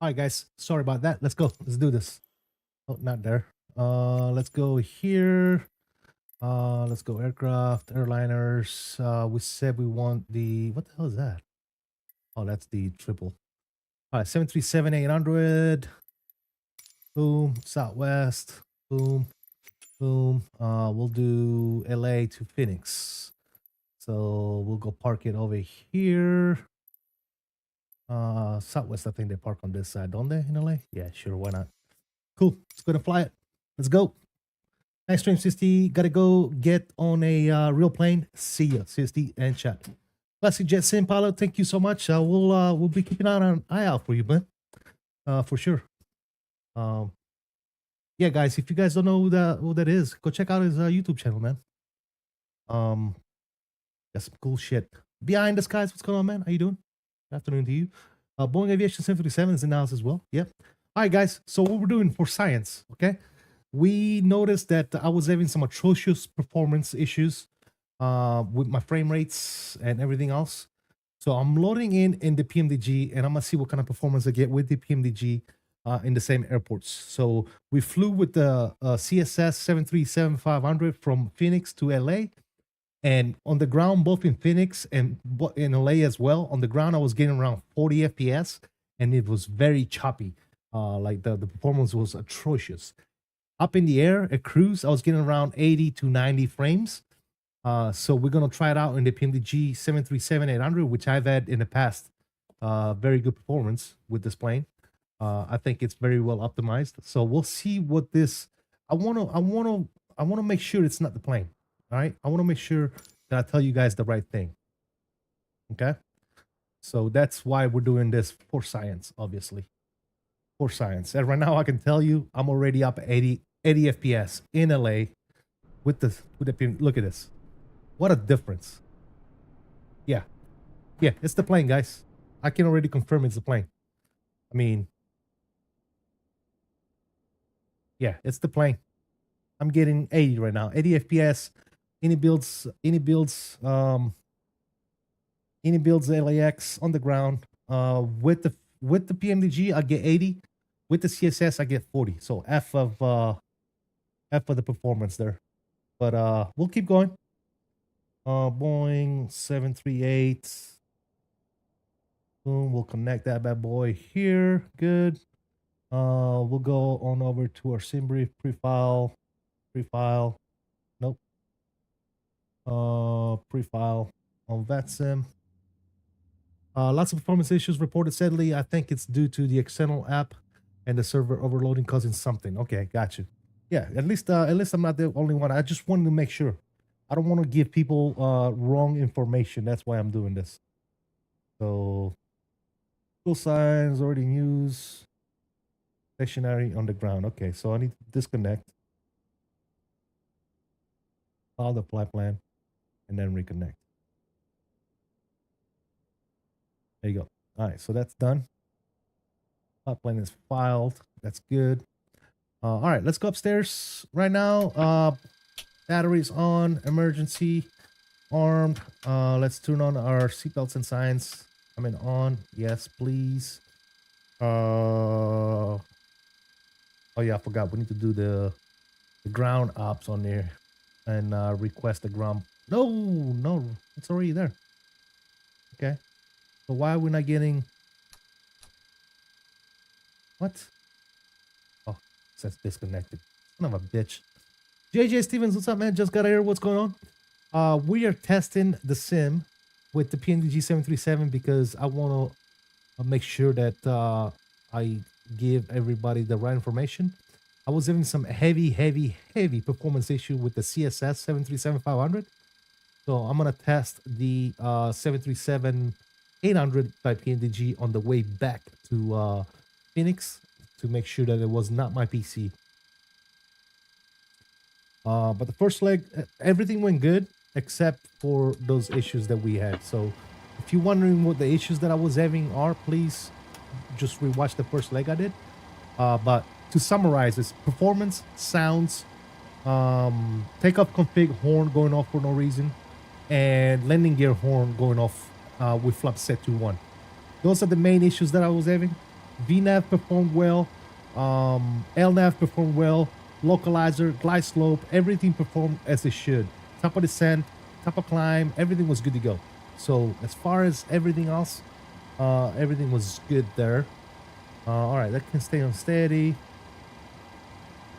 All right, guys. Sorry about that. Let's go. Let's do this. Oh, not there. Let's go here. Let's go aircraft, airliners. We said we want the, what the hell is that? Oh, that's the triple. All right, 737-800. Boom. Southwest. Boom. Boom. We'll do LA to Phoenix. So we'll go park it over here. Southwest, I think they park on this side, don't they, in LA? Yeah, sure, why not? Cool. Let's go to fly it. Let's go. Nice stream, Sisty. Gotta go get on a real plane. See ya, Sisty and chat. Classic Jet Sim pilot, thank you so much. We'll be keeping an eye out for you, man. For sure. Yeah, guys, if you guys don't know who that is, go check out his YouTube channel, man. Got some cool shit. Behind the skies, what's going on, man? How you doing? Good afternoon to you. Boeing Aviation 737 is in the house as well. Yep. All right, guys. So what we're doing for science, okay? We noticed that I was having some atrocious performance issues with my frame rates and everything else. So I'm loading in the PMDG, and I'm gonna see what kind of performance I get with the PMDG in the same airports. So we flew with the CSS 737-500 from Phoenix to LA. And on the ground, both in Phoenix and in LA as well, on the ground, I was getting around 40 FPS, and it was very choppy. Like the performance was atrocious. Up in the air, at cruise, I was getting around 80 to 90 frames. So we're going to try it out in the PMDG 737-800, which I've had in the past. Very good performance with this plane. I think it's very well optimized. So we'll see what this. I want to make sure it's not the plane. All right, I want to make sure that I tell you guys the right thing. Okay, so that's why we're doing this for science, obviously. For science. And right now, I can tell you, I'm already up at 80 FPS in LA with the look at this. What a difference. Yeah, it's the plane, guys. I can already confirm it's the plane. I mean, yeah, it's the plane. I'm getting 80 right now, 80 FPS. Any builds LAX on the ground. With the PMDG, I get 80. With the CSS, I get 40. So F of the performance there. But we'll keep going. Boeing 738. Boom, we'll connect that bad boy here. Good. We'll go on over to our sim brief prefile. Nope. Prefile on VetSim. Lots of performance issues reported. Sadly, I think it's due to the external app and the server overloading causing something. Okay, got you. Yeah, at least I'm not the only one. I just wanted to make sure. I don't want to give people wrong information. That's why I'm doing this. So, full signs already in use. Stationary on the ground. Okay, so I need to disconnect. Follow the flight plan. And then reconnect. There you go. All right, so that's done. Flight plan is filed. That's good. All right, let's go upstairs right now. Batteries on, emergency, armed. Let's turn on our seatbelts and signs. I mean, on. Yes, please. Oh yeah, I forgot. We need to do the ground ops on there and request the ground. No, it's already there. Okay. So why are we not getting... What? Oh, it says disconnected. Son of a bitch. JJ Stevens, what's up, man? Just got here. What's going on? We are testing the sim with the PNDG 737 because I want to make sure that I give everybody the right information. I was having some heavy performance issue with the CSS 737-500. So I'm going to test the 737-800 by PNDG on the way back to Phoenix to make sure that it was not my PC. But the first leg, everything went good except for those issues that we had. So if you're wondering what the issues that I was having are, please just rewatch the first leg I did. But to summarize, it's performance, sounds, takeoff config horn going off for no reason, and landing gear horn going off with flap set to 1. Those are the main issues that I was having. VNAV performed well. LNAV performed well. Localizer, glide slope, everything performed as it should. Top of descent, top of climb, everything was good to go. So as far as everything else, everything was good there. All right, that can stay on steady.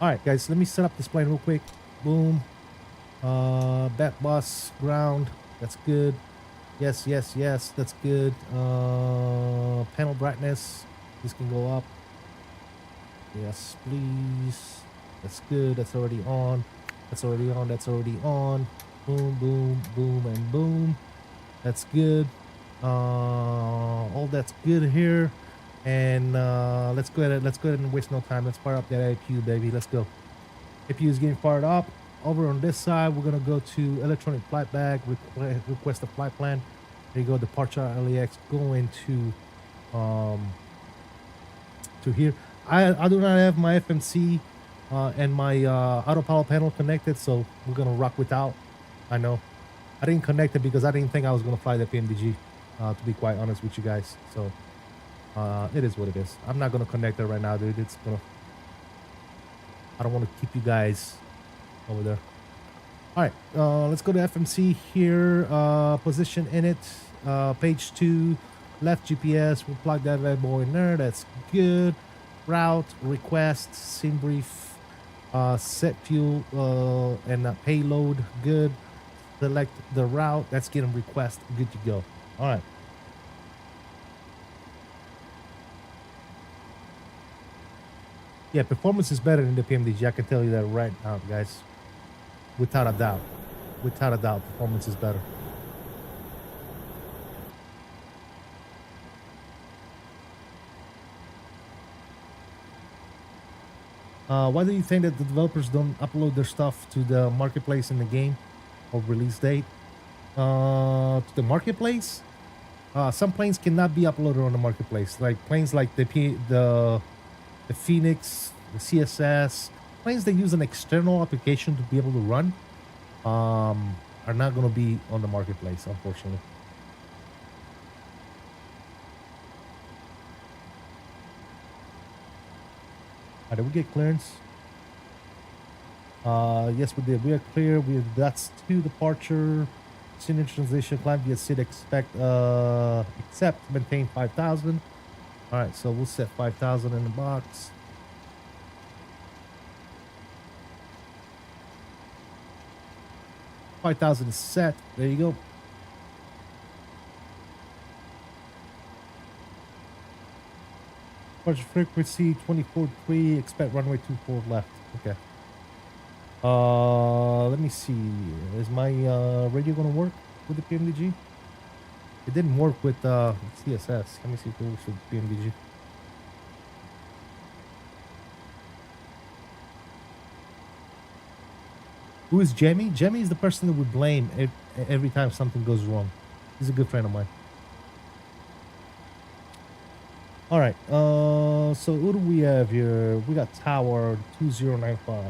All right, guys, let me set up this plane real quick. Boom. Back bus, ground, that's good. Yes, yes, yes, that's good. Panel brightness, this can go up. Yes, please. That's good. That's already on. That's already on. That's already on. Boom, boom, boom, and boom. That's good. All that's good here. And let's go ahead and waste no time. Let's fire up that APU, baby. Let's go. APU is getting fired up. Over on this side, we're gonna go to electronic flight bag. Request a flight plan. There you go. Departure LAX going to here. I do not have my FMC and my autopilot panel connected, so we're gonna rock without. I know I didn't connect it because I didn't think I was gonna fly the PMDG, to be quite honest with you guys. So it is what it is. I'm not gonna connect it right now, dude. I don't want to keep you guys over there. All right, let's go to FMC here. Position in it, page 2, left GPS. We'll plug that bad boy in there. That's good. Route, request, sim brief, set fuel and payload, good. Select the route, that's getting request, good to go. All right. Yeah, performance is better than the PMDG. I can tell you that right now, guys. Without a doubt. Without a doubt, performance is better. Why do you think that the developers don't upload their stuff to the marketplace in the game or release date? To the marketplace? Some planes cannot be uploaded on the marketplace. Like planes like the Phoenix, the CSS, planes that use an external application to be able to run, are not going to be on the marketplace, unfortunately. Did we get clearance? Yes, we did. We are clear. That's 2 departure. Senior transition climb via SID except maintain 5,000. All right, so we'll set 5,000 in the box. $5,000 is set. There you go. Departure frequency 24.3. Expect runway 24 left. Okay. Let me see. Is my radio gonna work with the PMDG? It didn't work with CSS. Let me see if it works with PMDG. Who is Jamie? Jamie is the person that we blame every time something goes wrong. He's a good friend of mine. All right. So who do we have here? We got Tower 2095.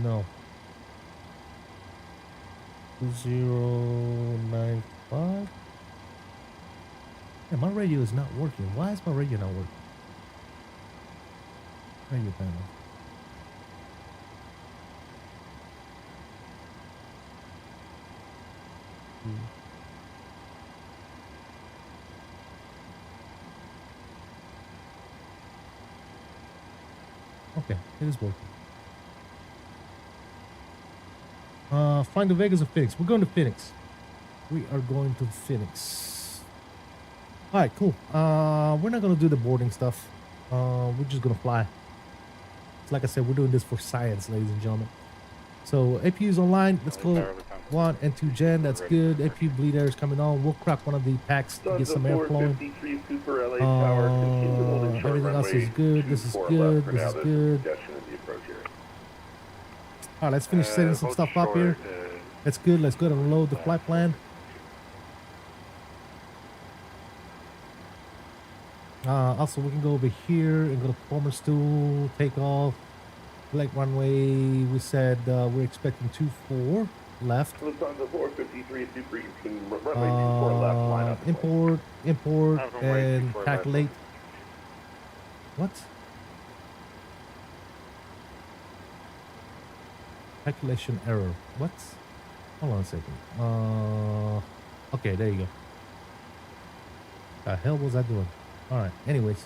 No. 2095. Yeah, my radio is not working. Why is my radio not working? Radio panel. Okay, it is working. Find the Vegas or Phoenix. We're going to Phoenix. We are going to Phoenix. All right, cool. We're not gonna do the boarding stuff. We're just gonna fly. It's like I said, we're doing this for science, ladies and gentlemen. So APU is online. Let's go 1 and 2 gen. That's good. APU bleed air is coming on. We'll crack one of the packs to get some air flowing. Everything else is good. This is good. This is good. All right, let's finish setting some stuff up here. That's good. Let's go and load the flight plan. Also, we can go over here and go to performance tool, take off, select runway. We said we're expecting 24. left. Lufthansa 453 Super, you can runway 24 left, line up. Import, Runway and 24 left. calculate. What? Calculation error. What? Hold on a second. Okay, there you go. The hell was I doing? All right. Anyways,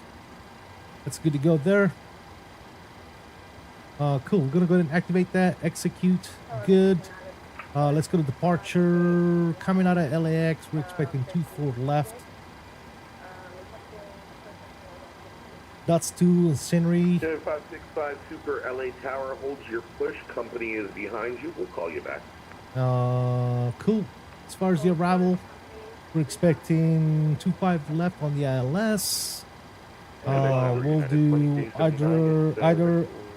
that's good to go there. Cool. We're gonna go ahead and activate that. Execute. Good. Let's go to departure. Coming out of LAX, we're expecting 24 left. That's to Scenery. 565 Super LA Tower holds your push. Company is behind you. We'll call you back. Cool. As far as the arrival, we're expecting 25 left on the ILS. We'll do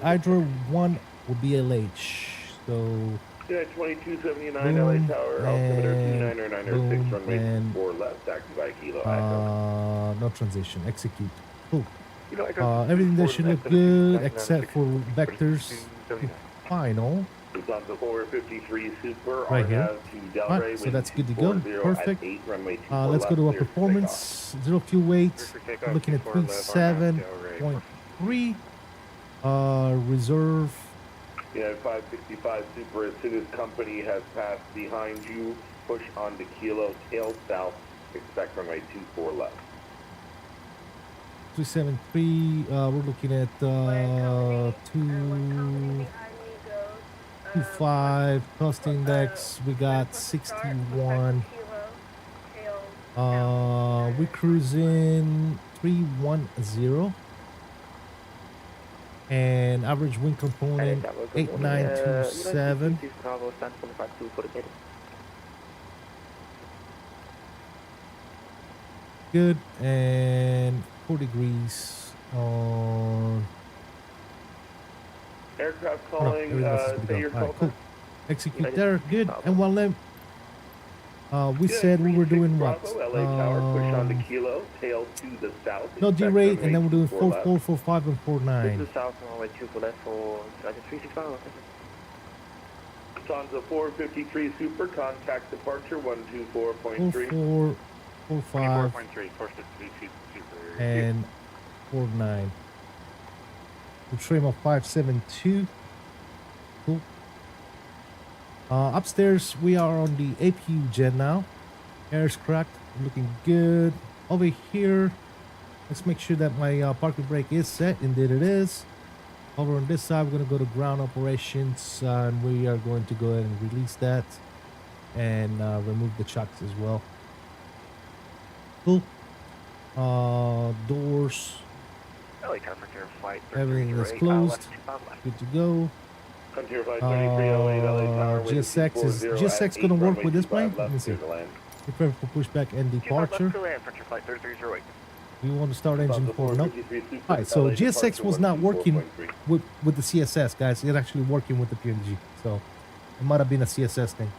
either one will be LH. So Yeah, 2279 LA Tower, altimeter 29906, runway 4 left, taxi by Kilo Echo. no transition. Execute. Cool. You know, I got Everything there should look good except for vectors. Final. Lufthansa 453 Super, Right here. to Delray, Right, so that's good to go. 40 at Perfect. 8, runway 24 Let's go left, to our clear for performance. Zero fuel weight. Clear for takeoff, Looking at 24 left, RNAV, 27.3. Reserve. takeoff. Yeah, 565 Super, as soon as company has passed behind you, push onto Kilo, tail south, expect runway 24 left. 273. We're looking at 225 cost index. We got 61. We cruising 310. And average wind component 8927. Good. And 4 degrees on. Aircraft Oh, no, calling, everything else is good to say go. your All right, call. cool. Execute there. Good. And one limp. We said we were doing what? LA Tower, push onto Kilo, tail to the south. No expect derate, runway and then we're doing 24 left. 44, 45, and 49. south, runway 24 left for 365. Lufthansa 453 Super, contact departure 124.3. 44, 45, 24.3, 453 Super. and 49. The trim of 572. Cool. Upstairs, we are on the APU gen now. Air's cracked, looking good. Over here, let's make sure that my parking brake is set. Indeed it is. Over on this side, we're going to go to ground operations, and we are going to go ahead and release that and remove the chocks as well. Cool. Doors, LA temperature, flight everything is 308, closed. left 25 left. Good to go. Frontier 53308, LA Tower, wind GSX is 240 GSX at gonna 8, work runway with this 25 plane? Let me left, see. clear to land. Prepare for pushback and 25 left, departure. clear land, Frontier flight 3308. We want to start engine Lufthansa 4. Nope. 453 Super, Alright, so LA GSX departure was not working 124.3. with the CSS, guys. It's actually working with the PNG. So it might have been a CSS thing.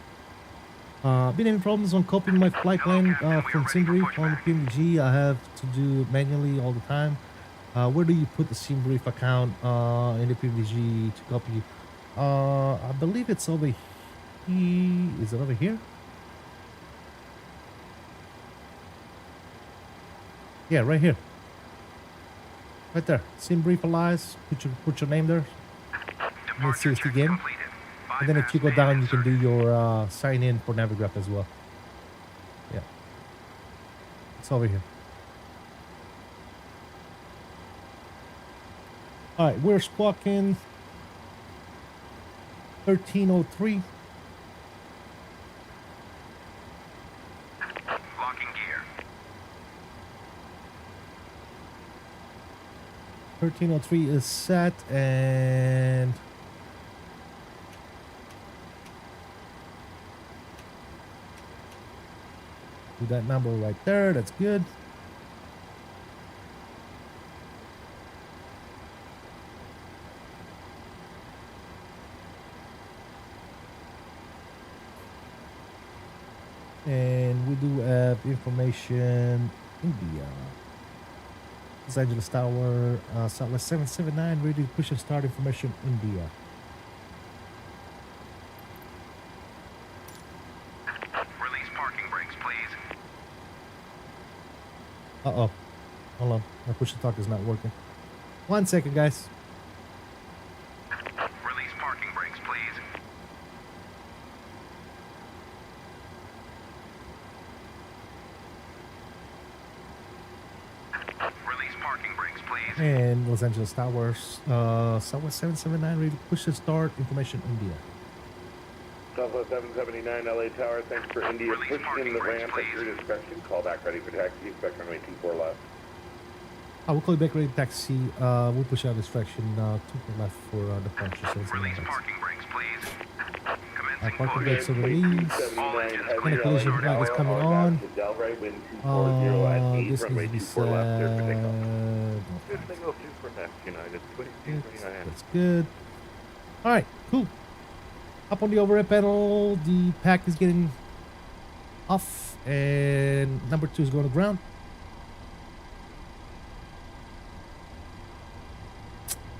Been any problems on copying my flight plan from SimBrief on the PNG? I have to do it manually all the time. Where do you put the SimBrief account in the PNG to copy? I believe it's over here. Is it over here? Yeah, right here. Right there. SimBrief Allies. Put your name there. Let me see it again. And then if you go down, you can do your sign in for Navigraph as well. Yeah. It's over here. Alright, we're squawking 1303. Locking gear. 1303 is set, and do that number right there. That's good. And we do have information India. Los Angeles Tower, Southwest 779, ready to push and start information India. Uh-oh. Hold on. My push to talk is not working. 1 second, guys. Release parking brakes, please. Release parking brakes, please. And Los Angeles Towers. Southwest 779, ready to push to start. Information India. Southwest 779 LA Tower, thanks for India. Release Push in parking the brakes, ramp at please. your discretion. Call back ready for taxi. Expect runway 24 left. We'll call you back ready to taxi. We'll push out distraction 2 left for departure. Release parking brakes, please. Commencing Parking push. brakes are released. All engines And a clear. collision flag is coming on. Delray, wind 240 at 8, This runway needs to be 24 left, clear for set. takeoff. Good signal 2 for next, United 2229. That's good. All right, cool. Up on the overhead panel, the pack is getting off, and number 2 is going to ground.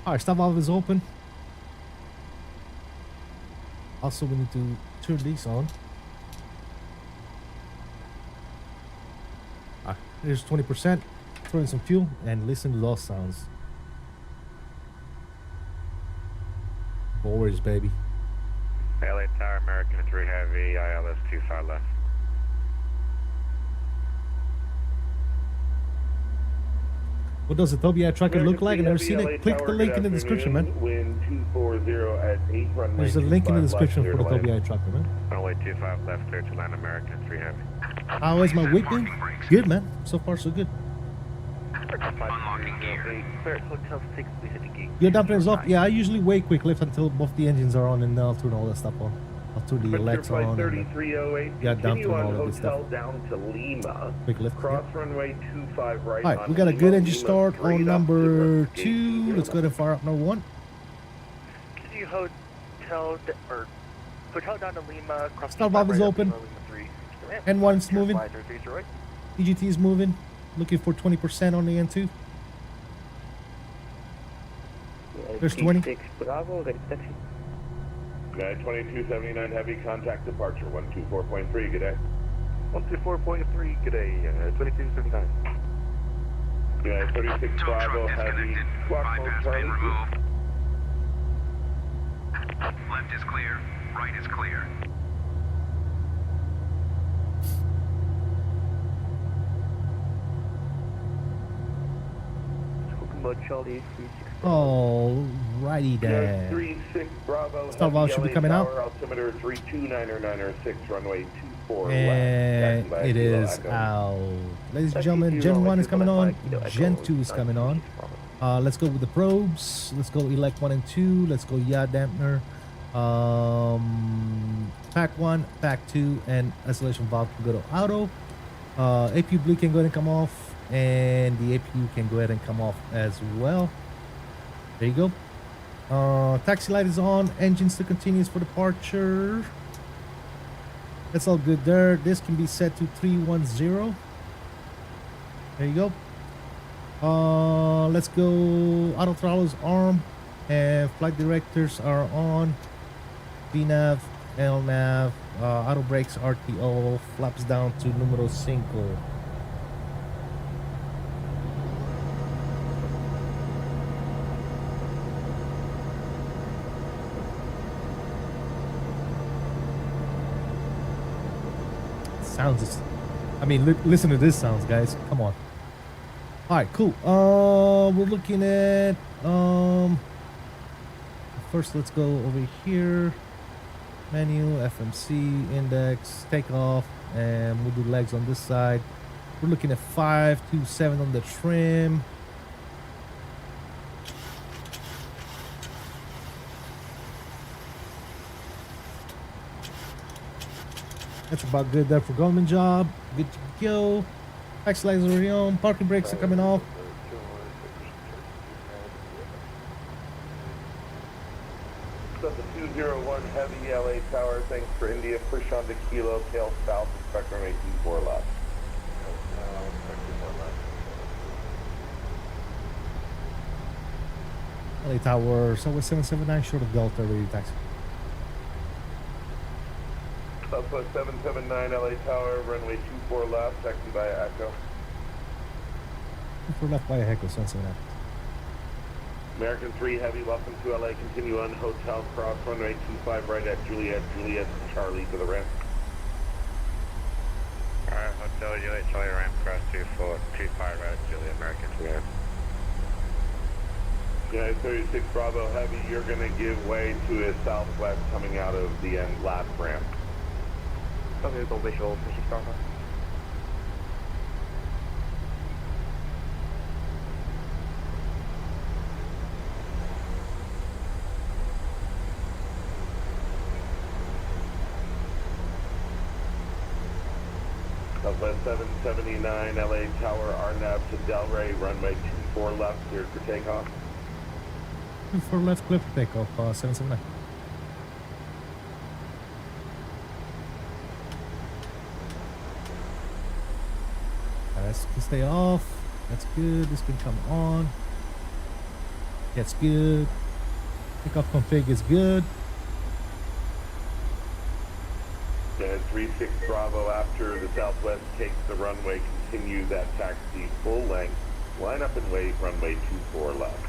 All right, stop valve is open. Also, we need to turn these on. Here's 20%. Throw in some fuel and listen to those sounds. Boys, baby. LA Tower, American 3 Heavy, ILS 25 left. What does a Tobii tracker look like? I've never seen it. Click the link in the description, man. Wind 240 at 8, runway There's a link in the 25 left, description clear for the to land. Tobii tracker, man. Runway 25 left, clear to land, American 3 Heavy. How is my weight doing? Good, man. So far, so good. Unlocking gear. Clear Hotel 6, please hit the gate. Your dampeners off? Yeah, I usually wait quick lift until both the engines are on, and then I'll turn all that stuff on. I'll turn the Departure elects flight on. And 3308, yeah, continue down to on all of this hotel stuff. down to Lima. quick lift. Cross Yeah. runway 25 right. All right, on we got a Lima, good engine Lima start straight on up number to 2. Let's go ahead and fire up number 1. Continue hotel down to Lima. Cross Start valve is open. N1's moving. EGT is moving. Looking for 20% on the N2. There's 20. Bravo, ready for taxi. United 2279 heavy contact departure 124.3. Good day. 124.3, good day, 2279. United 36 Tow Bravo truck heavy disconnected. squawk mode Bypass Charlie. main remove. Left is clear. Right is clear. Mode Charlie 36. Alrighty United then. 36 Bravo Start valve should be LA coming out. tower, altimeter 32996 runway 24 And left. it is out. Ladies and gentlemen, Gen 1 is coming on. Gen 2 is coming on. Let's go with the probes. Let's go elect 1 and 2. Let's go yaw dampener. Pack 1, pack 2, and isolation valve can go to auto. APU bleed can go ahead and come off, and the APU can go ahead and come off as well. There you go. Taxi light is on. Engine still continues for departure. That's all good there. This can be set to 310. There you go. Let's go. Auto throttle is arm, and flight directors are on. VNAV, LNAV, auto brakes, RTO, flaps down to numero 5. Sounds is, I mean, listen to this sounds, guys. Come on. All right, cool. We're looking at first. Let's go over here. Menu, FMC, index, takeoff, and we'll do legs on this side. We're looking at 527 on the trim. That's about good there for government job. Good to go. Taxi lights are already on. Parking brakes are coming off. The 201 heavy LA tower, thanks for India. Push on to Kilo, tail south, expect runway 24 left. LA Tower, Southwest 779, short of Delta, ready taxi. Southwest 779 LA tower, runway 24 left, taxi via Echo. For left by a Echo 779. American 3 Heavy, welcome to LA. Continue on Hotel Cross, runway 25 right at Juliet. Juliet, Charlie to the ramp. Alright, Hotel Juliet, Charlie ramp, cross 25 right at Juliet, American 3. United 36 Bravo Heavy, you're going to give way to a southwest coming out of the end last ramp. Okay, go visual, 36 Bravo. Southwest 779, LA Tower, RNAV to Delray, runway 24 left, cleared for takeoff. 24 left, clear for takeoff, 779. This can stay off. That's good. This can come on. That's good. Takeoff config is good. Yeah, 36 Bravo, after the southwest takes the runway, continue that taxi full length. Line up and wait, runway 24 left.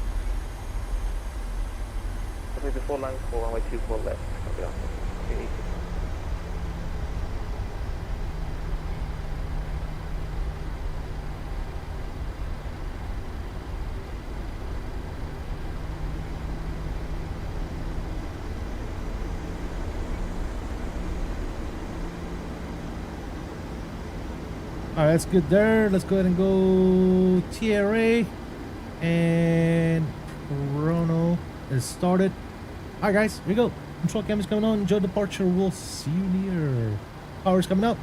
Okay, the full length for runway 24 left. Okay. Alright, that's good there. Let's go ahead and go TRA. And Chrono is started. Alright guys, here we go. Control cam is coming on. Enjoy departure. We'll see you near. Power's coming up.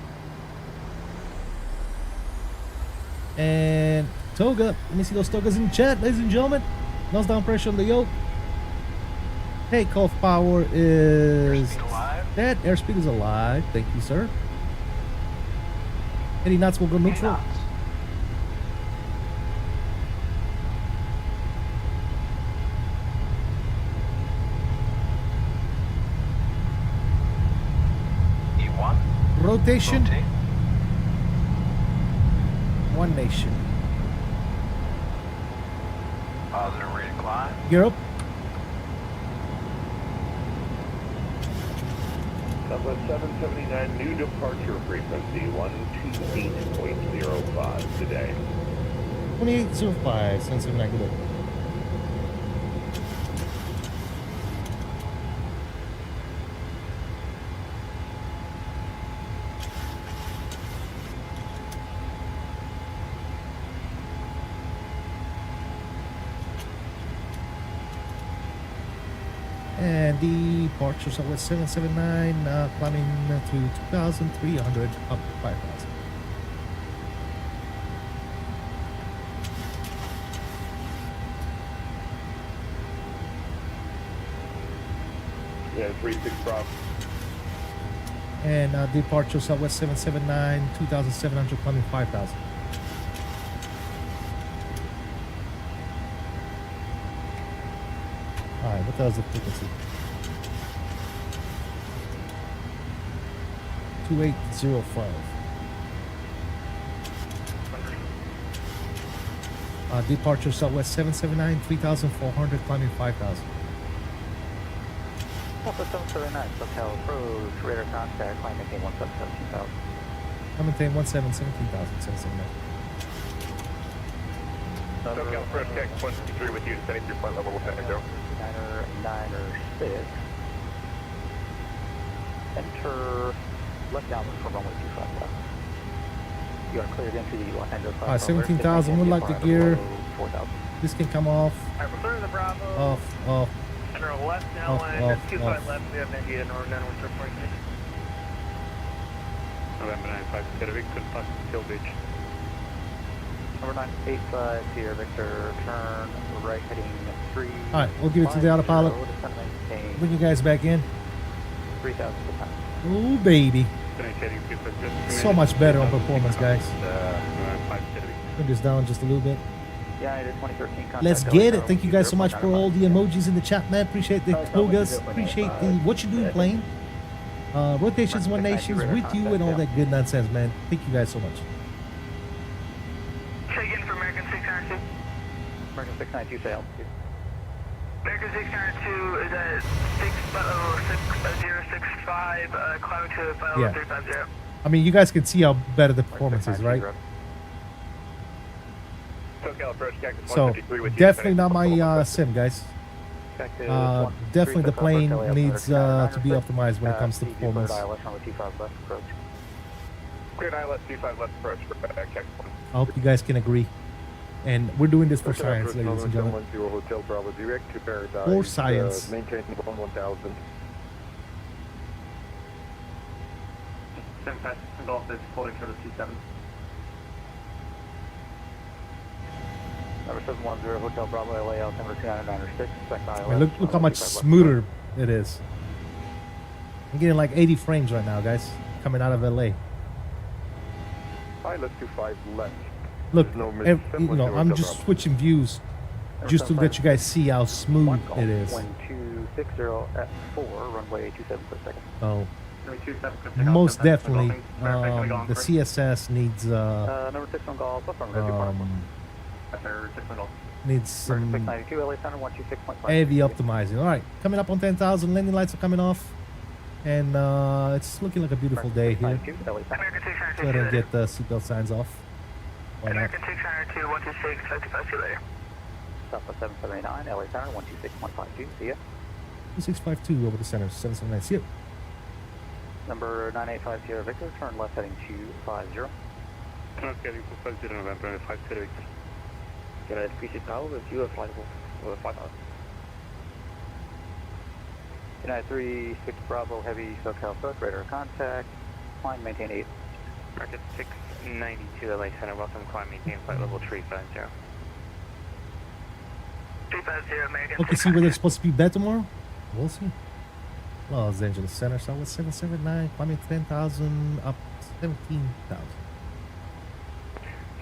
And toga. Let me see those togas in chat, ladies and gentlemen. Nose down pressure on the yoke. Takeoff power is that. Airspeed is alive. Thank you, sir. 80 knots will go neutral. E1. Rotation. Rotate. One nation. Positive rate of climb. Gear up. Southwest 779, new departure frequency 128.05 today. 2805. 779. Good. And departure Southwest 779, climbing to 2,300 up to 5,000. Yeah, 36 Bravo. And departure Southwest 779, 2,700 climbing 5,000. Alright, what the hell is the frequency? 2805. Departure Southwest 779, 3,400 climbing 5,000. Southwest 779, SoCal approach, radar contact, climb maintain 17,000. Climb maintain 17,000, 779. SoCal approach, deck 123 with you, descending through flight level 10 go. 9 or 6. Enter left downwind for runway 25 left. You are cleared entry 105. 17,000, would like the gear. 4,000. This can come off. Alright, we're clear to the Bravo. Off. Enter left now, and 25 left, we have an India north downwind 446. November 95, Pacific, good fuck, Kill Beach. Number 985 here, Victor, turn right heading 3. Alright, we'll give it to the autopilot. Maintain Bring you guys back in. 3,000 to pound. Oh, baby. So much better on performance, guys. Bring this down just a little bit. Yeah, it is 2013 contact. Let's get it. Thank you guys so much for all the emojis in the chat, man. Appreciate the togas. Appreciate the what you doing playing. Rotations, One Nations with you and all that good nonsense, man. Thank you guys so much. Check in for American 600 692. American 692, say altitude. American 692 is at 6065, climbing to 51350. I mean, you guys can see how better the performance is, right? SoCal approach, Cactus So 153 with you. definitely not my sim, guys. Definitely the plane needs to be optimized when it comes to performance. Cleared ILS 25 left approach for Cactus 1. I hope you guys can agree. And we're doing this for science, ladies and gentlemen. Hotel Bravo direct to Paradise. For science. Maintain 1000. Sim Pass Golf is holding for the C7. Number 710, Hotel Bravo, LA, altimeter 2996, expect ILS. I mean, look how much smoother it is. I'm getting like 80 frames right now, guys, coming out of LA. ILS 25 left. Look, I'm just switching views just to let you guys see how smooth it is. 1260 at 4, runway 27 per second. Oh, most definitely, the CSS needs number 6 on golf, needs some 692, LA Center, 126.5. heavy optimizing. All right, coming up on 10,000, landing lights are coming off, and it's looking like a beautiful day here. Go ahead and get the seatbelt signs off. Why not? American 692, 126, 55, see you later. Southwest 779, LA Center, 126.52, see ya. 2652 over the center, 779, see ya. Number 9850 Victor, turn left heading 250. Turn heading 250 November 56. United Species Tower with you, flightable, 5000. United 36 Bravo, heavy SoCal approach, radar contact, climb, maintain 8. Market 692 LA Center, welcome, climb, maintain flight level 350. 350, American. Okay, see where they're supposed to be bed tomorrow? We'll see. Los Angeles Center, Southwest 779, climbing 10,000, up 17,000.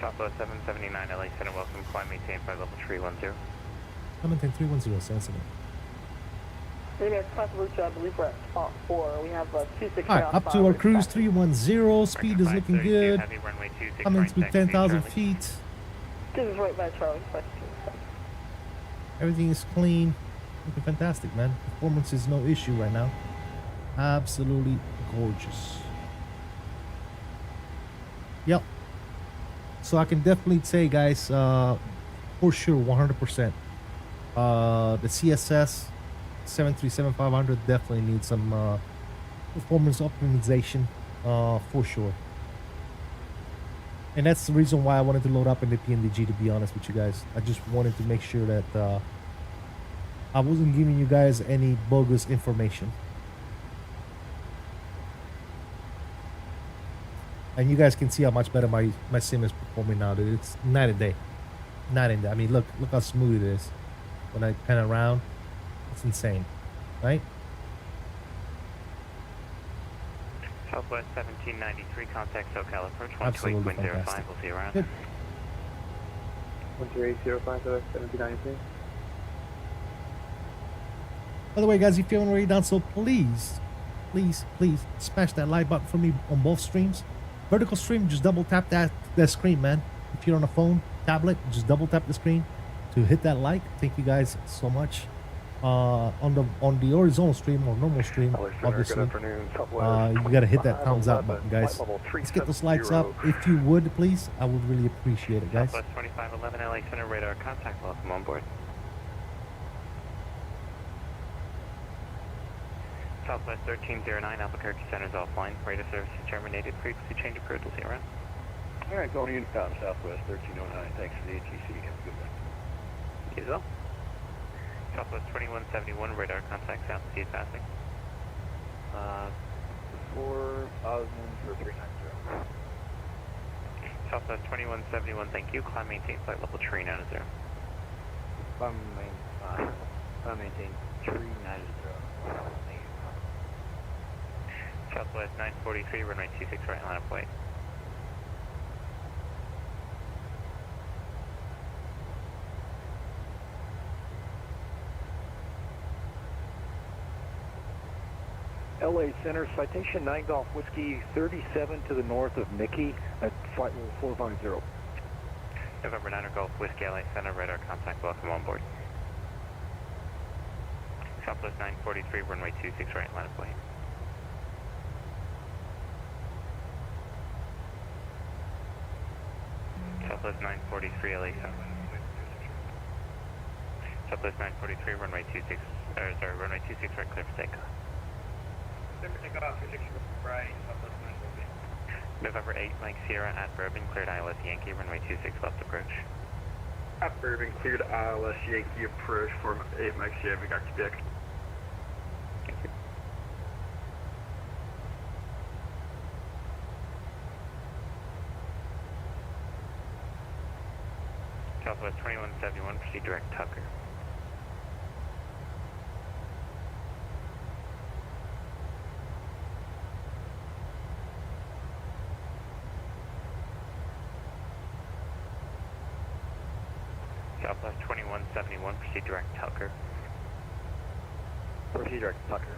Southwest 779 LA Center, welcome, climb, maintain flight level 310. Climbing 310, 77. Maybe class route, I believe we're at spot 4. We have 26. All right, up to our cruise 310. Speed is looking good. Coming through 10,000 feet. This is right by Charlie. Everything is clean. Looking fantastic, man. Performance is no issue right now. Absolutely gorgeous. Yep. So I can definitely say, guys, for sure, 100%. The CSS 737-500 definitely needs some performance optimization, for sure. And that's the reason why I wanted to load up in the PNDG, to be honest with you guys. I just wanted to make sure that I wasn't giving you guys any bogus information. And you guys can see how much better my sim is performing now, dude. It's night and day. Night and day. I mean, look how smooth it is. When I pan around, it's insane, right? Southwest 1793, contact SoCal approach, Absolutely 128.05, fantastic. we'll see you around. Good. 12805, 1793. By the way, guys, if you haven't already done so, please smash that like button for me on both streams. Vertical stream, just double tap that screen, man. If you're on a phone, tablet, just double tap the screen to hit that like. Thank you guys so much. On the horizontal stream or normal stream, obviously, you gotta hit that thumbs up button, guys. Let's get those lights up, if you would, please. I would really appreciate it, guys. Southwest 2511 LA Center, radar contact, welcome on board. Southwest 1309, Albuquerque Center is offline. Radar service is terminated. Frequency change approved. We'll see you around. All right, going unit pound Southwest 1309. Thanks for the ATC. Have a good one. You as well. Southwest 2171, radar contact south, see it passing. 4,000 for 390. Southwest 2171, thank you. Climb maintain flight level 390. Climb maintain 390. Southwest 943, runway 26 right, line of flight. LA Center, citation 9 Golf Whiskey 37 to the north of Mickey at flight level 450. November 9 Golf Whiskey LA Center, radar contact, welcome on board. Southwest 943, runway 26 right, line of way. Southwest 943 LA Center. Southwest 943, runway 26, runway 26 right, clear for takeoff. Clear for takeoff, 26 right, Southwest 943. November 8, Mike Sierra at Bourbon, cleared ILS Yankee, runway 26 left approach. At Bourbon, cleared ILS Yankee approach, 48 Mike Sierra, we got Quebec. Thank you. Southwest 2171, proceed direct Tucker. Southwest 2171, proceed direct Tucker. Proceed direct Tucker.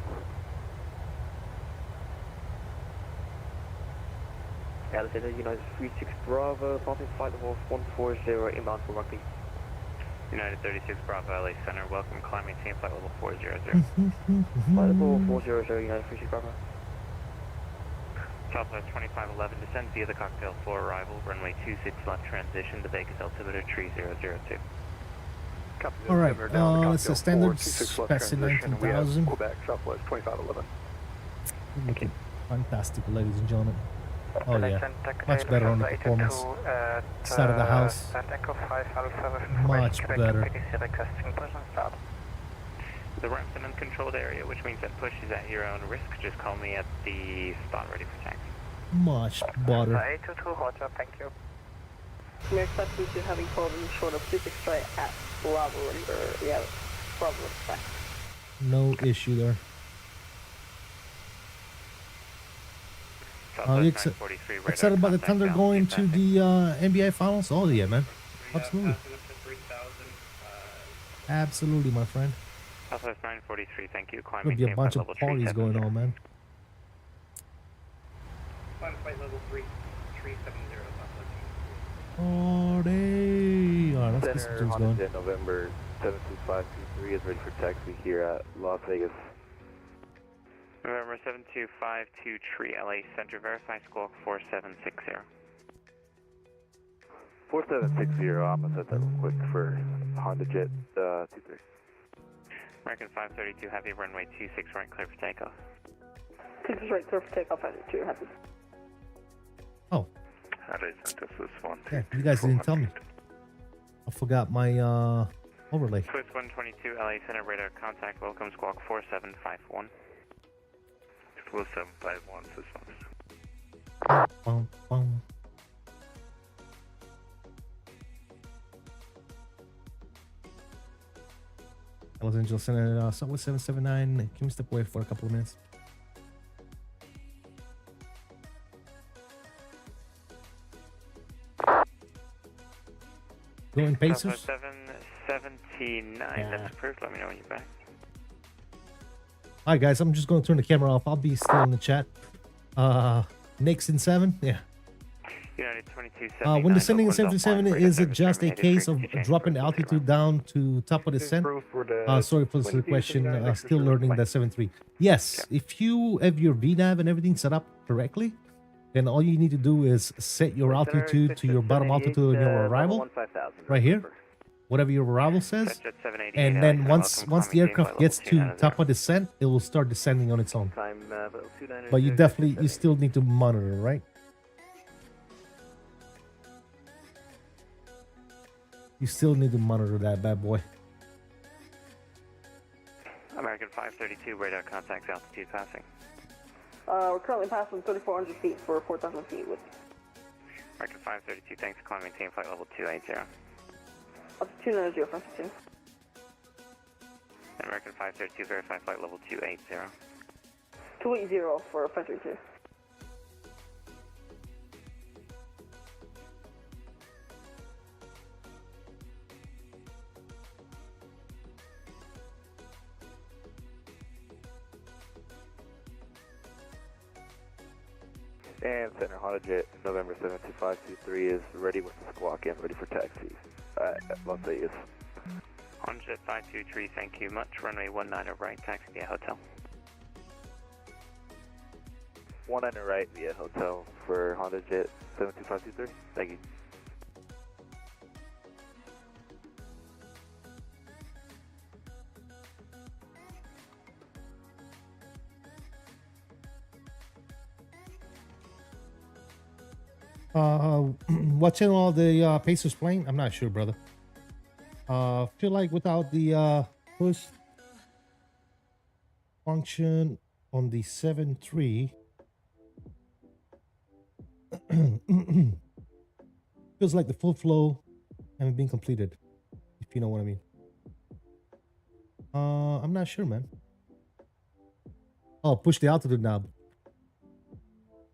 Alexander, United 36 Bravo, passing flight level 140 inbound for rugby. United 36 Bravo LA Center, welcome, climb maintain flight level 400. Flight level 400, United 36 Bravo. Southwest 2511, descend via the cocktail floor arrival, runway 26 left transition to Vegas altimeter 3002. All right, it's a standard specimen 19,000. Quebec, Southwest 2511. Looking fantastic, ladies and gentlemen. Oh yeah, much better on the performance side of the house. Much better. The ramp's an uncontrolled area, which means that push is at your own risk. Just call me at the spot ready for taxi. Much better. 822, Roger, thank you. May accept you to having problems short of 36 straight at Bravo, or yeah, Bravo back. No issue there. Are you excited about the Thunder going to the NBA Finals? Oh yeah, man. Absolutely. Absolutely, my friend. Southwest 943, thank you. Climb There'll be a bunch of parties going on, man. Climb flight level 370, Party! Alright, let's get some things going. November 72523 is ready for taxi here at Las Vegas. November 7252 Tree LA Center, verify squawk 4760. 4760, I'm gonna set that real quick for Honda Jet 23. American 532 Heavy, runway 26 right, clear for takeoff. 26 right, clear for takeoff at 2 happy. Oh. LA Center, Swiss 1. Yeah, you guys didn't tell me. I forgot my overlay. Swiss 122 LA Center, radar contact, welcome squawk 4751. 4751, Swiss 1. Boom, boom. Los Angeles Center, Subway 779. Can we step away for a couple of minutes? Going Pacers? 779, yeah. That's approved. Let me know when you're back. Alright guys, I'm just going to turn the camera off. I'll be still in the chat. Nick's in 7? Yeah. United 22 When descending in 77, is it just a case of dropping the altitude down to top of the descent? Sorry for the question. Still learning that 7.3. Yes, if you have your VNAV and everything set up correctly, then all you need to do is set your altitude to your bottom altitude on your arrival, right here, whatever your arrival says, and then once the aircraft gets to top of descent, it will start descending on its own. But you still need to monitor, right? You still need to monitor that bad boy. American 532, radar contacts, altitude passing. We're currently passing 3,400 feet for 4,000 feet with American 532, thanks, climb maintain flight level 280. up to 290 for 15. American 532, verify flight level 280. 280 for 532. And center Honda Jet, November 72523 is ready with the squawk and ready for taxi at Las Vegas. Honda Jet 523, thank you much. Runway 19 right, taxi via hotel. 19 right via hotel for Honda Jet 72523. Thank you. What channel are the Pacers playing? I'm not sure, brother. Feel like without the push function on the 7.3, feels like the full flow haven't been completed, if you know what I mean. I'm not sure, man. Oh, push the altitude knob.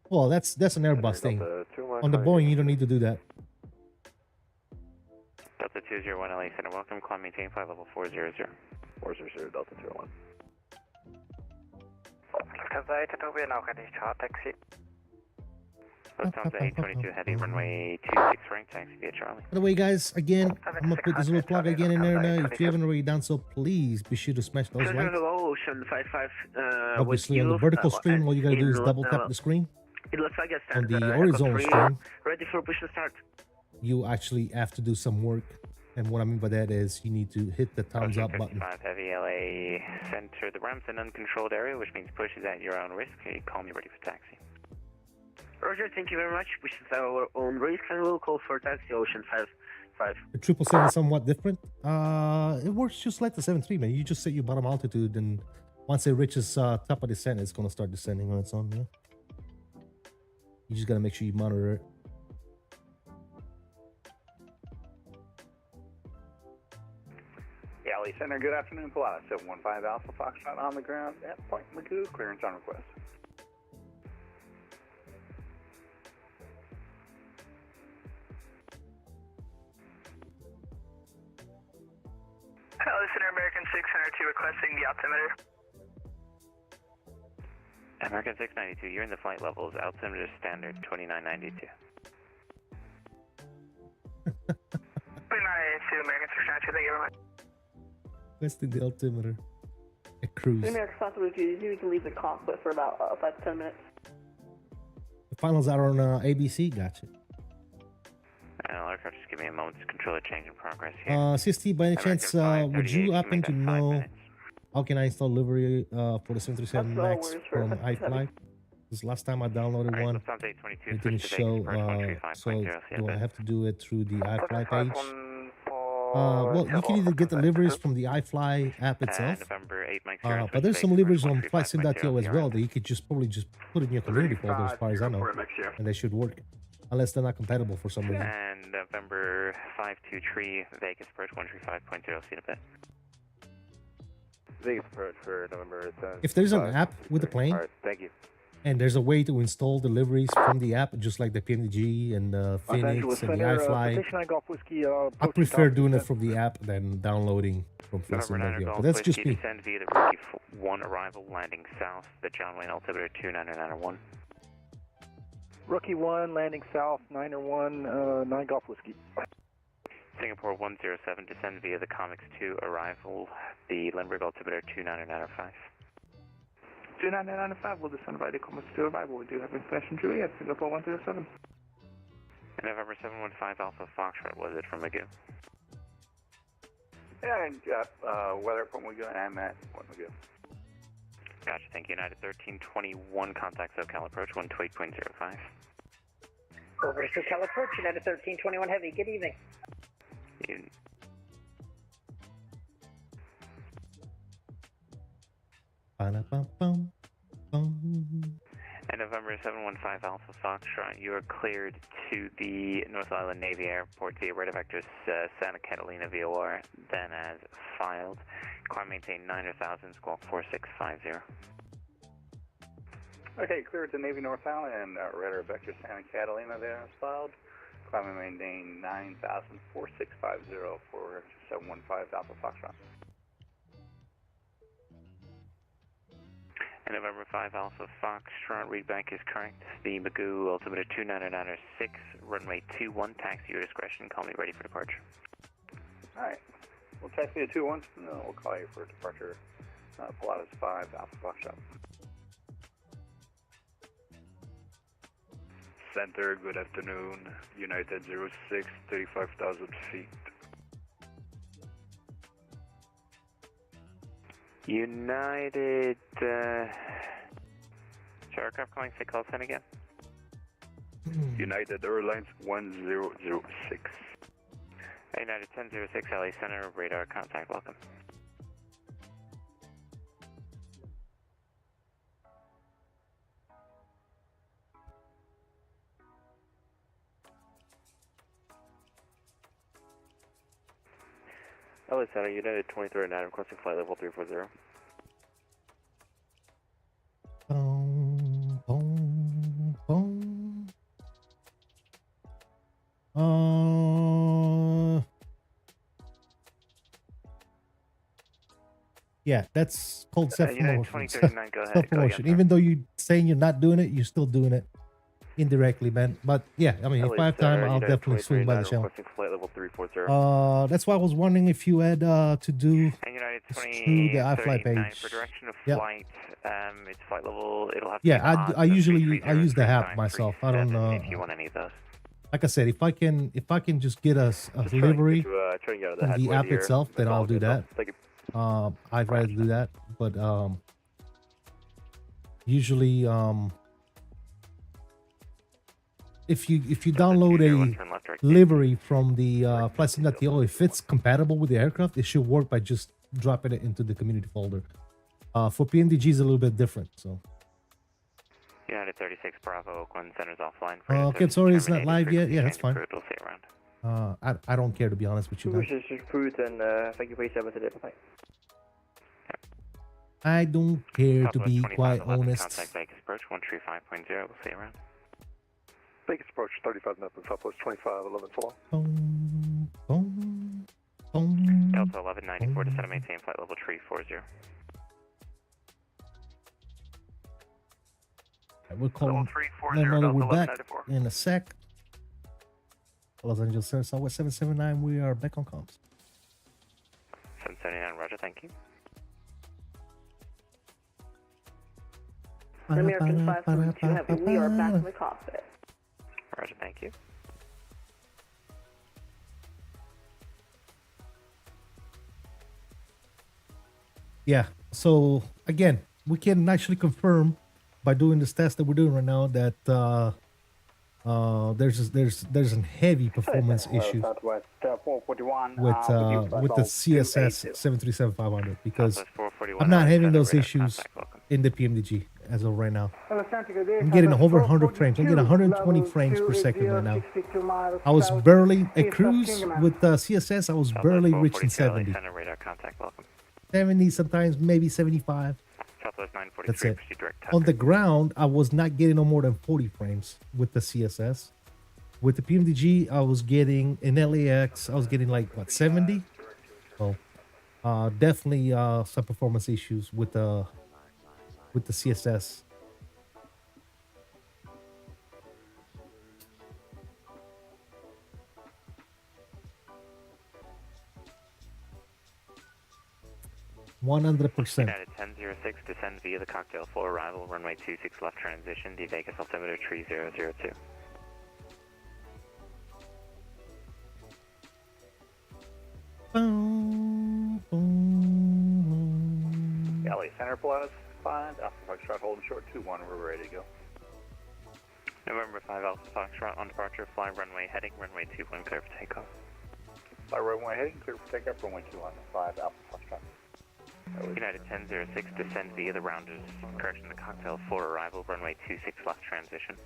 Well, that's an Airbus thing. On the Boeing, you don't need to do that. Delta 201 LA Center, welcome. Climb maintain flight level 400. 400 Delta 201. Kazai to Tokyo, now can you chart taxi? Lufthansa 822 heading runway 26 right, taxi via Charlie. By the way, guys, again, I'm gonna put this little plug again in there now. If you haven't already done so, please be sure to smash those likes. Ocean 55, Obviously, on the vertical stream, all you gotta do is double tap the screen. It looks like a On the horizontal stream, ready for push and start. you actually have to do some work. And what I mean by that is you need to hit the thumbs up button. 55 heavy LA center. The ramp's an uncontrolled area, which means push is at your own risk. You call me ready for taxi. Roger, thank you very much. Push is at our own risk and we'll call for taxi Ocean 55. The 777 is somewhat different. It works just like the 7.3, man. You just set your bottom altitude, and once it reaches top of descent, it's gonna start descending on its own. Yeah. You just gotta make sure you monitor it. Galley Center, good afternoon, Pilatus 715 Alpha Foxtrot on the ground at Point Magoo, clearance on request. Galley Center, American 602 requesting the altimeter. American 692, you're in the flight levels. Altimeter standard 2992. 2992, American 692, thank you very much. Testing the altimeter. A cruise. American 532, you can leave the cockpit for about 5 to 10 minutes. The finals are on ABC. Gotcha. Aircraft, just give me a moment to control the change in progress here. CST, by any chance, would you happen to know how can I install livery for the 737 MAX from iFly? Because last time I downloaded one, it didn't show. So do I have to do it through the iFly page? Well, you can either get the liveries from the iFly app itself, but there's some liveries on FlightSim.to as well that you could probably just put in your community folder, as far as I know, and they should work, unless they're not compatible for some reason. And November 523 Vegas approach 135.0, see in a bit. Vegas approach for November 7th. If there's an app with the plane, thank you. And there's a way to install deliveries from the app, just like the PNG and Phoenix and the iFly. I prefer doing it from the app than downloading from FlightSim.to. But that's just me. Descend via the Rookie 1 arrival, landing south, the John Wayne altimeter 2991. Rookie 1, landing south, 901, 9 Golf Whiskey. Singapore 107, descend via the Comics 2 arrival, the Lindbergh altimeter 2995. 2995 will descend by the Comics 2 arrival. We do have information Juliet, Singapore 107. And November 715 Alpha Foxtrot, was it from Magoo? Yeah, and weather from Magoo, and I'm at Magoo. Gotcha, thank you. United 1321, contact SoCal approach 128.05. Over SoCal approach, United 1321 Heavy, good evening. And November 715 Alpha Foxtrot, you are cleared to the North Island Navy Airport via Rhode vectors Santa Catalina VOR, then as filed. Climb maintain 9,000, squawk 4650. Okay, cleared to Navy North Island, Rhode vector Santa Catalina there as filed. Climb and maintain 9,000, 4650 for 715 Alpha Foxtrot. November 5 Alpha Foxtrot, readback is correct. The Magoo altimeter 29906, runway 21, taxi your discretion, call me ready for departure. Alright, we'll taxi at 21, and then we'll call you for departure. Pilatus 5 Alpha Foxtrot. Center, good afternoon. United 06, 35,000 feet. United, aircraft calling, say call sign again. United Airlines 1006. United 1006, LA Center, radar contact, welcome. LA Center, United 2309, requesting flight level 340. Boom, boom, boom. Yeah, that's called self-promotion. Self-promotion. Even though you're saying you're not doing it, you're still doing it indirectly, man. But yeah, I mean, if I have time, I'll definitely swing by the channel. Flight level 340. That's why I was wondering if you had to do through the iFly page. For direction of flight, it's flight level. It'll have. Yeah, I usually use the app myself. I don't know. If you want any of those. Like I said, if I can just get a delivery from the app itself, then I'll do that. I'd rather do that, but usually if you download a livery from the FlightSim.to, if it's compatible with the aircraft, it should work by just dropping it into the community folder. For PMDG is a little bit different, so. United 36 Bravo, Oakland Center's offline. Okay, sorry, it's not live yet. Yeah, that's fine. We'll see you around. I don't care, to be honest with you. This is Fruit, and thank you for your service today. Bye. I don't care, to be quite honest. Contact Vegas approach 135.0. We'll see you around. Vegas approach 35 nothing, Southwest 2511 Boom, boom, boom. Delta 1194 to set and maintain flight level 340. We'll call we're back in a sec. Los Angeles Center, Southwest 779. We are back on comms. 779, Roger. Thank you. American 542 Heavy, we are back in the cockpit. Roger, thank you. Yeah, so again, we can actually confirm by doing this test that we're doing right now that there's a heavy performance issue with the CSS 737-500 because I'm not having those issues in the PMDG as of right now. I'm getting over 100 frames. I'm getting 120 frames per second right now. I was barely at cruise with CSS. I was barely reaching 70. 70, sometimes maybe 75. That's it. On the ground, I was not getting no more than 40 frames with the CSS. With the PMDG, I was getting in LAX, I was getting like what, 70? So definitely some performance issues with the CSS. United 1006, descend via the cocktail for arrival, runway 26 left transition, the Vegas altimeter 3002. Boom, boom. LA Center Plus 5, Alpha Foxtrot holding short 21, we're ready to go. November 5 Alpha Foxtrot on departure, fly runway heading, runway 21, clear for takeoff. Fly runway heading, clear for takeoff, runway 21, 5 Alpha Foxtrot. United 1006, descend via the rounders, correction the cocktail for arrival, runway 26 left transition.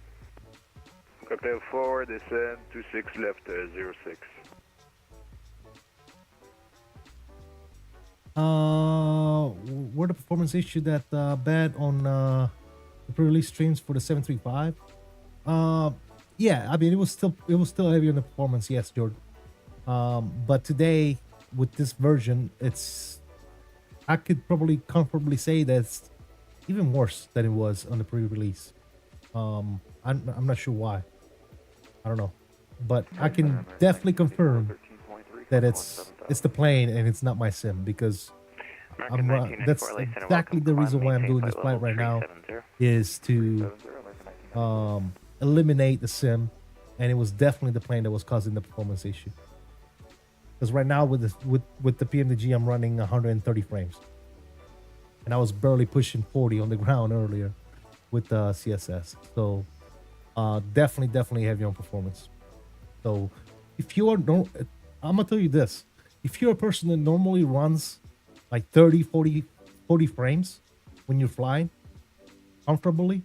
Cocktail 4, descend 26 left 06. Were the performance issue that bad on the pre-release streams for the 735? Yeah, I mean it was still heavy on the performance, yes, Jordan. But today with this version, I could probably comfortably say that even worse than it was on the pre-release. I'm not sure why. I don't know, but I can definitely confirm that it's the plane and it's not my sim, because that's exactly the reason why I'm doing this flight right now, is to eliminate the sim, and it was definitely the plane that was causing the performance issue. Because right now with the PMDG, I'm running 130 frames, and I was barely pushing 40 on the ground earlier with the CSS. So definitely heavy on performance. So if you are I'm gonna tell you this: if you're a person that normally runs like 30, 40 frames when you're flying comfortably,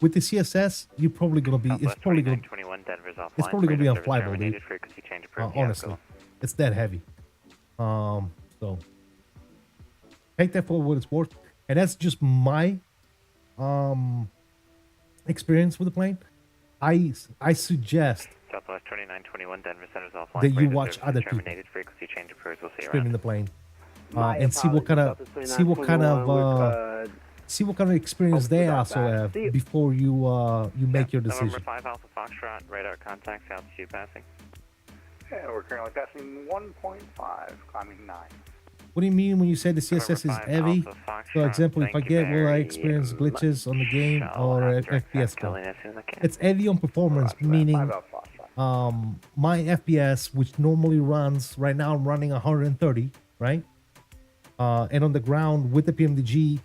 with the CSS, you're probably gonna be it's probably gonna be unflyable, dude. Honestly, it's that heavy. So take that for what it's worth, and that's just my experience with the plane. I suggest Southwest 2921 Denver Center's offline. that you watch other people frequency change appears. We'll see you streaming the plane, and see what kind of experience they also have before you make your decision. November 5 Alpha Foxtrot, radar contact, altitude passing. Yeah, we're currently passing 1.5, climbing 9. What do you mean when you say the CSS is heavy? For example, if I get will I experience glitches on the game or FPS go? It's heavy on performance, meaning my FPS, which normally runs, right now I'm running 130, right? And on the ground with the PMDG,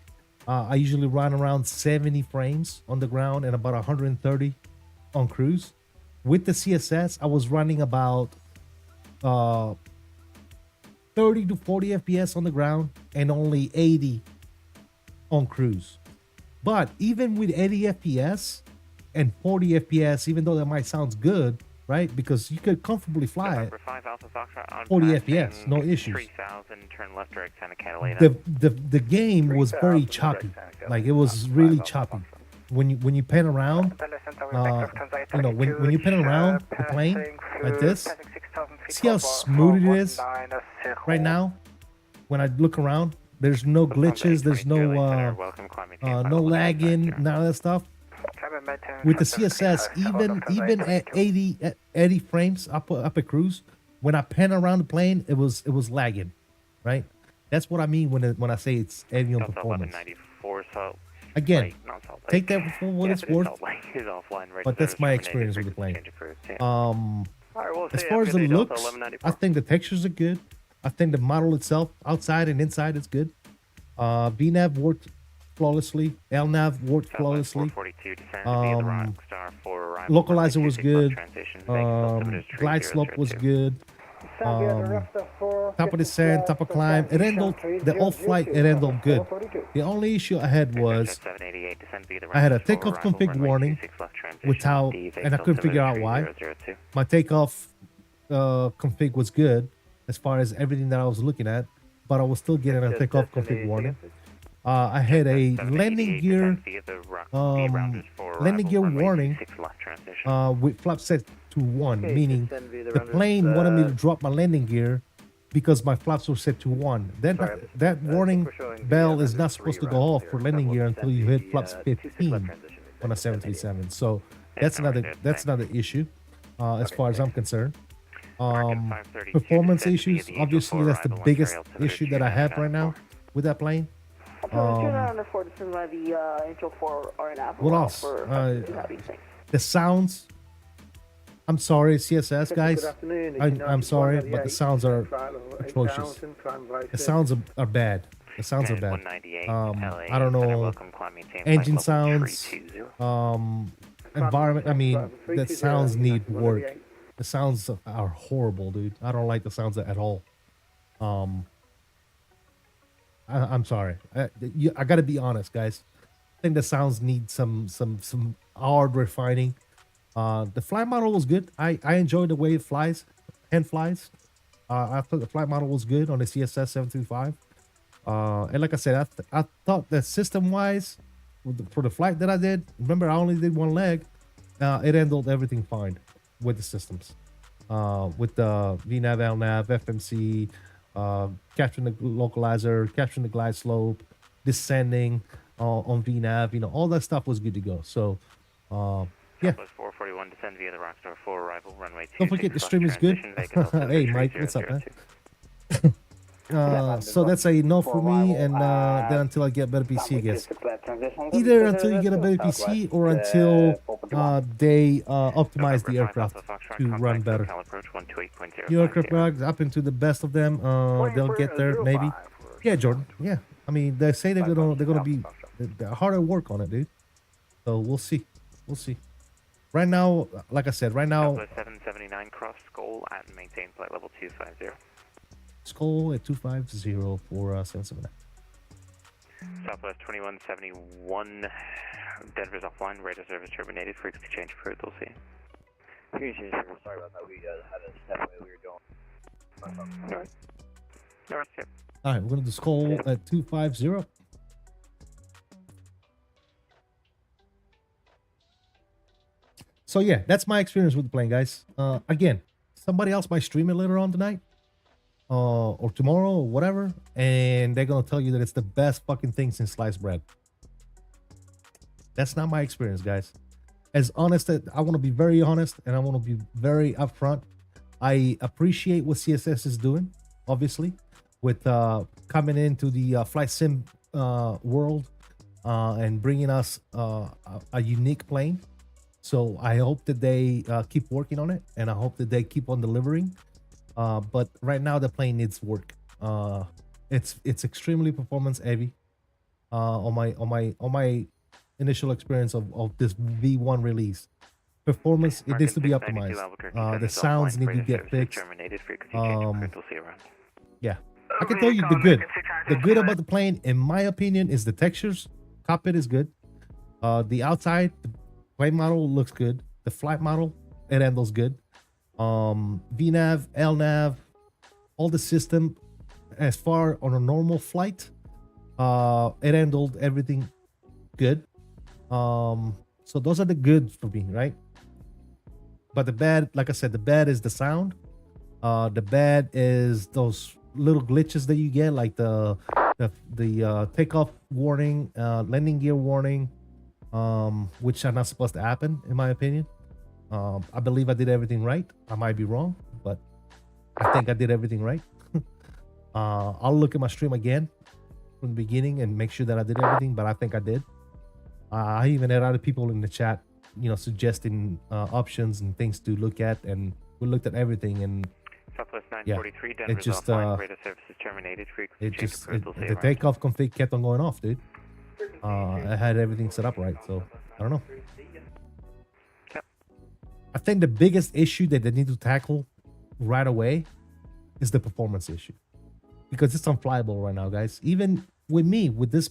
I usually run around 70 frames on the ground and about 130 on cruise. With the CSS, I was running about 30 to 40 FPS on the ground and only 80 on cruise. But even with 80 FPS and 40 FPS, even though that might sound good, right? Because you could comfortably fly at 40 FPS, no issues. 3000, turn left direct Santa Catalina. The game was very choppy. Like, it was really choppy. When you pan around, when you pan around the plane like this, see how smooth it is right now? When I look around, there's no glitches, there's no lagging, none of that stuff. With the CSS, even at 80 frames up at cruise, when I pan around the plane, it was lagging, right? That's what I mean when I say it's heavy on performance. Again, take that for what it's worth, but that's my experience with the plane. As far as the looks, I think the textures are good. I think the model itself, outside and inside, is good. VNAV worked flawlessly. LNAV worked flawlessly. Localizer was good. Glide slope was good. Top of the sand, top of climb. It handled the whole flight. It handled good. The only issue I had was I had a takeoff config warning without, and I couldn't figure out why. My takeoff config was good as far as everything that I was looking at, but I was still getting a takeoff config warning. I had a landing gear warning with flap set to 1, meaning the plane wanted me to drop my landing gear because my flaps were set to 1. Then that warning bell is not supposed to go off for landing gear until you hit flaps 15 on a 737. So that's another issue as far as I'm concerned. Performance issues, obviously that's the biggest issue that I have right now with that plane. What else? The sounds. I'm sorry, CSS guys. I'm sorry, but the sounds are atrocious. The sounds are bad. The sounds are bad. I don't know. Engine sounds. Environment. I mean, the sounds need work. The sounds are horrible, dude. I don't like the sounds at all. I'm sorry. I gotta be honest, guys. I think the sounds need some hard refining. The flight model was good. I enjoyed the way it flies, hand flies. I thought the flight model was good on the CSS 735. And like I said, I thought that system-wise, for the flight that I did, remember I only did one leg. It handled everything fine with the systems, with the VNAV, LNAV, FMC. Capturing the localizer, capturing the glide slope, descending, on VNAV. You know, all that stuff was good to go. So, yeah. Southwest 441, descend via the Rockstar 4 arrival, runway 26. Don't forget the stream is good. Hey, Mike, what's up, man? So that's a no for me, and then until I get better PC, I guess. Either until you get a better PC or until they optimize the aircraft to run better. New aircraft bugs, up into the best of them, they'll get there maybe. Yeah, Jordan. Yeah, I mean they say they're gonna be hard at work on it, dude. So we'll see. We'll see. Right now, like I said, right now. 779 cross Skull at and maintain flight level 250. Skull at 250 for 779. Southwest 2171, Denver's offline, radar service terminated, frequency change for we'll see. Sorry about that, we had a step away, we were doing. North, yep. Alright, we're gonna do Skull at 250. So yeah, that's my experience with the plane, guys. Again, somebody else might stream it later on tonight. Or tomorrow or whatever, and they're gonna tell you that it's the best fucking thing since sliced bread. That's not my experience, guys. As honest as I want to be, very honest, and I want to be very upfront. I appreciate what CSS is doing, obviously, with coming into the flight sim world and bringing us a unique plane. So I hope that they keep working on it, and I hope that they keep on delivering. But right now the plane needs work. It's extremely performance heavy. On my initial experience of this V1 release, performance it needs to be optimized. The sounds need to get fixed. Yeah, I can tell you the good. The good about the plane, in my opinion, is the textures. Cockpit is good. The outside, the plane model looks good. The flight model, it handles good. VNAV, LNAV, all the system as far on a normal flight, it handled everything good. So those are the good for me, right? But the bad, like I said, the bad is the sound. The bad is those little glitches that you get, like the takeoff warning, landing gear warning, which are not supposed to happen, in my opinion. I believe I did everything right. I might be wrong, but I think I did everything right. I'll look at my stream again from the beginning and make sure that I did everything, but I think I did. I even had other people in the chat, you know, suggesting options and things to look at, and we looked at everything. And Southwest 943, yeah, it just radar services terminated. The takeoff config kept on going off, dude. I had everything set up right, so I don't know. I think the biggest issue that they need to tackle right away is the performance issue, because it's unflyable right now, guys. Even with me, with this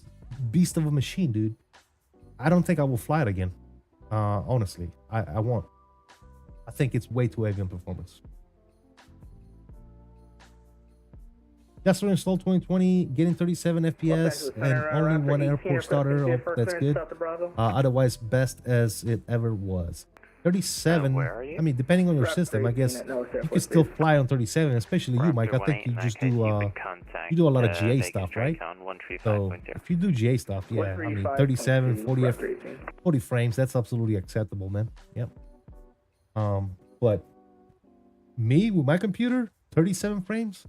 beast of a machine, dude, I don't think I will fly it again. Honestly, I won't. I think it's way too heavy on performance. Just installed 2020, getting 37 FPS and only one airport starter. Oh, that's good. Otherwise, best as it ever was. 37. I mean, depending on your system, I guess you can still fly on 37. Especially you, Mike. I think you just do you do a lot of GA stuff, right? So if you do GA stuff, yeah, I mean 37, 40 frames, that's absolutely acceptable, man. Yep. But me with my computer, 37 frames,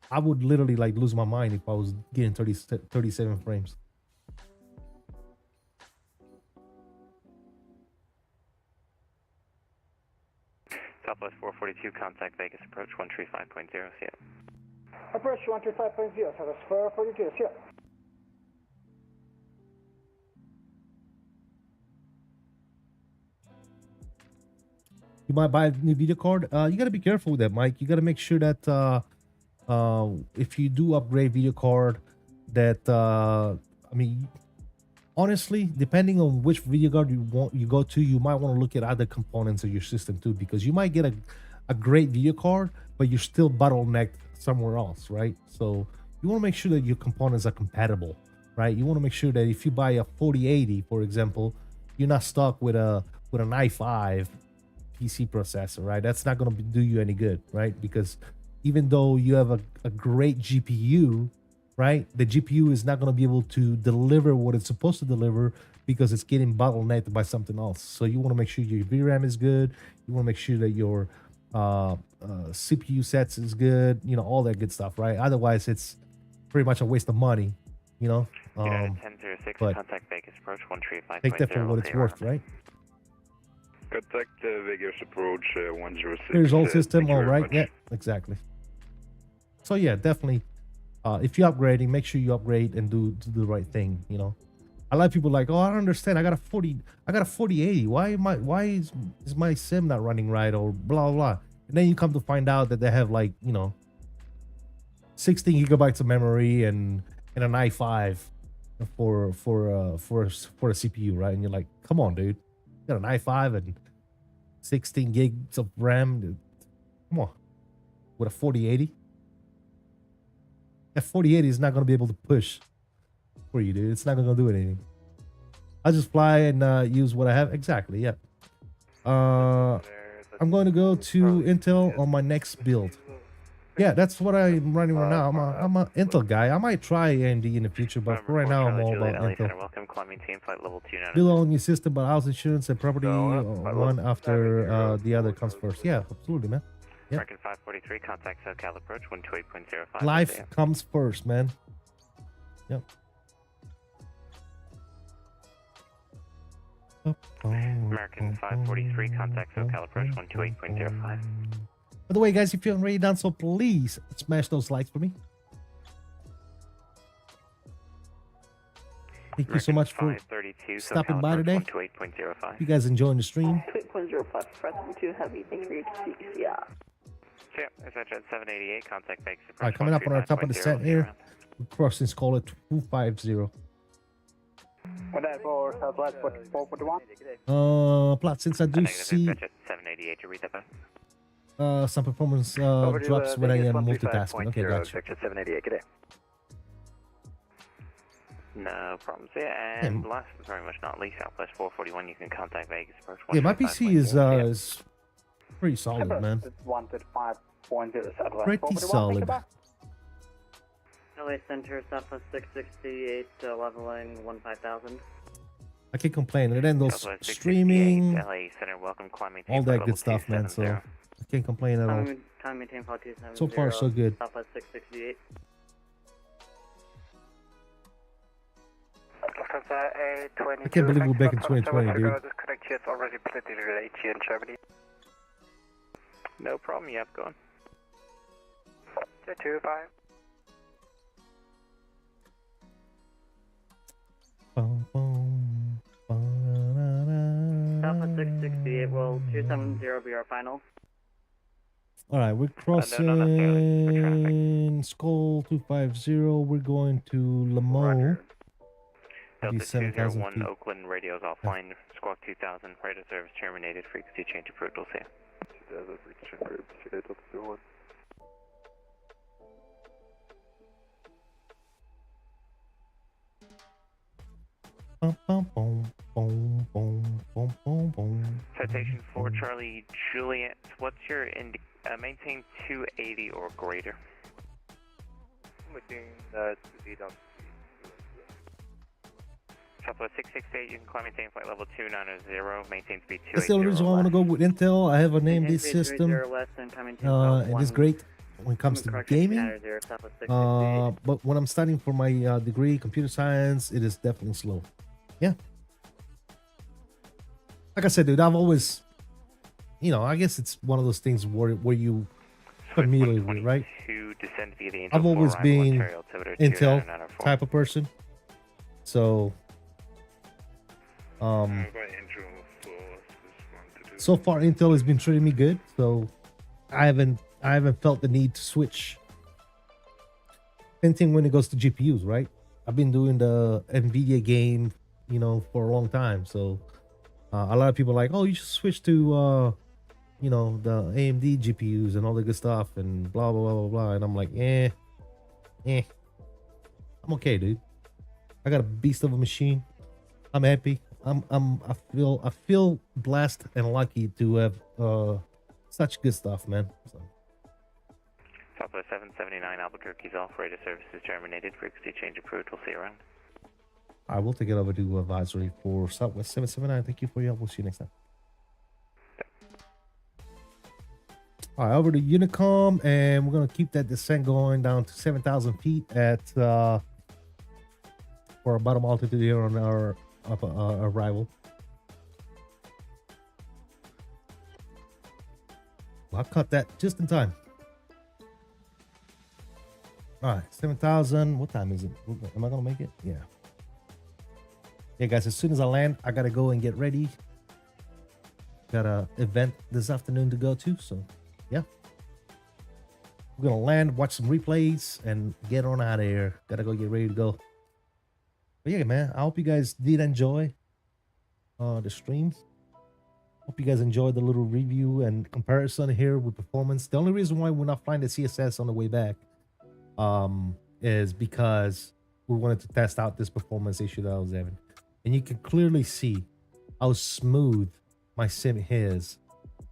I would literally like lose my mind if I was getting 37 frames. Southwest 442, contact Vegas approach 135.0, see ya. Approach 135.0, Southwest 442, see ya. You might buy a new video card. You got to be careful with that, Mike. You got to make sure that if you do upgrade video card, that I mean, honestly, depending on which video card you go to, you might want to look at other components of your system too, because you might get a great video card, but you're still bottlenecked somewhere else, right? So you want to make sure that your components are compatible, right? You want to make sure that if you buy a 4080, for example, you're not stuck with an i5 PC processor, right? That's not going to do you any good, right? Because even though you have a great GPU, right? The GPU is not going to be able to deliver what it's supposed to deliver because it's getting bottlenecked by something else. So you want to make sure your VRAM is good. You want to make sure that your CPU sets is good. You know, all that good stuff, right? Otherwise, it's pretty much a waste of money. You know. 1006, but contact Vegas approach 135.0. take that for what it's worth, right? Contact Vegas approach 106. Here's old system, all right? Yeah, exactly. So yeah, definitely. If you're upgrading, make sure you upgrade and do the right thing. You know, a lot of people are like, oh, I don't understand. I got a 4080. Why is my sim not running right, or blah blah. And then you come to find out that they have, like, you know, 16 gigabytes of memory and an i5 for a CPU, right? And you're like, come on, dude, you got an i5 and 16 gigs of RAM. Dude. Come on, with a 4080. That 4080 is not going to be able to push for you, dude. It's not going to do anything. I'll just fly and use what I have. Exactly, yeah. I'm going to go to Intel on my next build. Yeah, that's what I'm running right now. I'm a Intel guy. I might try AMD in the future, but for right now, I'm all about Intel. Welcome, climbing team flight level 29. Build on your system, but house insurance and property one after the other comes first. Yeah, absolutely, man. Yep. American 543, contact SoCal approach 128.05. Life comes first, man. Yep. American 543, contact SoCal approach 128.05. By the way, guys, if you haven't already done so, please smash those likes for me. Thank you so much for stopping by today. You guys enjoying the stream? 2.05, pressing 2 heavy, thank you for your CSS. Yeah, it's at 788, contact Vegas approach. All right, coming up on our top of the set here. Crossing Scholar 250. What that for Southwest 441? Plot, since I do see 788 to read that back. some performance drops when I am multitasking. Okay, gotcha. 788, good day. No problems. Yeah, and last but very much not least, Southwest 441, you can contact Vegas approach. Yeah, my PC is pretty solid, man. 135.0 Southwest. Pretty solid. LA Center, Southwest 668, leveling 15,000. I can't complain. And then those streaming, LA Center, welcome, climbing all that good stuff, man. So I can't complain at all. Time maintain flight 270. So far, so good. Southwest 668. I can't believe we're back in 2020, dude. Already plenty relate here in Germany. No problem, you have going. 225. Southwest 668, will 270 be our final. Alright, we're crossing Skull 250. We're going to Lamo. Delta 201 Oakland, radio's offline. Squawk 2000, radio service terminated. Frequency change approved. We'll see you. Citation for Charlie Juliet. What's your maintain 280 or greater? Within Southwest 668, you can climb maintain flight level 290, maintain speed 280. That's the only reason why I want to go with Intel. I have a AMD system, and it's great when it comes to gaming. But when I'm studying for my degree, computer science, it is definitely slow. Yeah. Like I said, dude, I've always, you know, I guess it's one of those things where you familiar with, right? I've always been Intel type of person. So, so far Intel has been treating me good. So I haven't felt the need to switch. Same thing when it goes to GPUs, right? I've been doing the NVIDIA game, you know, for a long time. So a lot of people are like, oh, you should switch to, you know, the AMD GPUs and all the good stuff and blah, blah, blah, blah, blah. And I'm like, I'm okay, dude. I got a beast of a machine. I'm happy. I feel blessed and lucky to have such good stuff, man. So. Southwest 779 Albuquerque's off. Radio service is terminated. Frequency change approved. We'll see you around. I will take it over to advisory for Southwest 779. Thank you for your help. We'll see you next time. All right, over to Unicom, and we're going to keep that descent going down to 7,000 feet at for our bottom altitude here on our arrival. Well, I cut that just in time. All right, 7,000. What time is it? Am I going to make it? Yeah. Yeah, guys, as soon as I land, I got to go and get ready. Got an event this afternoon to go to, so yeah. We're going to land, watch some replays, and get on out of here. Got to go get ready to go. But yeah, man, I hope you guys did enjoy the stream. Hope you guys enjoyed the little review and comparison here with performance. The only reason why we're not flying the CSS on the way back is because we wanted to test out this performance issue that I was having. And you can clearly see how smooth my sim is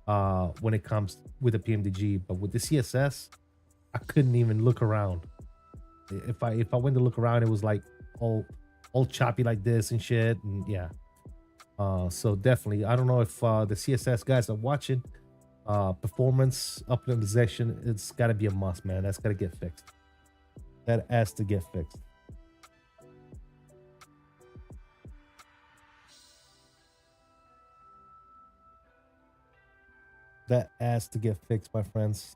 when it comes with the PMDG. But with the CSS, I couldn't even look around. If I went to look around, it was like all choppy like this and shit. And yeah. So definitely, I don't know if the CSS guys are watching. Performance optimization, it's got to be a must, man. That's got to get fixed. That has to get fixed. That has to get fixed, my friends.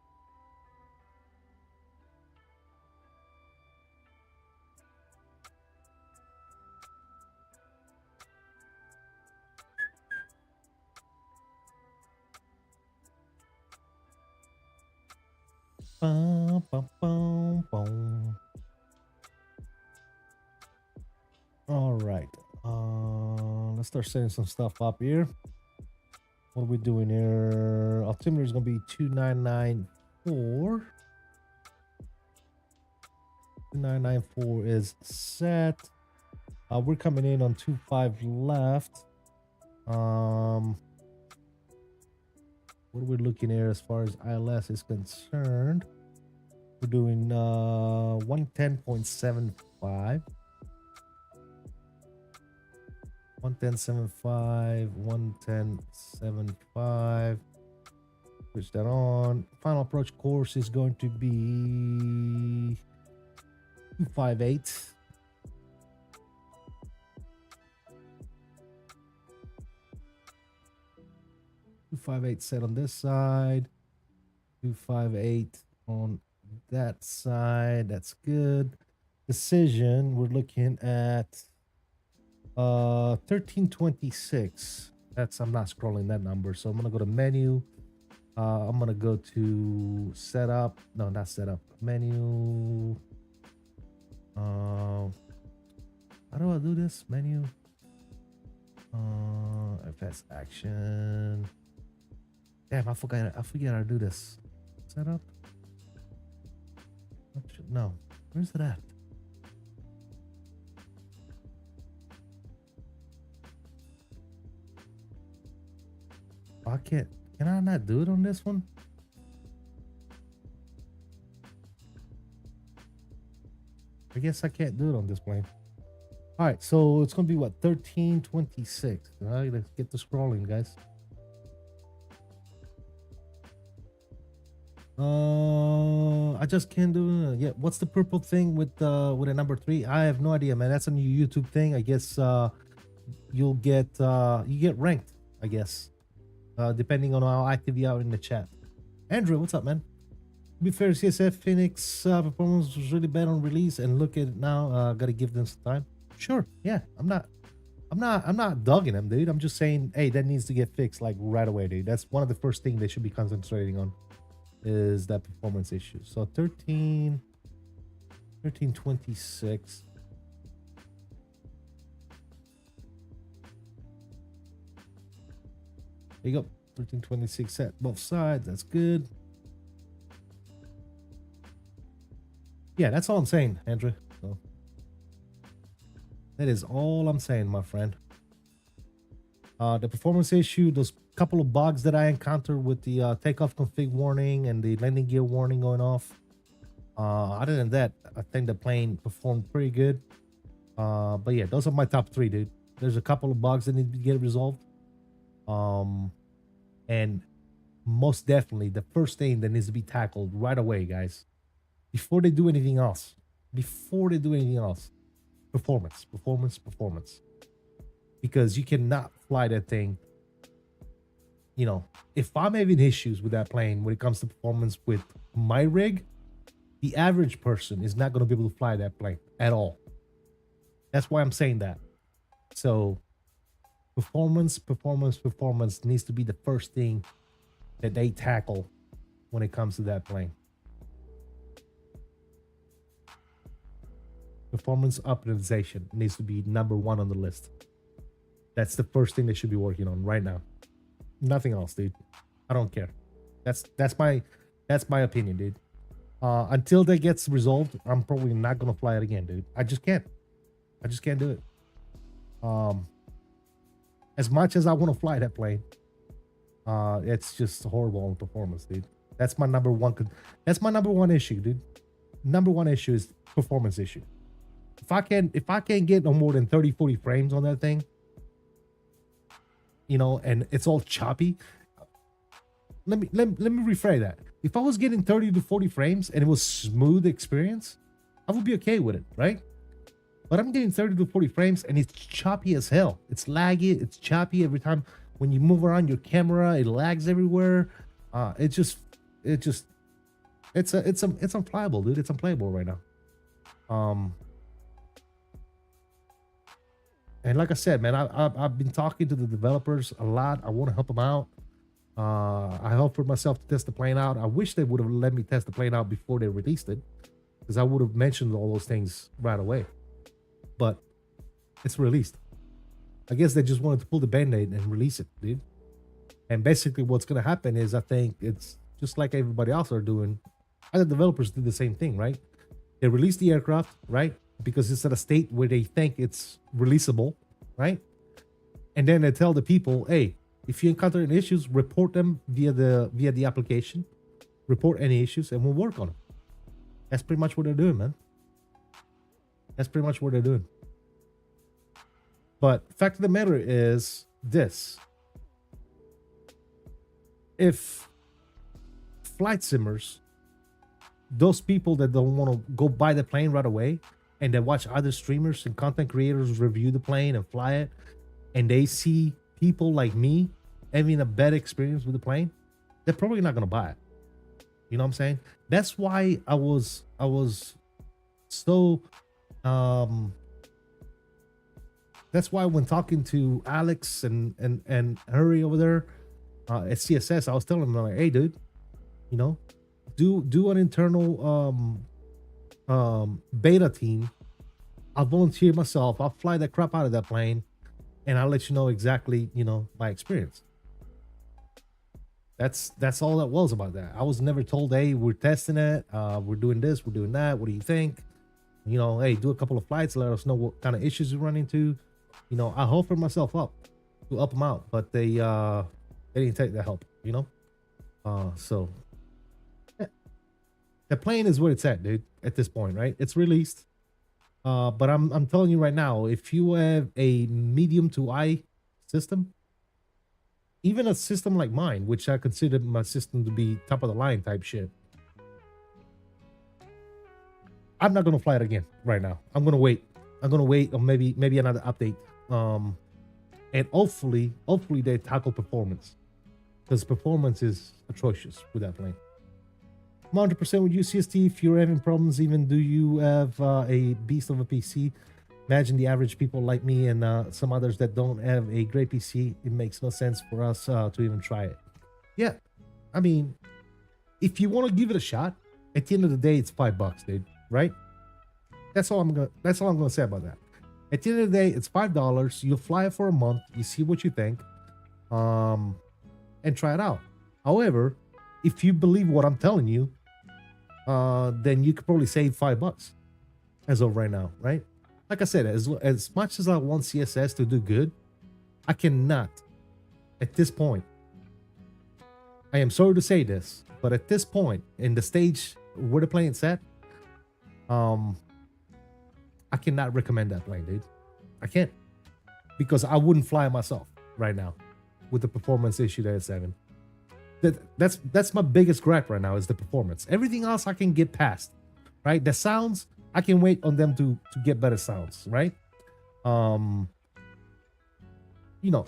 Bum, bum, bum, bum. All right. Let's start setting some stuff up here. What are we doing here? Altimeter is going to be 2994. 2994 is set. We're coming in on 25 left. What are we looking here as far as ILS is concerned? We're doing 110.75. 110.75, 110.75. Switch that on. Final approach course is going to be 258. Set on this side, 258 on that side. That's good. Decision, we're looking at 1326. That's, I'm not scrolling that number, so I'm gonna go to menu. I'm gonna go to setup. No, not setup. Menu. How do I do this? Menu. FS action. Damn, I forget how to do this. Setup. No, where's it at? I can't. Can I not do it on this one? I guess I can't do it on this plane. All right, so it's gonna be what, 1326. All right, let's get the scrolling, guys. I just can't do it. Yeah, what's the purple thing with a number 3? I have no idea, man. That's a new YouTube thing. I guess you get ranked, I guess. Depending on how active you are in the chat. Andrew, what's up, man? To be fair, CSF Phoenix performance was really bad on release, and look at it now. Gotta give them some time. Sure, yeah. I'm not dogging them, dude. I'm just saying, hey, that needs to get fixed like right away, dude. That's one of the first things they should be concentrating on, is that performance issue. So 1326. There you go. 1326 set both sides. That's good. Yeah, that's all I'm saying, Andrew. So that is all I'm saying, my friend. The performance issue, those couple of bugs that I encountered with the takeoff config warning and the landing gear warning going off, Other than that, I think the plane performed pretty good. But yeah, those are my top 3, dude. There's a couple of bugs that need to get resolved. And most definitely the first thing that needs to be tackled right away, guys, before they do anything else, performance. Because you cannot fly that thing. You know, if I'm having issues with that plane when it comes to performance with my rig, the average person is not going to be able to fly that plane at all. That's why I'm saying that. So performance needs to be the first thing that they tackle when it comes to that plane. Performance optimization needs to be number 1 on the list. That's the first thing they should be working on right now. Nothing else, dude. I don't care. That's my opinion, dude. Until that gets resolved, I'm probably not gonna fly it again, dude. I just can't do it. As much as I want to fly that plane, it's just horrible on performance, dude. That's my number one issue, dude. Number 1 issue is performance issue. If I can't get no more than 30-40 frames on that thing, you know, and it's all choppy. Let me rephrase that. If I was getting 30 to 40 frames and it was smooth experience, I would be okay with it, right? But I'm getting 30 to 40 frames and it's choppy as hell. It's laggy, it's choppy every time when you move around your camera, it lags everywhere. It's unflyable, dude. It's unplayable right now. And like I said, man, I've been talking to the developers a lot. I want to help them out. I offered myself to test the plane out. I wish they would have let me test the plane out before they released it, because I would have mentioned all those things right away. But it's released. I guess they just wanted to pull the band-aid and release it, dude. And basically what's going to happen is, I think it's just like everybody else are doing. Other developers do the same thing, right? They release the aircraft, right? Because it's at a state where they think it's releasable, right? And then they tell the people, hey, if you encounter any issues, report them via the application. Report any issues and we'll work on them. That's pretty much what they're doing, man. That's pretty much what they're doing. But fact of the matter is this. If flight simmers, those people that don't want to go buy the plane right away and they watch other streamers and content creators review the plane and fly it, and they see people like me having a bad experience with the plane, they're probably not going to buy it. You know what I'm saying? That's why I was so that's why when talking to Alex and Hurry over there at CSS, I was telling them, like, hey, dude, you know, do an internal beta team. I'll volunteer myself. I'll fly the crap out of that plane, and I'll let you know exactly, you know, my experience. That's all that was about that. I was never told, hey, we're testing it, we're doing this, we're doing that, what do you think? You know, hey, do a couple of flights, let us know what kind of issues you run into. You know, I offered myself up to help them out, but they didn't take the help, you know. So yeah. The plane is where it's at, dude, at this point, right? It's released. But I'm telling you right now, if you have a medium to high system, even a system like mine, which I consider my system to be top of the line type shit, I'm not gonna fly it again right now. I'm gonna wait on maybe another update. And hopefully they tackle performance, because performance is atrocious with that plane. 100% with you, CST. If you're having problems, even do you have a beast of a PC? Imagine the average people like me and some others that don't have a great PC. It makes no sense for us to even try it. Yeah, I mean, if you want to give it a shot, at the end of the day, it's $5, dude. Right? That's all I'm gonna say about that. At the end of the day, it's $5. You'll fly it for a month. You see what you think, and try it out. However, if you believe what I'm telling you, then you could probably save $5 as of right now, right? Like I said, as much as I want CSS to do good, I cannot at this point. I am sorry to say this, but at this point in the stage where the plane's at, I cannot recommend that plane, dude. I can't, because I wouldn't fly myself right now with the performance issue that it's having. That's my biggest gripe right now is the performance. Everything else I can get past, right? The sounds, I can wait on them to get better sounds, right? You know,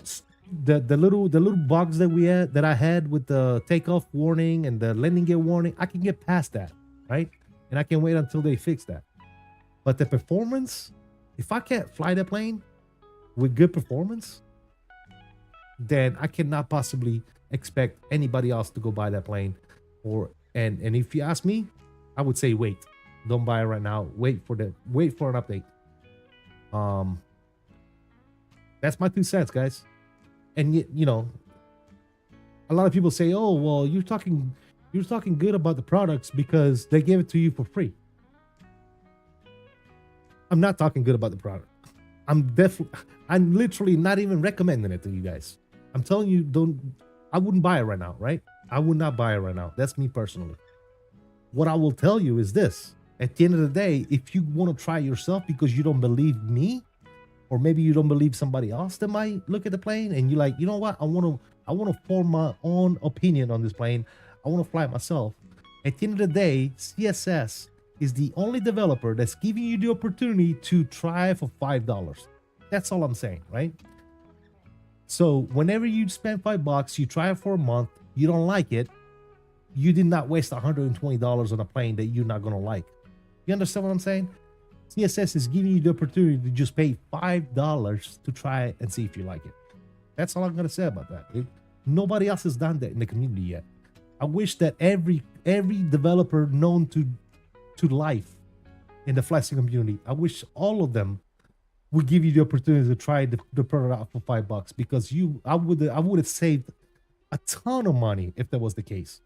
the little bugs that I had with the takeoff warning and the landing gear warning, I can get past that, right? And I can wait until they fix that. But the performance, if I can't fly the plane with good performance, then I cannot possibly expect anybody else to go buy that plane. And if you ask me, I would say wait. Don't buy it right now. Wait for an update. That's my 2 cents, guys. And you know, a lot of people say, "Oh, well, you're talking good about the products because they gave it to you for free." I'm not talking good about the product. I'm literally not even recommending it to you guys. I'm telling you, I wouldn't buy it right now, right? I would not buy it right now. That's me personally. What I will tell you is this: at the end of the day, if you want to try yourself because you don't believe me, or maybe you don't believe somebody else that might look at the plane and you're like, you know what, I want to form my own opinion on this plane. I want to fly it myself. At the end of the day, CSS is the only developer that's giving you the opportunity to try for $5. That's all I'm saying, right? So whenever you spend $5, you try it for a month, you don't like it, you did not waste $120 on a plane that you're not going to like. You understand what I'm saying? CSS is giving you the opportunity to just pay $5 to try it and see if you like it. That's all I'm going to say about that, dude. Nobody else has done that in the community yet. I wish that every developer known to life in the flight sim community, I wish all of them would give you the opportunity to try the product out for $5, because I would have saved a ton of money if that was the case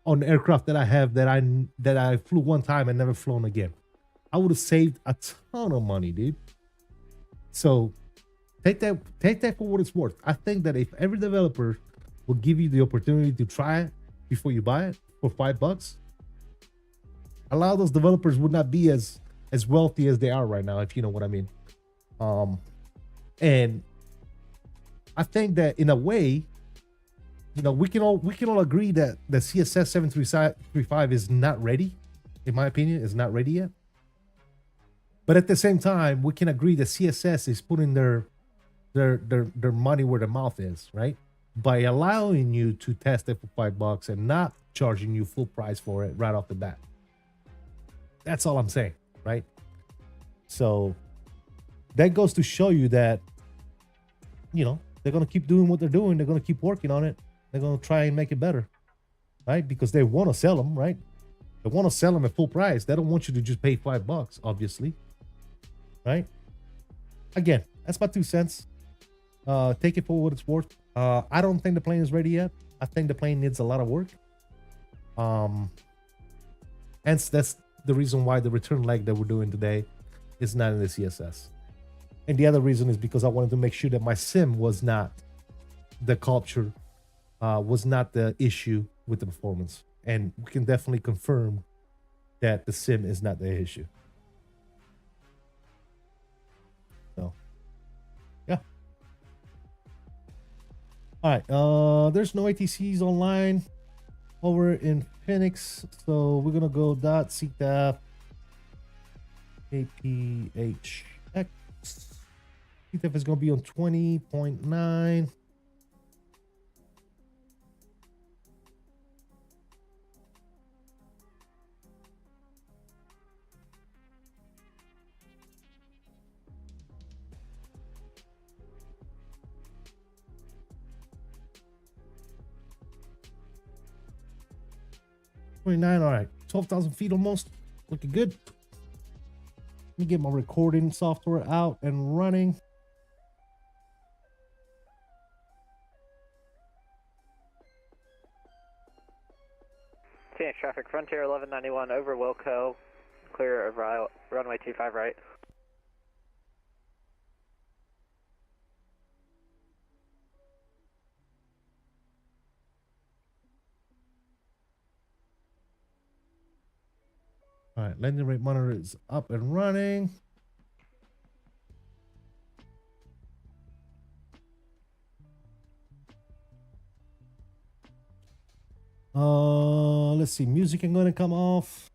on the aircraft that I have that I flew one time and never flown again. I would have saved a ton of money, dude. So take that for what it's worth. I think that if every developer will give you the opportunity to try it before you buy it for $5, a lot of those developers would not be as wealthy as they are right now, if you know what I mean. And I think that in a way, you know, we can all agree that the CSS 735 is not ready. In my opinion, is not ready yet. But at the same time, we can agree that CSS is putting their money where their mouth is, right? By allowing you to test it for $5 and not charging you full price for it right off the bat. That's all I'm saying, right? So that goes to show you that, you know, they're going to keep doing what they're doing. They're going to keep working on it. They're going to try and make it better, right? Because they want to sell them, right? They want to sell them at full price. They don't want you to just pay $5, obviously, right? Again, that's my 2 cents. Take it for what it's worth. I don't think the plane is ready yet. I think the plane needs a lot of work. And that's the reason why the return leg that we're doing today is not in the CSS. And the other reason is because I wanted to make sure that my sim was not the culture, was not the issue with the performance. And we can definitely confirm that the sim is not the issue. So, yeah. All right. There's no ATCs online over in Phoenix, so we're gonna go .ctaf APHX. CTF is gonna be on 20.9. All right, 12,000 feet almost, looking good. Let me get my recording software out and running. Phoenix traffic, Frontier 1191 over Wilco, clear of runway 25 right. All right, landing rate monitor is up and running. Let's see. Music is going to come off.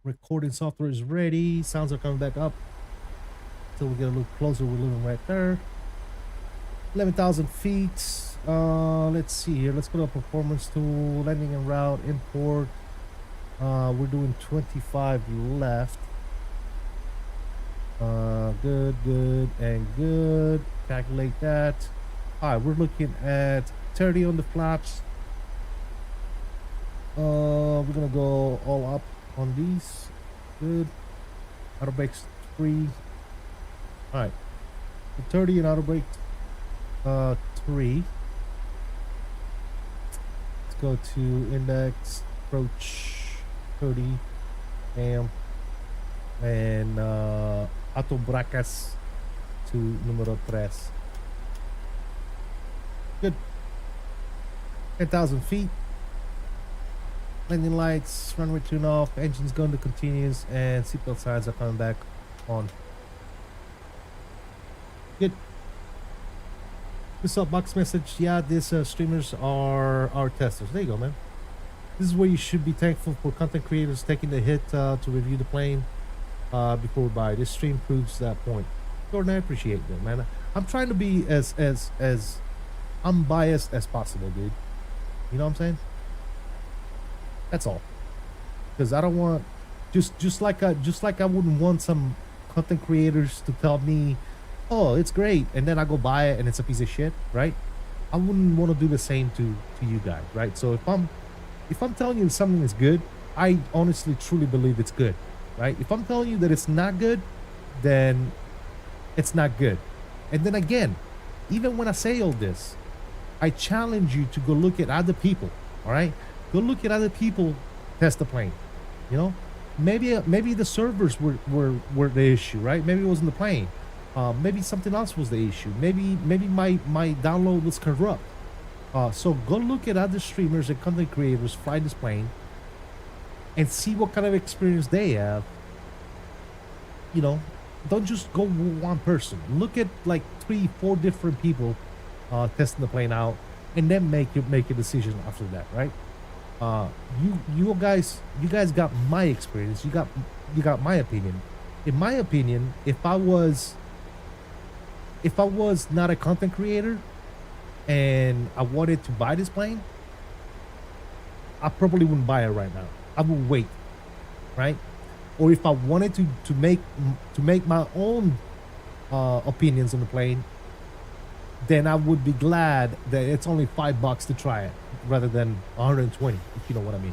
Recording software is ready. Sounds are coming back up. Till we get a little closer. We're living right there. 11,000 feet. Let's see here. Let's go to performance tool, landing and route, import. We're doing 25 left. Good, and good. Calculate that. All right, we're looking at 30 on the flaps. We're gonna go all up on these. Good. Auto brakes 3. All right, 30 and auto brake 3. Let's go to index, approach 30, and auto bracas to numero 3. Good. 10,000 feet. Landing lights, runway tune off, engine's going to continuous, and seatbelt signs are coming back on. Good. This box message, yeah, these streamers are our testers. There you go, man. This is where you should be thankful for content creators taking the hit to review the plane before we buy. This stream proves that point. Jordan, I appreciate that, man. I'm trying to be as unbiased as possible, dude. You know what I'm saying? That's all. Because I don't want just like I wouldn't want some content creators to tell me, oh, it's great, and then I go buy it and it's a piece of shit, right? I wouldn't want to do the same to you guys, right? So if I'm telling you something is good, I honestly truly believe it's good, right? If I'm telling you that it's not good, then it's not good. And then again, even when I say all this, I challenge you to go look at other people, all right? Go look at other people test the plane. You know, maybe the servers were the issue, right? Maybe it wasn't the plane. Maybe something else was the issue. Maybe my download was corrupt. So go look at other streamers and content creators fly this plane and see what kind of experience they have. You know, don't just go with one person. Look at like 3-4 different people testing the plane out, and then make a decision after that, right? You guys got my experience. You got my opinion. In my opinion, if I was not a content creator and I wanted to buy this plane, I probably wouldn't buy it right now. I would wait, right? Or if I wanted to make my own opinions on the plane, then I would be glad that it's only $5 to try it rather than 120, if you know what I mean.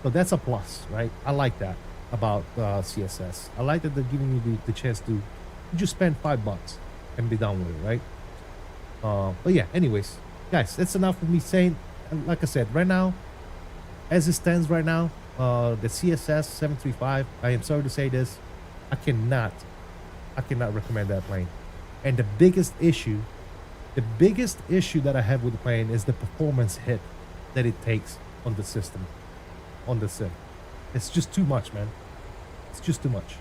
So that's a plus, right? I like that about CSS. I like that they're giving you the chance to just spend $5 and be done with it, right? But yeah, anyways, guys, that's enough of me saying. Like I said, right now, as it stands right now, the CSS 735, I am sorry to say this, I cannot recommend that plane. And the biggest issue that I have with the plane is the performance hit that it takes on the system, on the sim. It's just too much, man. It's just too much.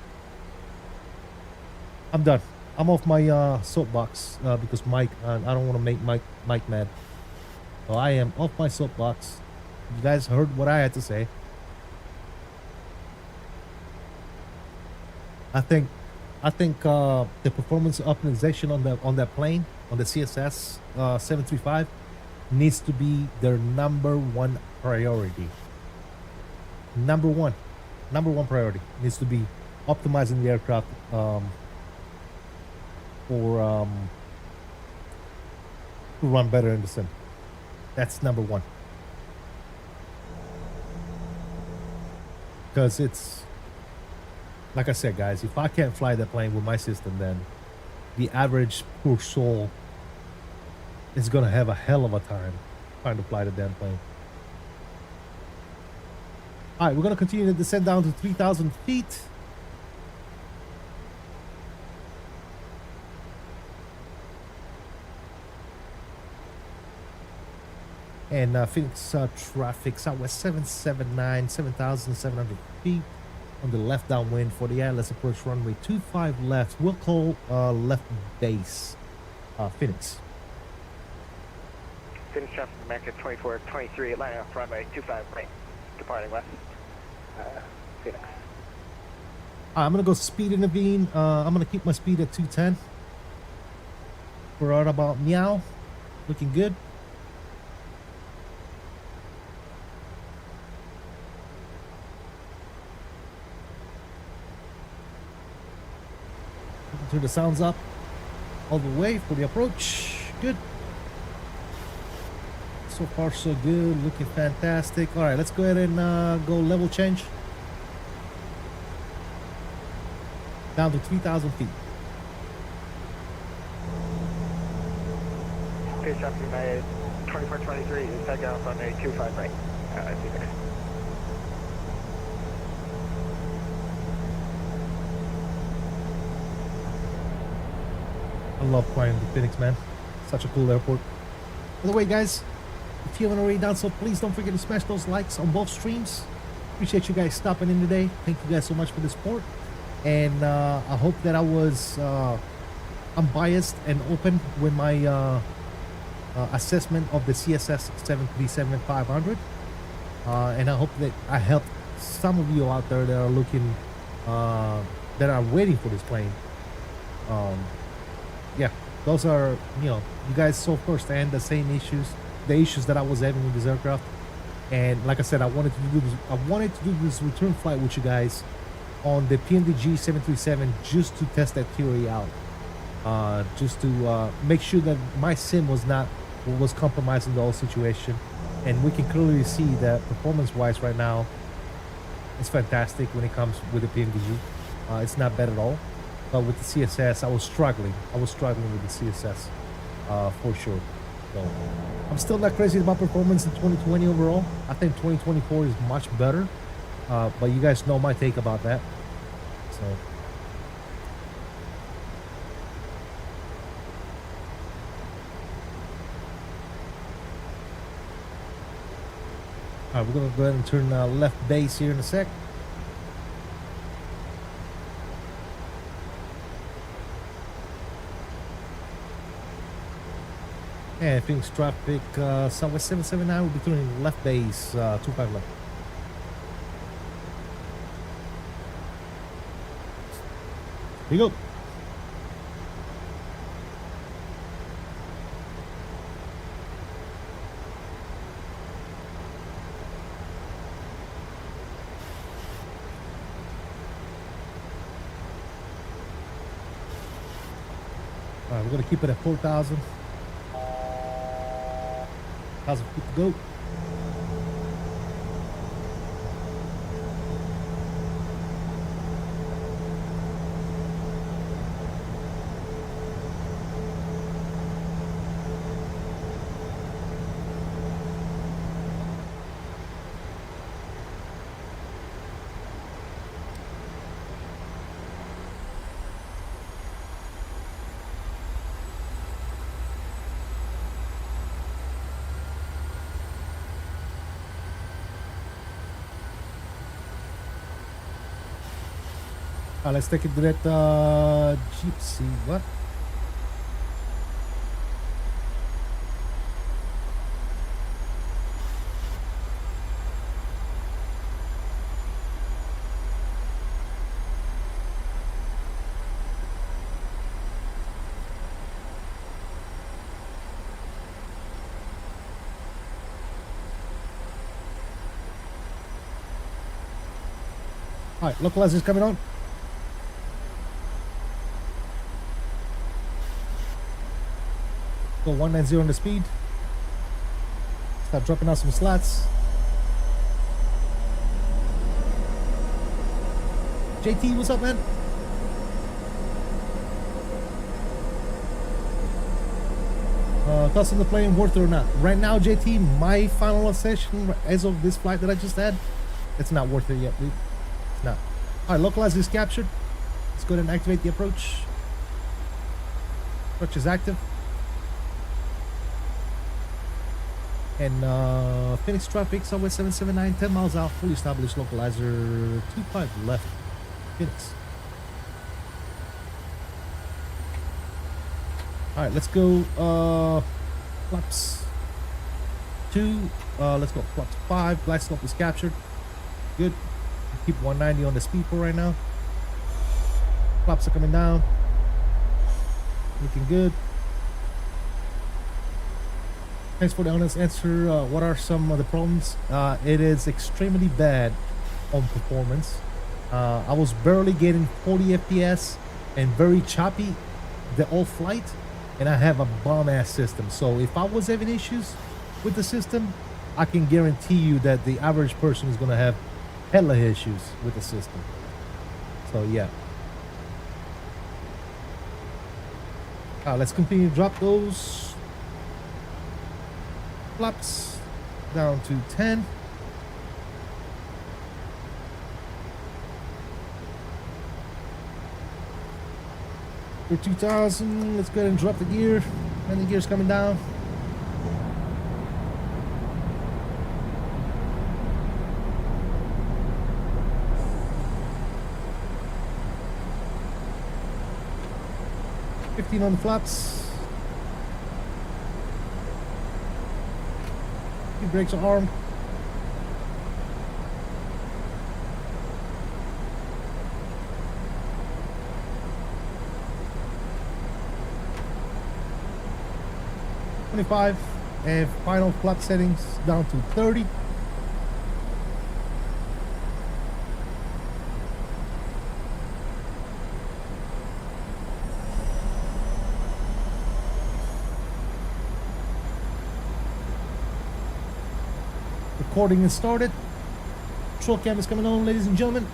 I'm done. I'm off my soapbox because Mike, I don't want to make Mike mad. So I am off my soapbox. You guys heard what I had to say. I think the performance optimization on that plane, on the CSS 735, needs to be their number one priority. Number one priority needs to be optimizing the aircraft to run better in the sim. That's number one. Because it's, like I said, guys, if I can't fly that plane with my system, then the average poor soul is going to have a hell of a time trying to fly the damn plane. All right, we're going to continue to descend down to 3,000 feet. And Phoenix traffic Southwest 779, 7,700 feet on the left downwind for the Atlas approach runway 25 left. We'll call left base Phoenix. Phoenix traffic American 2423, Atlanta off runway 25 right, departing west. Phoenix. I'm gonna go speed intervene. I'm gonna keep my speed at 210. We're right about meow, looking good. Turn the sounds up all the way for the approach. Good. So far so good, looking fantastic. All right, let's go ahead and go level change down to 3,000 feet. Phoenix traffic United 2423 is takeoff on a 25 right. Phoenix. I love flying to Phoenix, man. Such a cool airport. By the way, guys, if you haven't already done so, please don't forget to smash those likes on both streams. Appreciate you guys stopping in today. Thank you guys so much for the support. And I hope that I was unbiased and open with my assessment of the CSS 737-500. And I hope that I helped some of you out there that are looking, that are waiting for this plane. Yeah, those are, you know, you guys saw firsthand the same issues, the issues that I was having with this aircraft. And like I said, I wanted to do this return flight with you guys on the PNDG 737 just to test that theory out, just to make sure that my sim was compromised in the whole situation. And we can clearly see that performance-wise right now, it's fantastic when it comes with the PNDG. It's not bad at all. But with the CSS, I was struggling with the CSS for sure. So I'm still not crazy about performance in 2020 overall. I think 2024 is much better, but you guys know my take about that. So all right, we're gonna go ahead and turn left base here in a sec. And Phoenix traffic, Southwest 779 will be turning left base, 25 left. Here you go. All right, we're gonna keep it at 4,000. 1,000 feet to go. Let's take it to that gypsy. What? All right, localizers coming on. Go 190 on the speed. Start dropping out some slats. JT, what's up, man? Thoughts on the plane, worth it or not? Right now, JT, my final assessment as of this flight that I just had, it's not worth it yet, dude. It's not. All right, localizer is captured. Let's go ahead and activate the approach. Approach is active. And Phoenix traffic, Southwest 779, 10 miles out, fully established localizer, 25 left, Phoenix. All right, let's go, flaps 2, let's go, flaps 5, glide slope is captured, good. Keep 190 on the speed for right now. Flaps are coming down, looking good. Thanks for the honest answer. What are some of the problems? It is extremely bad on performance. I was barely getting 40 FPS and very choppy the whole flight, and I have a bomb-ass system. So if I was having issues with the system, I can guarantee you that the average person is going to have hella issues with the system. So yeah. Let's continue to drop those flaps down to 10. For 2000, let's go ahead and drop the gear. And the gear's coming down. On the flaps. Your brakes are armed. $25 and final flap settings down to 30. Recording is started. Control cam is coming on, ladies and gentlemen.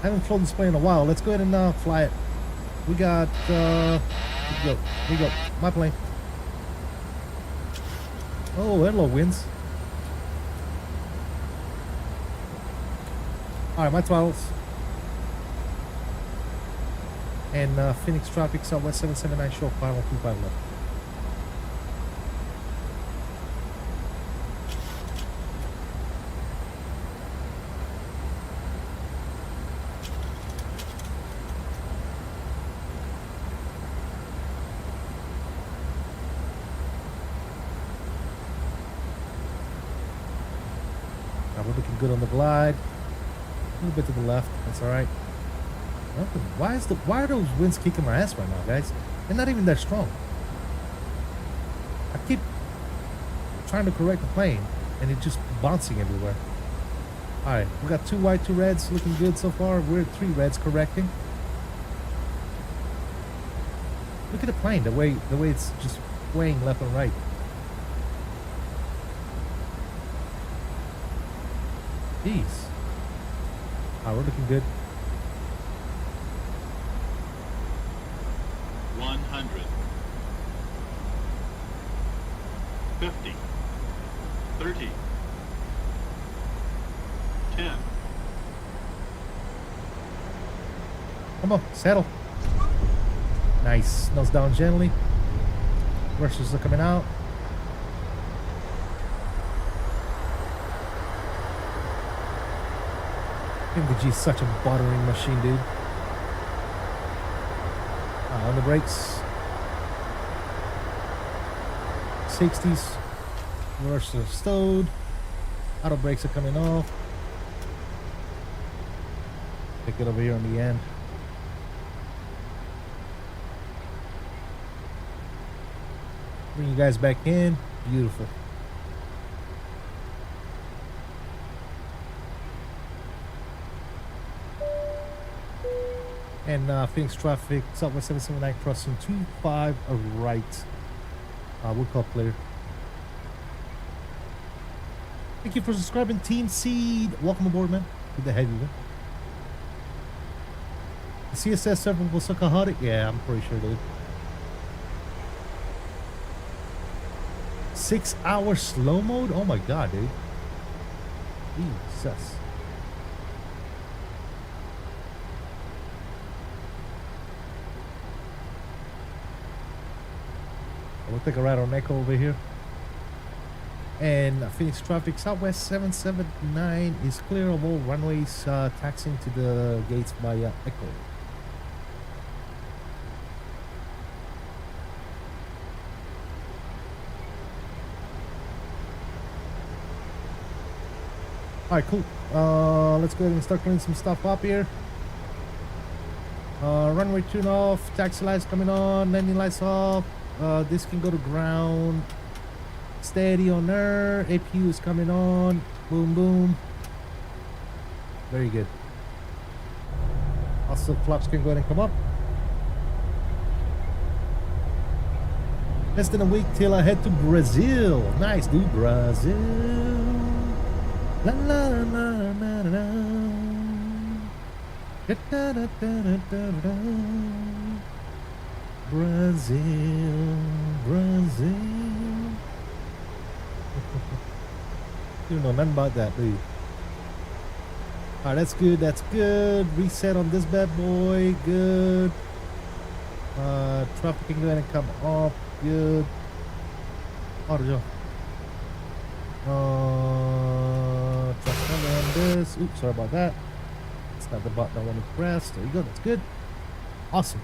I haven't flown this plane in a while. Let's go ahead and fly it. We got, here we go. My plane. Oh, hello, winds. Alright, my throttles. And Phoenix traffic, Southwest 779, short final 25 left. We're looking good on the glide. A little bit to the left. That's all right. Why are those winds kicking my ass right now, guys? They're not even that strong. I keep trying to correct the plane, and it's just bouncing everywhere. All right, we got 2 white, 2 reds, looking good so far. We're at 3 reds correcting. Look at the plane, the way it's just swaying left and right. Jeez. We're looking good. 100. 50. 30. 10. Come on, settle. Nice. Nose down gently. Thrusters are coming out. MVG is such a buttering machine, dude. On the brakes. 60s. Reverse are stowed. Auto brakes are coming off. Pick it over here on the end. Bring you guys back in. Beautiful. And Phoenix traffic, Southwest 779 crossing 25 right. We'll call clear. Thank you for subscribing, Team Seed. Welcome aboard, man. Good to have you, man. The CSS server will suck a hot. Yeah, I'm pretty sure, dude. 6 hour slow mode? Oh my god, dude. Jesus. We'll take a ride on Echo over here. And Phoenix traffic, Southwest 779 is clear of all runways, taxiing to the gates via Echo. Alright, cool. Let's go ahead and start cleaning some stuff up here. Runway tune off, taxi lights coming on, landing lights off. This can go to ground. Steady on there. APU is coming on. Boom, boom. Very good. Also, flaps can go ahead and come up. Less than a week till I head to Brazil. Nice, dude. Brazil. La la la la la la. Da, da, da, da, da, da. Brazil, Brazil. You don't know nothing about that, do you? Alright, that's good, that's good. Reset on this bad boy, good. Traffic can go ahead and come off, good. Auto. Traffic on this. Oops, sorry about that. It's not the button I want to press. There you go, that's good. Awesome.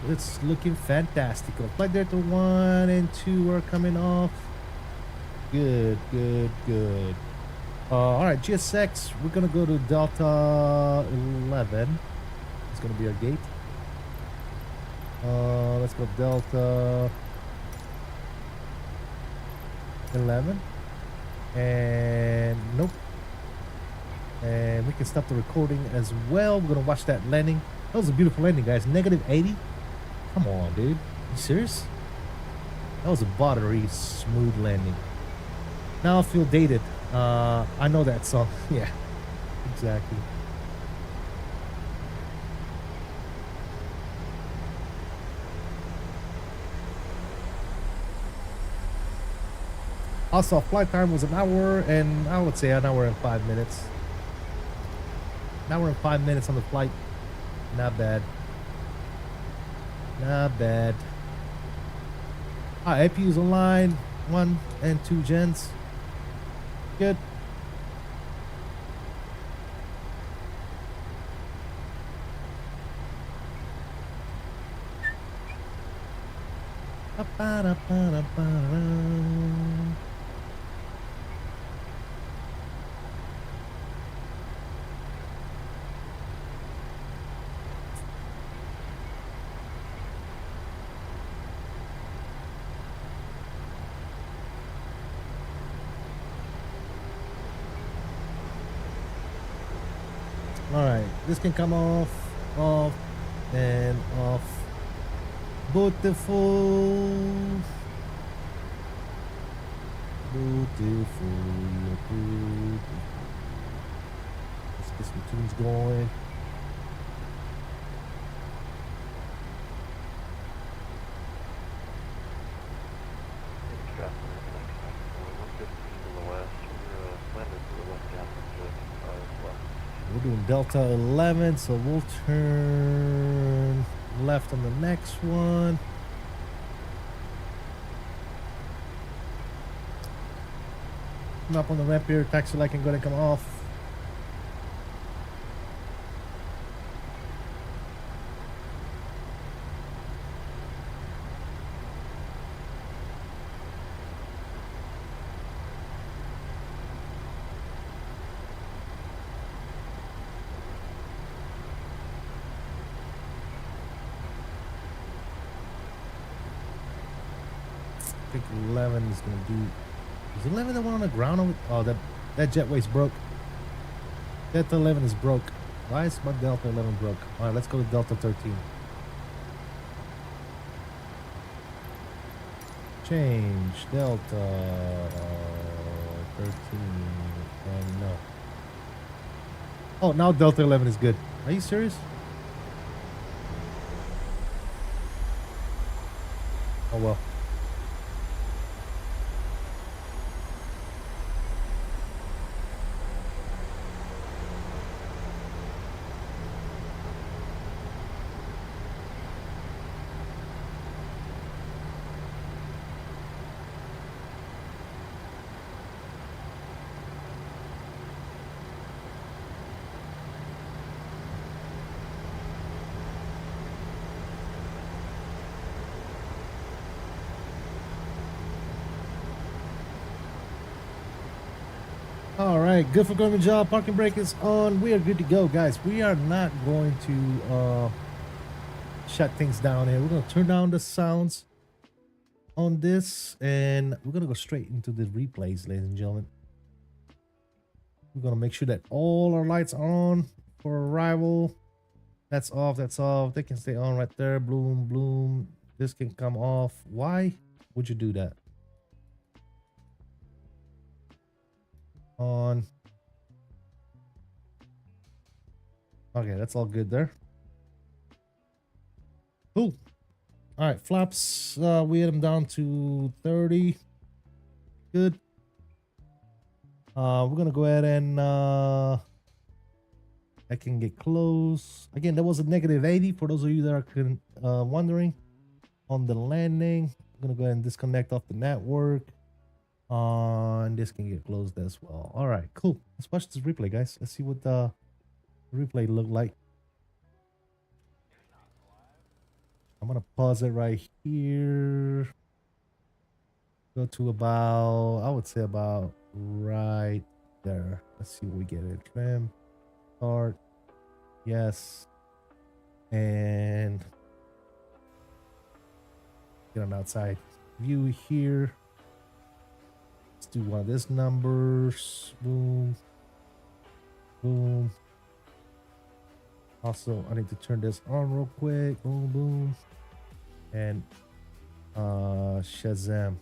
It's looking fantastic. Flight Delta 1 and 2 are coming off. Good, good, good. Alright, GSX, we're gonna go to Delta 11. It's gonna be our gate. Let's go Delta 11. And nope. And we can stop the recording as well. We're gonna watch that landing. That was a beautiful landing, guys. Negative 80. Come on, dude. You serious? That was a buttery smooth landing. Now I feel dated. I know that song. Yeah, exactly. Also, flight time was an hour and I would say an hour and 5 minutes. An hour and 5 minutes on the flight. Not bad. Not bad. Alright, APU's online. 1 and 2 gens. Good. Alright, this can come off, and off. Beautiful. Beautiful. Let's get some tunes going. We're doing Delta 11, so we'll turn left on the next one. Come up on the ramp here, taxi light can go ahead and come off. I think 11 is going to do... Is 11 the one on the ground? Oh, that jetway's broke. Delta 11 is broke. Why is my Delta 11 broke? Alright, let's go to Delta 13. Change. Delta 13. And no. Oh, now Delta 11 is good. Are you serious? Oh well. All right, good for government job. Parking brake is on. We are good to go, guys. We are not going to shut things down here. We're going to turn down the sounds on this, and we're going to go straight into the replays, ladies and gentlemen. We're going to make sure that all our lights are on for arrival. That's off. That's off. They can stay on right there. Bloom, bloom. This can come off. Why would you do that? On. Okay, that's all good there. Cool. All right, flaps. We had them down to 30. Good. We're gonna go ahead and I can get close. Again, that was a -80 for those of you that are wondering. On the landing, I'm gonna go ahead and disconnect off the network. And this can get closed as well. All right, cool. Let's watch this replay, guys. Let's see what the replay look like. I'm gonna pause it right here. Go to about, I would say about right there. Let's see what we get it. Trim, start, yes, and get an outside view here. Let's do one of these numbers. Boom, boom. Also, I need to turn this on real quick. Boom, boom, and Shazam.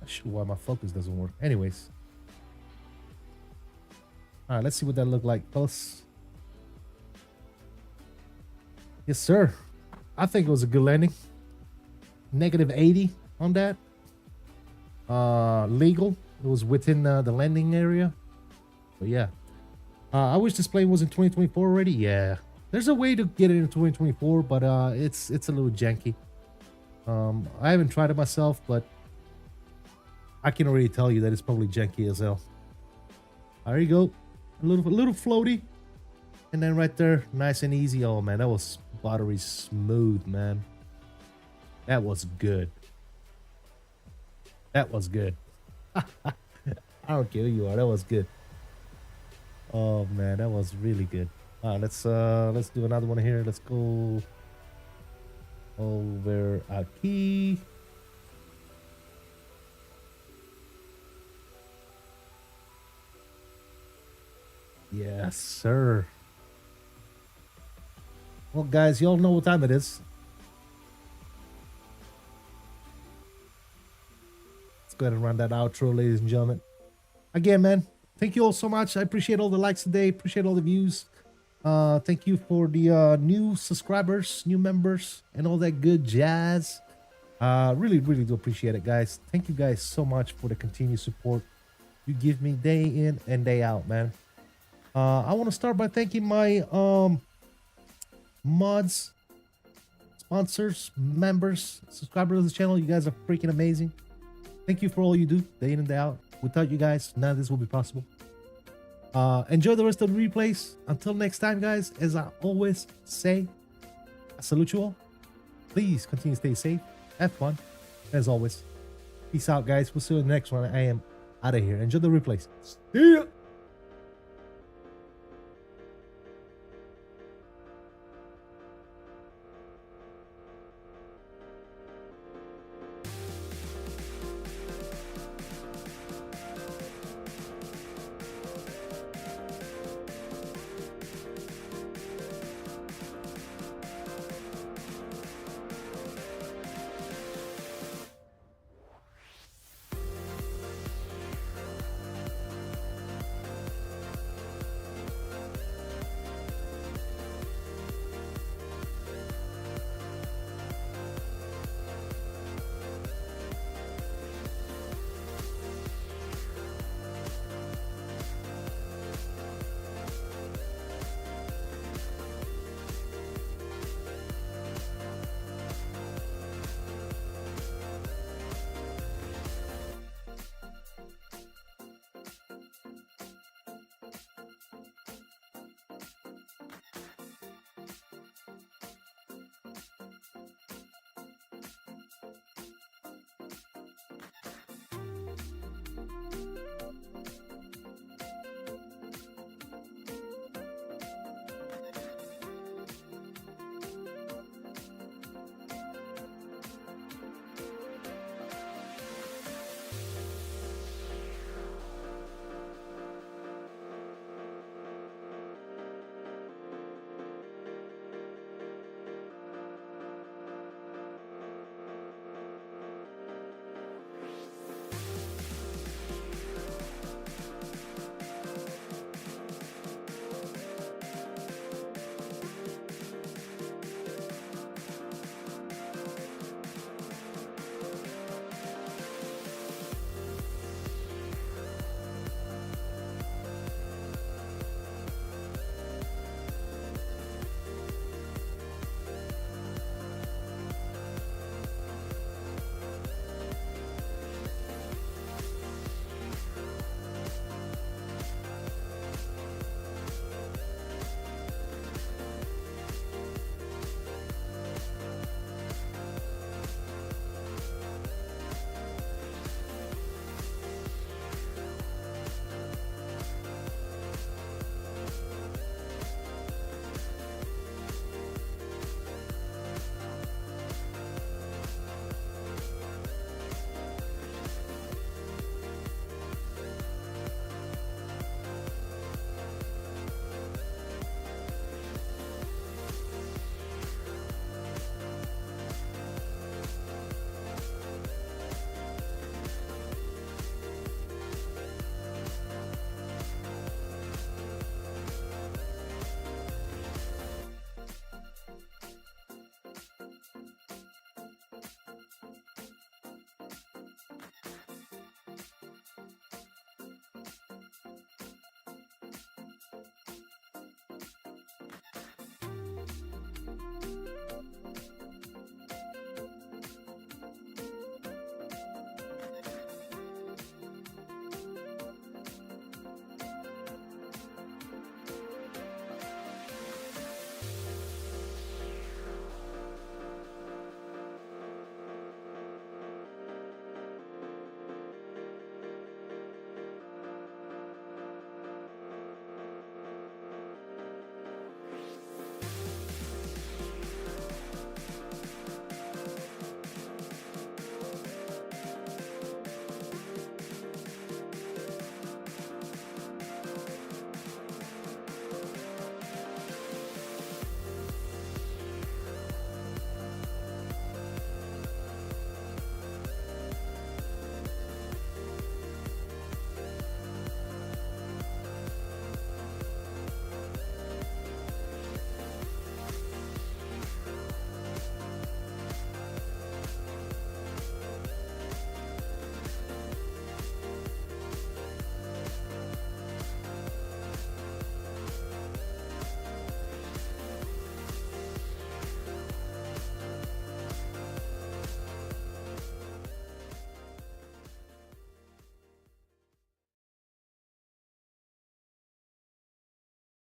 Not sure why my focus doesn't work. Anyways, all right. Let's see what that looked like, fellas. Yes, sir. I think it was a good landing. -80 on that. Legal. It was within the landing area. But yeah. I wish this plane was in 2024 already. Yeah. There's a way to get it in 2024, but it's a little janky. I haven't tried it myself, but I can already tell you that it's probably janky as hell. There you go. A little floaty. And then right there, nice and easy. Oh man, that was buttery smooth, man. That was good. That was good. I don't care who you are. That was good. Oh man, that was really good. All right, let's do another one here. Let's go over aquí. Yes, sir. Well, guys, y'all know what time it is. Let's go ahead and run that outro, ladies and gentlemen. Again, man, thank you all so much. I appreciate all the likes today. Appreciate all the views. Thank you for the new subscribers, new members, and all that good jazz. Really, really do appreciate it, guys. Thank you guys so much for the continued support you give me day in and day out, man. I want to start by thanking my mods, sponsors, members, subscribers of the channel. You guys are freaking amazing. Thank you for all you do day in and day out. Without you guys, none of this will be possible. Enjoy the rest of the replays. Until next time, guys, as I always say, I salute you all. Please continue to stay safe, have fun, as always. Peace out, guys. We'll see you in the next one. I am out of here. Enjoy the replays. See ya.